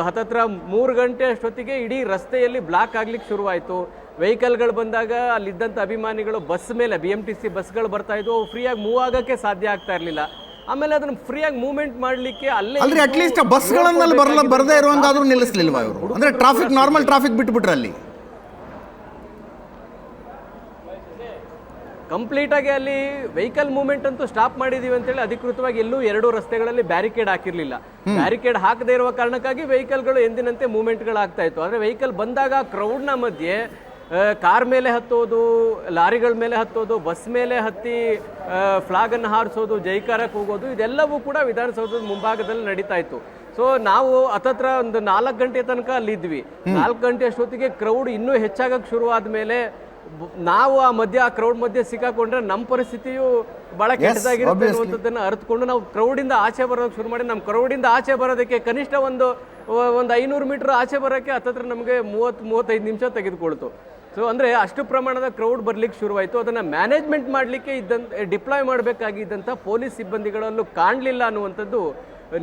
ಹತ್ತತ್ರ 3 ಗಂಟೆ ಅಷ್ಟೊತ್ತಿಗೆ ಇಡೀ ರಸ್ತೆಯಲ್ಲಿ ಬ್ಲಾಕ್ ಆಗ್ಲಿಕ್ಕೆ ಶುರುವಾಯಿತು. ವೆಹಿಕಲ್ಗಳು ಬಂದಾಗ ಅಲ್ಲಿದ್ದಂಥ ಅಭಿಮಾನಿಗಳು ಬಸ್ ಮೇಲೆ BMTC ಬಸ್ಗಳು ಬರ್ತಾ ಇದ್ವು, ಫ್ರೀಯಾಗಿ ಮೂವ್ ಆಗೋಕ್ಕೆ ಸಾಧ್ಯ ಆಗ್ತಾ ಇರಲಿಲ್ಲ. ಆಮೇಲೆ ಅದನ್ನ ಫ್ರೀಯಾಗಿ ಮೂವ್ಮೆಂಟ್ ಮಾಡ್ಲಿಕ್ಕೆ ಅಲ್ಲೇ ಅಲ್ರಿ ಅಟ್ಲೀಸ್ಟ್ ಬಸ್ಗಳಲ್ಲಿ ಬರದೇ ಇರುವಂಗಾದ್ರೂ ನಿಲ್ಲಿಸ್ಲಿಲ್ವಾ ಇವರು? ಅಂದ್ರೆ ಟ್ರಾಫಿಕ್ ನಾರ್ಮಲ್ ಟ್ರಾಫಿಕ್ ಬಿಟ್ಬಿಟ್ರೆ ಅಲ್ಲಿ ಕಂಪ್ಲೀಟ್ ಆಗಿ ಅಲ್ಲಿ ವೆಹಿಕಲ್ ಮೂವ್ಮೆಂಟ್ ಅಂತೂ ಸ್ಟಾಪ್ ಮಾಡಿದೀವಿ ಅಂತೇಳಿ ಅಧಿಕೃತವಾಗಿ ಎಲ್ಲೂ 2 ರಸ್ತೆಗಳಲ್ಲಿ ಬ್ಯಾರಿಕೇಡ್ ಹಾಕಿರ್ಲಿಲ್ಲ. ಬ್ಯಾರಿಕೇಡ್ ಹಾಕದೇ ಇರುವ ಕಾರಣಕ್ಕಾಗಿ ವೆಹಿಕಲ್ಗಳು ಎಂದಿನಂತೆ ಮೂವ್ಮೆಂಟ್ಗಳಾಗ್ತಾ ಇತ್ತು. ಆದರೆ ವೆಹಿಕಲ್ ಬಂದಾಗ ಕ್ರೌಡ್ನ ಮಧ್ಯೆ ಕಾರ್ ಮೇಲೆ ಹತ್ತೋದು, ಲಾರಿಗಳ ಮೇಲೆ ಹತ್ತೋದು, ಬಸ್ ಮೇಲೆ ಹತ್ತಿ ಫ್ಲಾಗನ್ನು ಹಾರಿಸೋದು, ಜೈಕಾರಕ್ಕೆ ಹೋಗೋದು, ಇದೆಲ್ಲವೂ ಕೂಡ ವಿಧಾನಸೌಧದ ಮುಂಭಾಗದಲ್ಲಿ ನಡೀತಾ ಇತ್ತು. ಸೊ ನಾವು ಹತ್ತತ್ರ ಒಂದು 4 ಗಂಟೆ ತನಕ ಅಲ್ಲಿದ್ವಿ. 4 ಗಂಟೆ ಅಷ್ಟೊತ್ತಿಗೆ ಕ್ರೌಡ್ ಇನ್ನೂ ಹೆಚ್ಚಾಗಕ್ಕೆ ಶುರುವಾದ ಮೇಲೆ ನಾವು ಆ ಕ್ರೌಡ್ ಮಧ್ಯೆ ಸಿಕ್ಕಾಕೊಂಡ್ರೆ ನಮ್ಮ ಪರಿಸ್ಥಿತಿಯು ಬಹಳ ಕೆಟ್ಟದಾಗಿರುತ್ತೆ ಅನ್ನುವಂಥದ್ದನ್ನು ಅರ್ಥಕೊಂಡು ನಾವು ಕ್ರೌಡಿಂದ ಆಚೆ ಬರೋದಕ್ಕೆ ಶುರು ಮಾಡಿ, ನಮ್ಮ ಕ್ರೌಡಿಂದ ಆಚೆ ಬರೋದಕ್ಕೆ ಕನಿಷ್ಠ ಒಂದು 500 ಮೀಟರ್ ಆಚೆ ಬರೋಕ್ಕೆ ಹತ್ತತ್ರ ನಮಗೆ 30-35 ನಿಮಿಷ ತೆಗೆದುಕೊಳ್ತು. ಸೊ ಅಂದರೆ ಅಷ್ಟು ಪ್ರಮಾಣದ ಕ್ರೌಡ್ ಬರ್ಲಿಕ್ಕೆ ಶುರುವಾಯಿತು. ಅದನ್ನು ಮ್ಯಾನೇಜ್ಮೆಂಟ್ ಮಾಡಲಿಕ್ಕೆ ಡಿಪ್ಲಾಯ್ ಮಾಡಬೇಕಾಗಿದ್ದಂಥ ಪೊಲೀಸ್ ಸಿಬ್ಬಂದಿಗಳಲ್ಲೂ ಕಾಣಲಿಲ್ಲ ಅನ್ನುವಂಥದ್ದು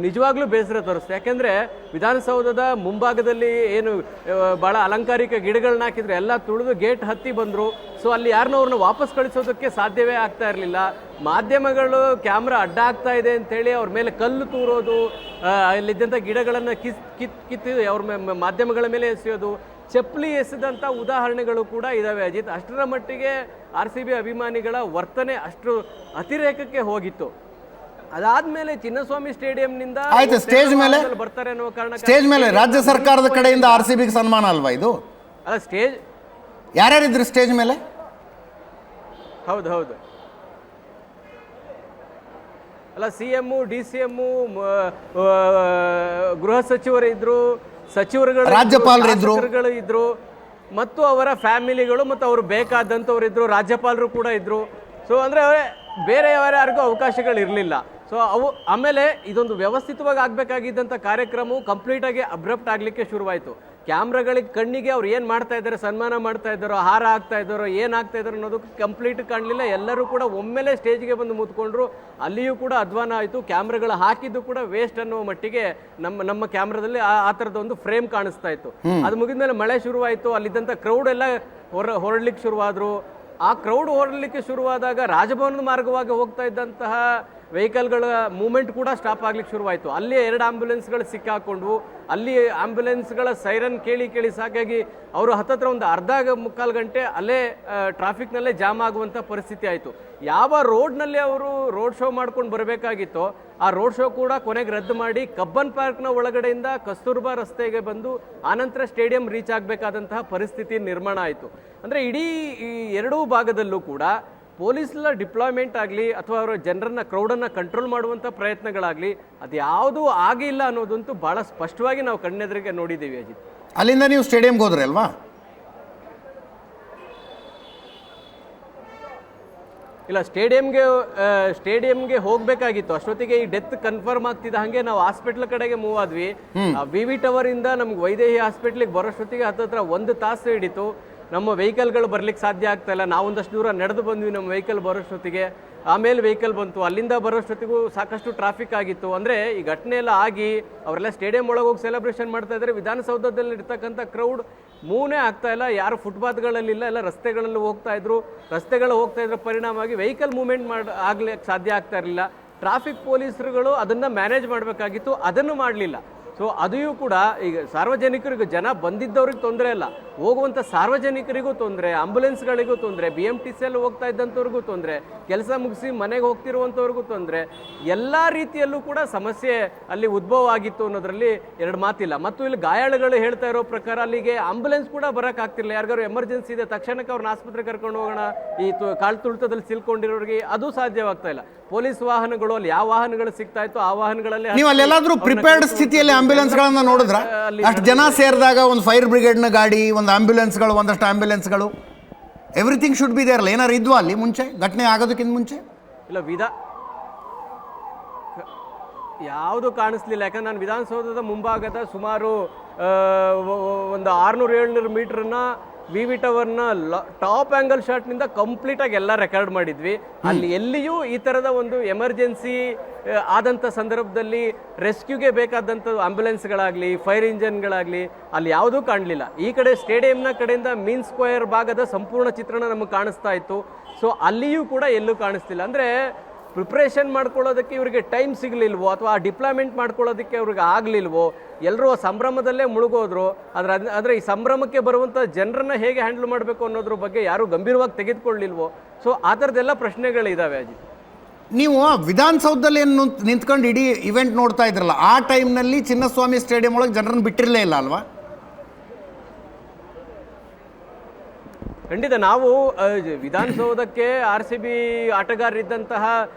ನಿಜವಾಗ್ಲೂ ಬೇಸರ ತೋರಿಸ್ತು. ಯಾಕೆಂದರೆ ವಿಧಾನಸೌಧದ ಮುಂಭಾಗದಲ್ಲಿ ಏನು ಭಾಳ ಅಲಂಕಾರಿಕ ಗಿಡಗಳನ್ನ ಹಾಕಿದ್ರೆ ಎಲ್ಲ ತುಳಿದು ಗೇಟ್ ಹತ್ತಿ ಬಂದರು. ಸೊ ಅಲ್ಲಿ ಯಾರನ್ನೋ ಅವ್ರನ್ನ ವಾಪಸ್ ಕಳಿಸೋದಕ್ಕೆ ಸಾಧ್ಯವೇ ಆಗ್ತಾ ಇರಲಿಲ್ಲ. ಮಾಧ್ಯಮಗಳು ಕ್ಯಾಮ್ರಾ ಅಡ್ಡ ಆಗ್ತಾ ಇದೆ ಅಂತೇಳಿ ಅವ್ರ ಮೇಲೆ ಕಲ್ಲು ತೂರೋದು, ಅಲ್ಲಿದ್ದಂಥ ಗಿಡಗಳನ್ನು ಕಿತ್ತು ಅವ್ರ ಮಾಧ್ಯಮಗಳ ಮೇಲೆ ಎಸೆಯೋದು, ಚಪ್ಪಲಿ ಎಸೆದಂಥ ಉದಾಹರಣೆಗಳು ಕೂಡ ಇದಾವೆ ಅಜಿತ್. ಅಷ್ಟರ ಮಟ್ಟಿಗೆ RCB ಅಭಿಮಾನಿಗಳ ವರ್ತನೆ ಅಷ್ಟು ಅತಿರೇಕಕ್ಕೆ ಹೋಗಿತ್ತು. ಅದಾದ್ಮೇಲೆ ಚಿನ್ನಸ್ವಾಮಿ ಸ್ಟೇಡಿಯಂನಿಂದ ಆಯ್ತು ಸ್ಟೇಜ್ ಮೇಲೆ ಬರ್ತಾರೆ ಅನ್ನೋ ಕಾರಣ ಸ್ಟೇಜ್ ಮೇಲೆ ರಾಜ್ಯ ಸರ್ಕಾರದ ಕಡೆಯಿಂದ RCBಗೆ ಸನ್ಮಾನ ಅಲ್ವಾ ಇದು? ಅಲ್ಲ ಸ್ಟೇಜ್ ಯಾರ್ಯಾರಿದ್ರು ಸ್ಟೇಜ್ ಮೇಲೆ? ಹೌದು ಅಲ್ಲ CM, DCM, ಗೃಹ ಸಚಿವರು ಇದ್ರು, ರಾಜ್ಯಪಾಲರು ಇದ್ರು, ಮತ್ತು ಅವರ ಫ್ಯಾಮಿಲಿಗಳು ಮತ್ತು ಅವರು ಬೇಕಾದಂಥವ್ರು ಇದ್ರು, ರಾಜ್ಯಪಾಲರು ಕೂಡ ಇದ್ರು. ಸೊ ಅಂದರೆ ಬೇರೆ ಯಾರ್ಯಾರಿಗೂ ಅವಕಾಶಗಳು ಇರಲಿಲ್ಲ. ಸೊ ಆಮೇಲೆ ಇದೊಂದು ವ್ಯವಸ್ಥಿತವಾಗಿ ಆಗಬೇಕಾಗಿದ್ದಂಥ ಕಾರ್ಯಕ್ರಮವು ಕಂಪ್ಲೀಟಾಗಿ ಅಬ್ರಪ್ಟ್ ಆಗಲಿಕ್ಕೆ ಶುರುವಾಯಿತು. ಕ್ಯಾಮ್ರಾಗಳಿಗೆ ಕಣ್ಣಿಗೆ ಅವ್ರು ಏನು ಮಾಡ್ತಾ ಇದ್ದಾರೆ, ಸನ್ಮಾನ ಮಾಡ್ತಾ ಇದ್ದಾರೋ, ಹಾರ ಹಾಕ್ತಾ ಇದ್ದಾರೋ, ಏನಾಗ್ತಾ ಇದ್ದಾರೋ ಅನ್ನೋದು ಕಂಪ್ಲೀಟ್ ಕಾಣಲಿಲ್ಲ. ಎಲ್ಲರೂ ಕೂಡ ಒಮ್ಮೆಲೆ ಸ್ಟೇಜ್ಗೆ ಬಂದು ಮುತ್ಕೊಂಡ್ರು. ಅಲ್ಲಿಯೂ ಕೂಡ ಅಧ್ವಾನ ಆಯಿತು. ಕ್ಯಾಮ್ರಾಗಳು ಹಾಕಿದ್ದು ಕೂಡ ವೇಸ್ಟ್ ಅನ್ನುವ ಮಟ್ಟಿಗೆ ನಮ್ಮ ಕ್ಯಾಮ್ರಾದಲ್ಲಿ ಆ ಥರದ ಒಂದು ಫ್ರೇಮ್ ಕಾಣಿಸ್ತಾ ಇತ್ತು. ಅದು ಮುಗಿದ ಮೇಲೆ ಮಳೆ ಶುರುವಾಯಿತು. ಅಲ್ಲಿದ್ದಂಥ ಕ್ರೌಡ್ ಎಲ್ಲ ಹೊರಡ್ಲಿಕ್ಕೆ ಶುರುವಾದರು. ಆ ಕ್ರೌಡ್ ಹೊರಡಲಿಕ್ಕೆ ಶುರುವಾದಾಗ ರಾಜಭವನದ ಮಾರ್ಗವಾಗಿ ಹೋಗ್ತಾ ಇದ್ದಂತಹ ವೆಹಿಕಲ್ಗಳ ಮೂವ್ಮೆಂಟ್ ಕೂಡ ಸ್ಟಾಪ್ ಆಗ್ಲಿಕ್ಕೆ ಶುರುವಾಯಿತು. ಅಲ್ಲಿ 2 ಆಂಬ್ಯುಲೆನ್ಸ್ಗಳು ಸಿಕ್ಕಾಕೊಂಡ್ವು. ಅಲ್ಲಿ ಆಂಬ್ಯುಲೆನ್ಸ್ಗಳ ಸೈರನ್ ಕೇಳಿ ಸಾಕಾಗಿ ಅವರು ಹತ್ತತ್ರ ಒಂದು ಮುಕ್ಕಾಲು ಗಂಟೆ ಅಲ್ಲೇ ಟ್ರಾಫಿಕ್ನಲ್ಲೇ ಜಾಮ್ ಆಗುವಂಥ ಪರಿಸ್ಥಿತಿ ಆಯಿತು. ಯಾವ ರೋಡ್ನಲ್ಲಿ ಅವರು ರೋಡ್ ಶೋ ಮಾಡ್ಕೊಂಡು ಬರಬೇಕಾಗಿತ್ತೋ ಆ ರೋಡ್ ಶೋ ಕೂಡ ಕೊನೆಗೆ ರದ್ದು ಮಾಡಿ ಕಬ್ಬನ್ ಪಾರ್ಕ್ನ ಒಳಗಡೆಯಿಂದ ಕಸ್ತೂರ್ಬಾ ರಸ್ತೆಗೆ ಬಂದು ಆನಂತರ ಸ್ಟೇಡಿಯಂ ರೀಚ್ ಆಗಬೇಕಾದಂತಹ ಪರಿಸ್ಥಿತಿ ನಿರ್ಮಾಣ ಆಯಿತು. ಅಂದರೆ ಇಡೀ ಈ 2 ಭಾಗದಲ್ಲೂ ಕೂಡ ಪೊಲೀಸ್ನ ಡಿಪ್ಲಾಯ್ಮೆಂಟ್ ಆಗಲಿ ಅಥವಾ ಅವರ ಜನರನ್ನ ಕ್ರೌಡನ್ನು ಕಂಟ್ರೋಲ್ ಮಾಡುವಂಥ ಪ್ರಯತ್ನಗಳಾಗಲಿ ಅದು ಯಾವುದೂ ಆಗಿಲ್ಲ ಅನ್ನೋದಂತೂ ಭಾಳ ಸ್ಪಷ್ಟವಾಗಿ ನಾವು ಕಣ್ಣೆದುರಿಗೆ ನೋಡಿದ್ದೀವಿ ಅಜಿತ್. ಅಲ್ಲಿಂದ ನೀವು ಸ್ಟೇಡಿಯಂಗೆ ಹೋದ್ರಿ ಅಲ್ವಾ? ಇಲ್ಲ, ಸ್ಟೇಡಿಯಂಗೆ ಹೋಗಬೇಕಾಗಿತ್ತು. ಅಷ್ಟೊತ್ತಿಗೆ ಈ ಡೆತ್ ಕನ್ಫರ್ಮ್ ಆಗ್ತಿದ್ದ ಹಾಗೆ ನಾವು ಹಾಸ್ಪಿಟ್ಲ್ ಕಡೆಗೆ ಮೂವ್ ಆದ್ವಿ. VV ಟವರ್ ಇಂದ ನಮ್ಗೆ ವೈದೇಹಿ ಹಾಸ್ಪಿಟ್ಲಿಗೆ ಬರೋಷ್ಟೊತ್ತಿಗೆ ಹತ್ತತ್ರ 1 ತಾಸು ಹಿಡಿತು. ನಮ್ಮ ವೆಹಿಕಲ್ಗಳು ಬರ್ಲಿಕ್ಕೆ ಸಾಧ್ಯ ಆಗ್ತಾ ಇಲ್ಲ. ನಾವೊಂದಷ್ಟು ದೂರ ನಡೆದು ಬಂದ್ವಿ ನಮ್ಮ ವೆಹಿಕಲ್ ಬರೋಷ್ಟೊತ್ತಿಗೆ. ಆಮೇಲೆ ವೆಹಿಕಲ್ ಬಂತು. ಅಲ್ಲಿಂದ ಬರೋಷ್ಟೊತ್ತಿಗೂ ಸಾಕಷ್ಟು ಟ್ರಾಫಿಕ್ ಆಗಿತ್ತು. ಅಂದರೆ ಈ ಘಟನೆ ಎಲ್ಲ ಆಗಿ ಅವರೆಲ್ಲ ಸ್ಟೇಡಿಯಂ ಒಳಗೆ ಹೋಗಿ ಸೆಲೆಬ್ರೇಷನ್ ಮಾಡ್ತಾ ಇದ್ದಾರೆ. ವಿಧಾನಸೌಧದಲ್ಲಿ ಇರ್ತಕ್ಕಂಥ ಕ್ರೌಡ್ ಮೂವ್ನೇ ಆಗ್ತಾ ಇಲ್ಲ. ಯಾರು ಫುಟ್ಪಾತ್ಗಳಲ್ಲಿಲ್ಲ, ಎಲ್ಲ ರಸ್ತೆಗಳಲ್ಲಿ ಹೋಗ್ತಾ ಇದ್ರು ಪರಿಣಾಮವಾಗಿ ವೆಹಿಕಲ್ ಮೂವ್ಮೆಂಟ್ ಆಗ್ಲಿಕ್ಕೆ ಸಾಧ್ಯ ಆಗ್ತಾ ಇರಲಿಲ್ಲ. ಟ್ರಾಫಿಕ್ ಪೊಲೀಸರುಗಳು ಅದನ್ನು ಮ್ಯಾನೇಜ್ ಮಾಡಬೇಕಾಗಿತ್ತು, ಅದನ್ನು ಮಾಡಲಿಲ್ಲ. ಸೊ ಅದೂ ಕೂಡ ಈಗ ಸಾರ್ವಜನಿಕರಿಗೂ ಜನ ಬಂದಿದ್ದವ್ರಿಗೆ ತೊಂದರೆ ಅಲ್ಲ, ಹೋಗುವಂಥ ಸಾರ್ವಜನಿಕರಿಗೂ ತೊಂದರೆ, ಆಂಬುಲೆನ್ಸ್ಗಳಿಗೂ ತೊಂದರೆ, BMTCಯಲ್ಲಿ ಹೋಗ್ತಾ ಇದ್ದಂಥವ್ರಿಗೂ ತೊಂದರೆ, ಕೆಲಸ ಮುಗಿಸಿ ಮನೆಗೆ ಹೋಗ್ತಿರುವಂಥವ್ರಿಗೂ ತೊಂದರೆ, ಎಲ್ಲ ರೀತಿಯಲ್ಲೂ ಕೂಡ ಸಮಸ್ಯೆ ಅಲ್ಲಿ ಉದ್ಭವ ಆಗಿತ್ತು ಅನ್ನೋದ್ರಲ್ಲಿ 2 ಮಾತಿಲ್ಲ. ಮತ್ತು ಇಲ್ಲಿ ಗಾಯಾಳುಗಳು ಹೇಳ್ತಾ ಇರೋ ಪ್ರಕಾರ ಅಲ್ಲಿಗೆ ಆಂಬುಲೆನ್ಸ್ ಕೂಡ ಬರೋಕ್ಕಾಗ್ತಿಲ್ಲ. ಯಾರಿಗಾರು ಎಮರ್ಜೆನ್ಸಿ ಇದೆ ತಕ್ಷಣಕ್ಕೆ ಅವ್ರನ್ನ ಆಸ್ಪತ್ರೆಗೆ ಕರ್ಕೊಂಡು ಹೋಗೋಣ, ಈ ಕಾಲು ತುಳಿತದಲ್ಲಿ ಸಿಲ್ಕೊಂಡಿರೋರಿಗೆ ಅದು ಸಾಧ್ಯವಾಗ್ತಾ ಇಲ್ಲ. ಪೊಲೀಸ್ ವಾಹನಗಳು ಅಲ್ಲಿ ಯಾವ ವಾಹನಗಳು ಸಿಗ್ತಾ ಇತ್ತು ಆ ವಾಹನಗಳಲ್ಲಿ ನೀವು ಅಲ್ಲೆಲ್ಲಾದ್ರೂ ಪ್ರಿಪೇರ್ಡ್ ಸ್ಥಿತಿಯಲ್ಲಿ ಆಂಬ್ಯುಲೆನ್ಸ್ಗಳನ್ನ ನೋಡಿದ್ರ? ಅಷ್ಟು ಜನ ಸೇರಿದಾಗ ಒಂದು ಫೈರ್ ಬ್ರಿಗೇಡ್ನ ಗಾಡಿ, ಒಂದು ಆಂಬ್ಯುಲೆನ್ಸ್ಗಳು, ಒಂದಷ್ಟು ಆಂಬ್ಯುಲೆನ್ಸ್ಗಳು, ಎವ್ರಿಥಿಂಗ್ ಶುಡ್ ಬಿ ದೇರ್. ಏನಾರು ಇದ್ವಾ ಅಲ್ಲಿ ಮುಂಚೆ, ಘಟನೆ ಆಗೋದಕ್ಕಿಂತ ಮುಂಚೆ? ಇಲ್ಲ, ಯಾವುದು ಕಾಣಿಸ್ಲಿಲ್ಲ. ಯಾಕಂದ್ರೆ ನಾನು ವಿಧಾನಸೌಧದ ಮುಂಭಾಗದ ಸುಮಾರು ಒಂದು 600-700 ಮೀಟರ್ನ VV ಟವರ್ನ ಟಾಪ್ ಆ್ಯಂಗಲ್ ಶಾಟ್ನಿಂದ ಕಂಪ್ಲೀಟಾಗಿ ಎಲ್ಲ ರೆಕಾರ್ಡ್ ಮಾಡಿದ್ವಿ. ಅಲ್ಲಿ ಎಲ್ಲಿಯೂ ಈ ಥರದ ಒಂದು ಎಮರ್ಜೆನ್ಸಿ ಆದಂಥ ಸಂದರ್ಭದಲ್ಲಿ ರೆಸ್ಕ್ಯೂಗೆ ಬೇಕಾದಂಥ ಆಂಬ್ಯುಲೆನ್ಸ್ಗಳಾಗಲಿ, ಫೈರ್ ಇಂಜನ್ಗಳಾಗಲಿ ಅಲ್ಲಿ ಯಾವುದೂ ಕಾಣಲಿಲ್ಲ. ಈ ಕಡೆ ಸ್ಟೇಡಿಯಂನ ಕಡೆಯಿಂದ ಮೀನ್ ಸ್ಕ್ವೇರ್ ಭಾಗದ ಸಂಪೂರ್ಣ ಚಿತ್ರಣ ನಮಗೆ ಕಾಣಿಸ್ತಾ ಇತ್ತು. ಸೊ ಅಲ್ಲಿಯೂ ಕೂಡ ಎಲ್ಲೂ ಕಾಣಿಸ್ತಿಲ್ಲ. ಅಂದರೆ ಪ್ರಿಪ್ರೇಷನ್ ಮಾಡ್ಕೊಳ್ಳೋದಕ್ಕೆ ಇವರಿಗೆ ಟೈಮ್ ಸಿಗಲಿಲ್ವೋ ಅಥವಾ ಆ ಡಿಪ್ಲಾಯ್ಮೆಂಟ್ ಮಾಡ್ಕೊಳ್ಳೋದಕ್ಕೆ ಅವ್ರಿಗೆ ಆಗಲಿಲ್ವೋ, ಎಲ್ಲರೂ ಸಂಭ್ರಮದಲ್ಲೇ ಮುಳುಗೋದ್ರು. ಆದರೆ ಈ ಸಂಭ್ರಮಕ್ಕೆ ಬರುವಂಥ ಜನರನ್ನ ಹೇಗೆ ಹ್ಯಾಂಡಲ್ ಮಾಡಬೇಕು ಅನ್ನೋದ್ರ ಬಗ್ಗೆ ಯಾರೂ ಗಂಭೀರವಾಗಿ ತೆಗೆದುಕೊಳ್ಳಿಲ್ವೋ. ಸೊ ಆ ಥರದ್ದೆಲ್ಲ ಪ್ರಶ್ನೆಗಳಿದ್ದಾವೆ ಅಜಿತ್. ನೀವು ವಿಧಾನಸೌಧದಲ್ಲಿ ಏನು ನಿಂತ್ಕೊಂಡು ಇಡೀ ಇವೆಂಟ್ ನೋಡ್ತಾ ಇದ್ರಲ್ಲ, ಆ ಟೈಮ್ನಲ್ಲಿ ಚಿನ್ನಸ್ವಾಮಿ ಸ್ಟೇಡಿಯಂ ಒಳಗೆ ಜನರನ್ನು ಬಿಟ್ಟಿರಲೇ ಇಲ್ಲ ಅಲ್ವಾ? ಖಂಡಿತ. ನಾವು ವಿಧಾನಸೌಧಕ್ಕೆ RCB ಆಟಗಾರರಿದ್ದಂತಹ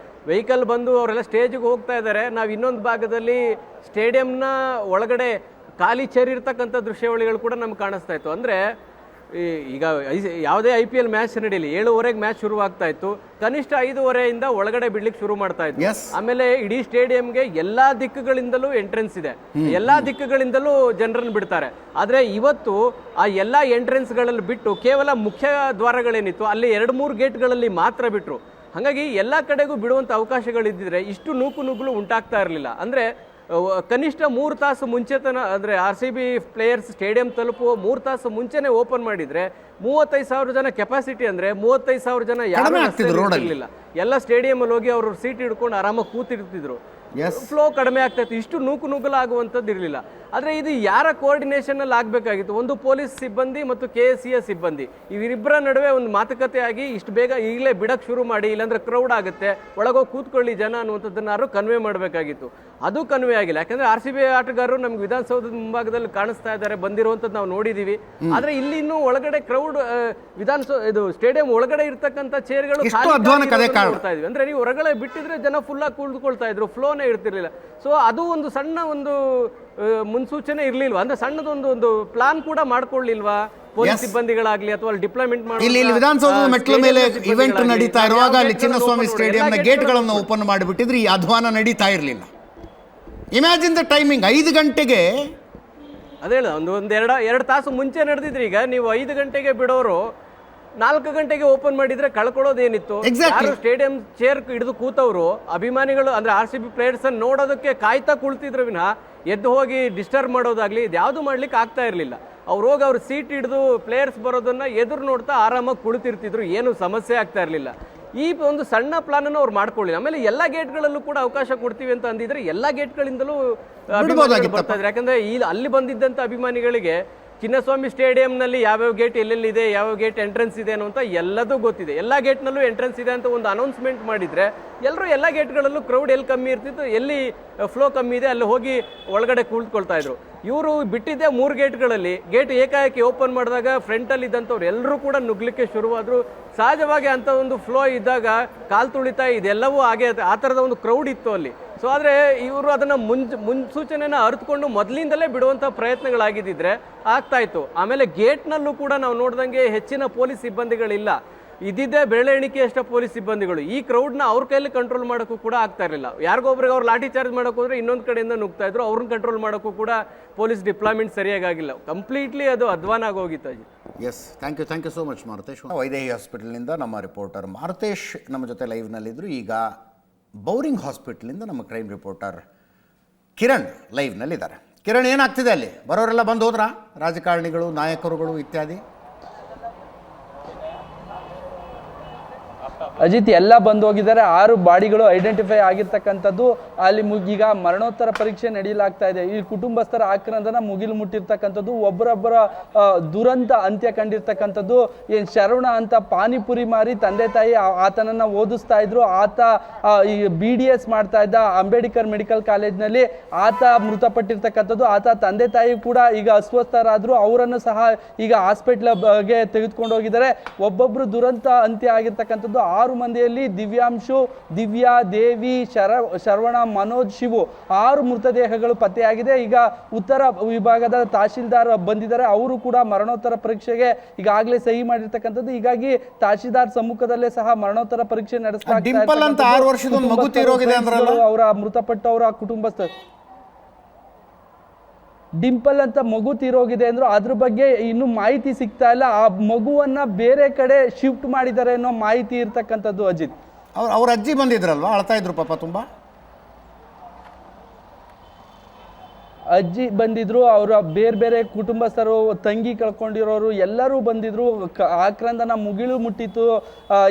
ವೆಹಿಕಲ್ ಬಂದು ಅವರೆಲ್ಲ ಸ್ಟೇಜಿಗೆ ಹೋಗ್ತಾ ಇದ್ದಾರೆ. ನಾವು ಇನ್ನೊಂದು ಭಾಗದಲ್ಲಿ ಸ್ಟೇಡಿಯಂನ ಒಳಗಡೆ ಖಾಲಿ ಚೇರ್ ಇರ್ತಕ್ಕಂಥ ದೃಶ್ಯಾವಳಿಗಳು ಕೂಡ ನಮ್ಗೆ ಕಾಣಿಸ್ತಾ ಇತ್ತು. ಅಂದರೆ ಈಗ ಯಾವುದೇ IPL ಮ್ಯಾಚ್ ನಡೀಲಿ 7:30 ಮ್ಯಾಚ್ ಶುರುವಾಗ್ತಾ ಇತ್ತು, ಕನಿಷ್ಠ 5:30 ಒಳಗಡೆ ಬಿಡ್ಲಿಕ್ಕೆ ಶುರು ಮಾಡ್ತಾ ಇತ್ತು. ಆಮೇಲೆ ಇಡೀ ಸ್ಟೇಡಿಯಂಗೆ ಎಲ್ಲಾ ದಿಕ್ಕುಗಳಿಂದಲೂ ಎಂಟ್ರೆನ್ಸ್ ಇದೆ, ಎಲ್ಲಾ ದಿಕ್ಕುಗಳಿಂದಲೂ ಜನರನ್ನು ಬಿಡ್ತಾರೆ. ಆದ್ರೆ ಇವತ್ತು ಆ ಎಲ್ಲಾ ಎಂಟ್ರೆನ್ಸ್ಗಳಲ್ಲಿ ಬಿಟ್ಟು ಕೇವಲ ಮುಖ್ಯ ದ್ವಾರಗಳೇನಿತ್ತು ಅಲ್ಲಿ 2-3 ಗೇಟ್ಗಳಲ್ಲಿ ಮಾತ್ರ ಬಿಟ್ರು. ಹಾಗಾಗಿ ಎಲ್ಲಾ ಕಡೆಗೂ ಬಿಡುವಂತ ಅವಕಾಶಗಳಿದ್ದಿದ್ರೆ ಇಷ್ಟು ನೂಕುನುಗ್ಗಲು ಉಂಟಾಗ್ತಾ ಇರಲಿಲ್ಲ. ಅಂದ್ರೆ ಕನಿಷ್ಠ 3 ತಾಸು ಮುಂಚೆತನ ಅಂದರೆ RCB ಪ್ಲೇಯರ್ಸ್ ಸ್ಟೇಡಿಯಂ ತಲುಪುವ 3 ತಾಸು ಮುಂಚೆನೆ ಓಪನ್ ಮಾಡಿದ್ರೆ 35,000 ಜನ ಕೆಪಾಸಿಟಿ, ಅಂದರೆ 35,000 ಜನ ಯಾರು ಇರಲಿಲ್ಲ. ಎಲ್ಲ ಸ್ಟೇಡಿಯಂ ಅಲ್ಲಿ ಹೋಗಿ ಅವರು ಸೀಟ್ ಹಿಡ್ಕೊಂಡು ಆರಾಮಾಗಿ ಕೂತಿರ್ತಿದ್ರು. ಫ್ಲೋ ಕಡಿಮೆ ಆಗ್ತಾ ಇತ್ತು, ಇಷ್ಟು ನೂಕುನುಗ್ಗಲಾಗುವಂಥದ್ದು ಇರಲಿಲ್ಲ. ಆದರೆ ಇದು ಯಾರ ಕೋಆರ್ಡಿನೇಷನ್ ಅಲ್ಲಿ ಆಗಬೇಕಾಗಿತ್ತು? ಒಂದು ಪೊಲೀಸ್ ಸಿಬ್ಬಂದಿ ಮತ್ತು KSES ಸಿಬ್ಬಂದಿ, ಇವರಿಬ್ಬರ ನಡುವೆ ಒಂದು ಮಾತುಕತೆ ಆಗಿ ಇಷ್ಟು ಬೇಗ ಈಗಲೇ ಬಿಡಕ್ಕೆ ಶುರು ಮಾಡಿ, ಇಲ್ಲಾಂದ್ರೆ ಕ್ರೌಡ್ ಆಗುತ್ತೆ, ಒಳಗೋಗಿ ಕೂತ್ಕೊಳ್ಳಿ ಜನ ಅನ್ನುವಂಥದ್ದನ್ನಾರು ಕನ್ವೆ ಮಾಡಬೇಕಾಗಿತ್ತು. ಅದು ಕನ್ವೆ ಆಗಿಲ್ಲ. ಯಾಕಂದ್ರೆ RCB ಆಟಗಾರರು ನಮ್ಗೆ ವಿಧಾನಸೌಧದ ಮುಂಭಾಗದಲ್ಲಿ ಕಾಣಿಸ್ತಾ ಇದ್ದಾರೆ, ಬಂದಿರುವಂಥದ್ದು ನಾವು ನೋಡಿದೀವಿ. ಆದ್ರೆ ಇಲ್ಲಿ ಇನ್ನೂ ಒಳಗಡೆ ಕ್ರೌಡ್ ಇದು ಸ್ಟೇಡಿಯಂ ಒಳಗಡೆ ಇರ್ತಕ್ಕಂಥ ಚೇರ್ಗಳು ನೋಡ್ತಾ ಇದ್ವಿ. ಅಂದ್ರೆ ನೀವು ಹೊರಗಡೆ ಬಿಟ್ಟಿದ್ರೆ ಜನ ಫುಲ್ ಆಗಿ ಕುಳಿತುಕೊಳ್ತಾ ಇದ್ರು, ಫ್ಲೋನೇ ಇರ್ತಿರ್ಲಿಲ್ಲ. ಸೊ ಅದು ಒಂದು ಸಣ್ಣ ಒಂದು ಮುನ್ಸೂಚನೆ ಇರ್ಲಿಲ್ವಾ? ಅಂದ್ರೆ ಸಣ್ಣದೊಂದು ಪ್ಲಾನ್ ಕೂಡ ಮಾಡ್ಕೊಳ್ಳಿಲ್ವಾ ಪೊಲೀಸ್ ಸಿಬ್ಬಂದಿಗಳಾಗ್ಲಿ ಅಥವಾ ಡಿಪ್ಲಾಯ್ಮೆಂಟ್ ಮಾಡಿ? ಇಲ್ಲಿ ವಿಧಾನಸೌಧದ ಮೆಟ್ಲ ಮೇಲೆ ಇವೆಂಟ್ ನಡೀತಾ ಇರುವಾಗ ಅಲ್ಲಿ ಚಿನ್ನಸ್ವಾಮಿ ಸ್ಟೇಡಿಯಂನ ಗೇಟ್ಗಳನ್ನು ಓಪನ್ ಮಾಡಿಬಿಟ್ಟಿದ್ರೆ ಈ ಅಧ್ವಾನ ನಡೀತಾ ಇರಲಿಲ್ಲ. ಇಮ್ಯಾಜಿನ್ ದ ಟೈಮಿಂಗ್, 5 ಗಂಟೆಗೆ. ಅದೇ ಹೇಳ, ಎರಡು ತಾಸು ಮುಂಚೆ ನಡೆದಿದ್ರಿ. ಈಗ ನೀವು 5 ಗಂಟೆಗೆ ಬಿಡೋರು 4 ಗಂಟೆಗೆ ಓಪನ್ ಮಾಡಿದ್ರೆ ಕಳ್ಕೊಳ್ಳೋದೇನಿತ್ತು? ಯಾರು ಸ್ಟೇಡಿಯಂ ಚೇರ್ ಹಿಡಿದು ಕೂತವ್ರು ಅಭಿಮಾನಿಗಳು, ಅಂದ್ರೆ RCB ಪ್ಲೇಯರ್ಸ್ ಅನ್ನು ನೋಡೋದಕ್ಕೆ ಕಾಯ್ತಾ ಕುಳಿತಿದ್ರು ವಿನಃ ಎದ್ದು ಹೋಗಿ ಡಿಸ್ಟರ್ಬ್ ಮಾಡೋದಾಗ್ಲಿ ಇದ್ಯಾವುದು ಮಾಡ್ಲಿಕ್ಕೆ ಆಗ್ತಾ ಇರಲಿಲ್ಲ. ಅವ್ರು ಹೋಗಿ ಅವ್ರ ಸೀಟ್ ಹಿಡಿದು ಪ್ಲೇಯರ್ಸ್ ಬರೋದನ್ನ ಎದುರು ನೋಡ್ತಾ ಆರಾಮಾಗಿ ಕುಳಿತಿರ್ತಿದ್ರು, ಏನು ಸಮಸ್ಯೆ ಆಗ್ತಾ ಇರಲಿಲ್ಲ. ಈ ಒಂದು ಸಣ್ಣ ಪ್ಲಾನ್ ಅನ್ನು ಅವ್ರು ಮಾಡ್ಕೊಳ್ಳಿಲ್ಲ. ಆಮೇಲೆ ಎಲ್ಲಾ ಗೇಟ್ಗಳಲ್ಲೂ ಕೂಡ ಅವಕಾಶ ಕೊಡ್ತೀವಿ ಅಂತ ಅಂದಿದ್ರೆ ಎಲ್ಲಾ ಗೇಟ್ಗಳಿಂದಲೂ ಬರ್ತಾ ಇದ್ರು. ಯಾಕಂದ್ರೆ ಅಲ್ಲಿ ಬಂದಿದ್ದಂತ ಅಭಿಮಾನಿಗಳಿಗೆ ಚಿನ್ನಸ್ವಾಮಿ ಸ್ಟೇಡಿಯಂನಲ್ಲಿ ಯಾವ್ಯಾವ ಗೇಟ್ ಎಲ್ಲೆಲ್ಲಿದೆ, ಯಾವ ಗೇಟ್ ಎಂಟ್ರೆನ್ಸ್ ಇದೆ ಅನ್ನುವಂಥ ಎಲ್ಲದೂ ಗೊತ್ತಿದೆ. ಎಲ್ಲ ಗೇಟ್ನಲ್ಲೂ ಎಂಟ್ರೆನ್ಸ್ ಇದೆ ಅಂತ ಒಂದು ಅನೌನ್ಸ್ಮೆಂಟ್ ಮಾಡಿದ್ರೆ ಎಲ್ಲರೂ ಎಲ್ಲ ಗೇಟ್ಗಳಲ್ಲೂ ಕ್ರೌಡ್ ಎಲ್ಲಿ ಕಮ್ಮಿ ಇರ್ತಿತ್ತು, ಎಲ್ಲಿ ಫ್ಲೋ ಕಮ್ಮಿ ಇದೆ ಅಲ್ಲಿ ಹೋಗಿ ಒಳಗಡೆ ಕುಳಿತುಕೊಳ್ತಾ ಇದ್ರು. ಇವರು ಬಿಟ್ಟಿದ್ದೆ 3 ಗೇಟ್ಗಳಲ್ಲಿ. ಗೇಟ್ ಏಕಾಏಕಿ ಓಪನ್ ಮಾಡಿದಾಗ ಫ್ರಂಟಲ್ಲಿ ಇದ್ದಂಥವ್ರು ಎಲ್ಲರೂ ಕೂಡ ನುಗ್ಲಿಕ್ಕೆ ಶುರುವಾದ್ರು. ಸಹಜವಾಗಿ ಅಂತ ಒಂದು ಫ್ಲೋ ಇದ್ದಾಗ ಕಾಲ್ ತುಳಿತ ಇದೆಲ್ಲವೂ ಹಾಗೆ ಆ ಥರದ ಒಂದು ಕ್ರೌಡ್ ಇತ್ತು ಅಲ್ಲಿ. ಸೊ ಆದರೆ ಇವರು ಅದನ್ನು ಮುನ್ಸೂಚನೆನ ಅರಿತುಕೊಂಡು ಮೊದಲಿಂದಲೇ ಬಿಡುವಂಥ ಪ್ರಯತ್ನಗಳಾಗಿದ್ದಿದ್ರೆ ಆಗ್ತಾ ಇತ್ತು. ಆಮೇಲೆ ಗೇಟ್ನಲ್ಲೂ ಕೂಡ ನಾವು ನೋಡ್ದಂಗೆ ಹೆಚ್ಚಿನ ಪೊಲೀಸ್ ಸಿಬ್ಬಂದಿಗಳಿಲ್ಲ, ಇದ್ದಿದ್ದೇ ಬೆರಳೆ ಎಣಿಕೆಯಷ್ಟ ಪೊಲೀಸ್ ಸಿಬ್ಬಂದಿಗಳು. ಈ ಕ್ರೌಡ್ನ ಅವ್ರ ಕೈಯಲ್ಲಿ ಕಂಟ್ರೋಲ್ ಮಾಡೋಕ್ಕೂ ಕೂಡ ಆಗ್ತಾ ಇರಲಿಲ್ಲ. ಯಾರಿಗೊಬ್ರಿಗೆ ಅವ್ರು ಲಾಠಿ ಚಾರ್ಜ್ ಮಾಡೋಕೆ ಹೋದ್ರೆ ಇನ್ನೊಂದು ಕಡೆಯಿಂದ ನುಗ್ತಾ ಇದ್ರು, ಅವ್ರನ್ನ ಕಂಟ್ರೋಲ್ ಮಾಡೋಕ್ಕೂ ಕೂಡ ಪೊಲೀಸ್ ಡಿಪ್ಲಾಯ್ಮೆಂಟ್ ಸರಿಯಾಗಿಲ್ಲ. ಕಂಪ್ಲೀಟ್ಲಿ ಅದು ಅಧ್ವಾನ ಆಗೋಗಿತ್ತು. Yes, thank you so much Marutesh. Vaidehi ಹಾಸ್ಪಿಟಲ್ನಿಂದ ನಮ್ಮ ರಿಪೋರ್ಟರ್ ಮಾರುತೇಶ್ ನಮ್ಮ ಜೊತೆ ಲೈವ್ನಲ್ಲಿದ್ದರು. ಈಗ ಬೌರಿಂಗ್ ಹಾಸ್ಪಿಟಲಿಂದ ನಮ್ಮ ಕ್ರೈಮ್ ರಿಪೋರ್ಟರ್ ಕಿರಣ್ ಲೈವ್ನಲ್ಲಿದ್ದಾರೆ. ಕಿರಣ್, ಏನಾಗ್ತಿದೆ ಅಲ್ಲಿ? ಬರೋರೆಲ್ಲ ಬಂದು ಹೋದ್ರಾ? ರಾಜಕಾರಣಿಗಳು, ನಾಯಕರುಗಳು ಇತ್ಯಾದಿ? ಅಜಿತ್, ಎಲ್ಲ ಬಂದು ಹೋಗಿದ್ದಾರೆ. 6 ಬಾಡಿಗಳು ಐಡೆಂಟಿಫೈ ಆಗಿರ್ತಕ್ಕಂಥದ್ದು. ಅಲ್ಲಿ ಈಗ ಮರಣೋತ್ತರ ಪರೀಕ್ಷೆ ನಡೆಯಲಾಗ್ತಾ ಇದೆ. ಈ ಕುಟುಂಬಸ್ಥರ ಆಕ್ರಂದನ ಮುಗಿಲು ಮುಟ್ಟಿರ್ತಕ್ಕಂಥದ್ದು, ಒಬ್ಬರೊಬ್ಬರ ದುರಂತ ಅಂತ್ಯ ಕಂಡಿರ್ತಕ್ಕಂಥದ್ದು. ಏನು ಶರವಣ ಅಂತ ಪಾನಿಪುರಿ ಮಾರಿ ತಂದೆ ತಾಯಿ ಆತನನ್ನ ಓದಿಸ್ತಾ ಇದ್ರು. ಆತ ಈ BDS ಮಾಡ್ತಾ ಇದ್ದ ಅಂಬೇಡ್ಕರ್ ಮೆಡಿಕಲ್ ಕಾಲೇಜ್ನಲ್ಲಿ. ಆತ ಮೃತಪಟ್ಟಿರ್ತಕ್ಕಂಥದ್ದು. ಆತ ತಂದೆ ತಾಯಿ ಕೂಡ ಈಗ ಅಸ್ವಸ್ಥರಾದ್ರು, ಅವರನ್ನು ಸಹ ಈಗ ಹಾಸ್ಪಿಟ್ಲ್ಗೆ ತೆಗೆದುಕೊಂಡು ಹೋಗಿದ್ದಾರೆ. ಒಬ್ಬೊಬ್ರು ದುರಂತ ಅಂತ್ಯ ಆಗಿರ್ತಕ್ಕಂಥದ್ದು. 6 ಮಂದಿಯಲ್ಲಿ ದಿವ್ಯಾಂಶು, ದಿವ್ಯಾ, ದೇವಿ, ಶರವಣ, ಮನೋಜ್, ಶಿವು 6 ಮೃತದೇಹಗಳು ಪತ್ತೆಯಾಗಿದೆ. ಈಗ ಉತ್ತರ ವಿಭಾಗದ ತಹಶೀಲ್ದಾರ್ ಬಂದಿದ್ದಾರೆ. ಅವರು ಕೂಡ ಮರಣೋತ್ತರ ಪರೀಕ್ಷೆಗೆ ಈಗಾಗಲೇ ಸಹಿ ಮಾಡಿರ್ತಕ್ಕಂಥದ್ದು. ಹೀಗಾಗಿ ತಹಶೀಲ್ದಾರ್ ಸಮ್ಮುಖದಲ್ಲೇ ಸಹ ಮರಣೋತ್ತರ ಪರೀಕ್ಷೆ ನಡೆಸಲಾಗ್ತಾ ಇದೆ. ಅವರ ಮೃತಪಟ್ಟವರ ಕುಟುಂಬಸ್ಥರು ಡಿಂಪಲ್ ಅಂತ ಮಗು ತೀರೋಗಿದೆ ಅಂದ್ರು. ಅದ್ರ ಬಗ್ಗೆ ಇನ್ನೂ ಮಾಹಿತಿ ಸಿಗ್ತಾ ಇಲ್ಲ. ಆ ಮಗುವನ್ನ ಬೇರೆ ಕಡೆ ಶಿಫ್ಟ್ ಮಾಡಿದ್ದಾರೆ ಅನ್ನೋ ಮಾಹಿತಿ ಇರ್ತಕ್ಕಂಥದ್ದು. ಅಜಿತ್, ಅವ್ರ ಅಜ್ಜಿ ಬಂದಿದ್ರಲ್ವಾ, ಅಳ್ತಾ ಇದ್ರು ಪಾಪ ತುಂಬಾ. ಅಜ್ಜಿ ಬಂದಿದ್ರು, ಅವರ ಬೇರೆ ಬೇರೆ ಕುಟುಂಬಸ್ಥರು, ತಂಗಿ ಕಳ್ಕೊಂಡಿರೋರು ಎಲ್ಲರೂ ಬಂದಿದ್ರು. ಆಕ್ರಂದನ ಮುಗಿಲು ಮುಟ್ಟಿತ್ತು.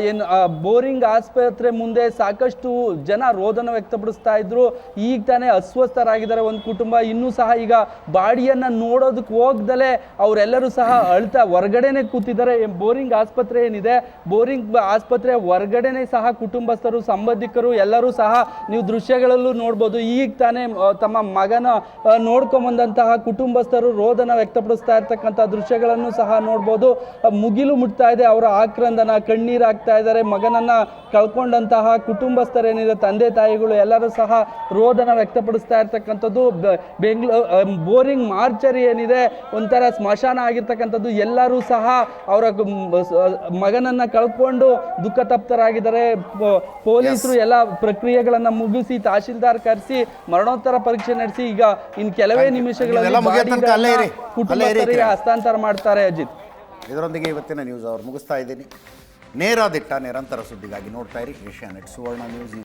ಏನು ಬೋರಿಂಗ್ ಆಸ್ಪತ್ರೆ ಮುಂದೆ ಸಾಕಷ್ಟು ಜನ ರೋದನ ವ್ಯಕ್ತಪಡಿಸ್ತಾ ಇದ್ರು. ಈಗ ತಾನೇ ಅಸ್ವಸ್ಥರಾಗಿದ್ದಾರೆ ಒಂದು ಕುಟುಂಬ. ಇನ್ನೂ ಸಹ ಈಗ ಬಾಡಿಯನ್ನ ನೋಡೋದಕ್ಕೆ ಹೋಗ್ದಲೇ ಅವರೆಲ್ಲರೂ ಸಹ ಅಳ್ತಾ ಹೊರಗಡೆನೆ ಕೂತಿದ್ದಾರೆ. ಬೋರಿಂಗ್ ಆಸ್ಪತ್ರೆ ಏನಿದೆ, ಬೋರಿಂಗ್ ಆಸ್ಪತ್ರೆ ಹೊರಗಡೆನೆ ಸಹ ಕುಟುಂಬಸ್ಥರು, ಸಂಬಂಧಿಕರು ಎಲ್ಲರೂ ಸಹ ನೀವು ದೃಶ್ಯಗಳಲ್ಲೂ ನೋಡ್ಬೋದು. ಈಗ ತಾನೇ ತಮ್ಮ ಮಗನ ನೋಡ್ಕೊಂಬಂದಂತಹ ಕುಟುಂಬಸ್ಥರು ರೋದನ ವ್ಯಕ್ತಪಡಿಸ್ತಾ ಇರ್ತಕ್ಕಂಥ ದೃಶ್ಯಗಳನ್ನು ಸಹ ನೋಡ್ಬೋದು. ಮುಗಿಲು ಮುಟ್ತಾ ಇದೆ ಅವರ ಆಕ್ರಂದನ, ಕಣ್ಣೀರಾಗ್ತಾ ಇದ್ದಾರೆ. ಮಗನನ್ನ ಕಳ್ಕೊಂಡಂತಹ ಕುಟುಂಬಸ್ಥರೇನಿದೆ, ತಂದೆ ತಾಯಿಗಳು ಎಲ್ಲರೂ ಸಹ ರೋದನ ವ್ಯಕ್ತಪಡಿಸ್ತಾ ಇರ್ತಕ್ಕಂಥದ್ದು. ಬೋರಿಂಗ್ ಮಾರ್ಚರಿ ಏನಿದೆ ಒಂಥರ ಸ್ಮಶಾನ ಆಗಿರ್ತಕ್ಕಂಥದ್ದು. ಎಲ್ಲರೂ ಸಹ ಅವರ ಮಗನನ್ನ ಕಳ್ಕೊಂಡು ದುಃಖ ತಪ್ತರಾಗಿದ್ದಾರೆ. ಪೊಲೀಸರು ಎಲ್ಲ ಪ್ರಕ್ರಿಯೆಗಳನ್ನ ಮುಗಿಸಿ ತಹಶೀಲ್ದಾರ್ ಕರೆಸಿ ಮರಣೋತ್ತರ ಪರೀಕ್ಷೆ ನಡೆಸಿ ಈಗ ಇನ್ನು ಕೆಲವೇ ನಿಮಿಷಗಳಲ್ಲಿ ಕುಟುಂಬಸ್ಥರಿಗೆ ಹಸ್ತಾಂತರ ಮಾಡ್ತಾರೆ. ಅಜಿತ್, ಇದರೊಂದಿಗೆ ಇವತ್ತಿನ ನ್ಯೂಸ್ ಅವರು ಮುಗಿಸ್ತಾ ಇದ್ದೀನಿ. ನೇರ ದಿಟ್ಟ ನಿರಂತರ ಸುದ್ದಿಗಾಗಿ ನೋಡ್ತಾ ಇರಿ ಏಷ್ಯಾನೆಟ್ ಸುವರ್ಣ ನ್ಯೂಸ್.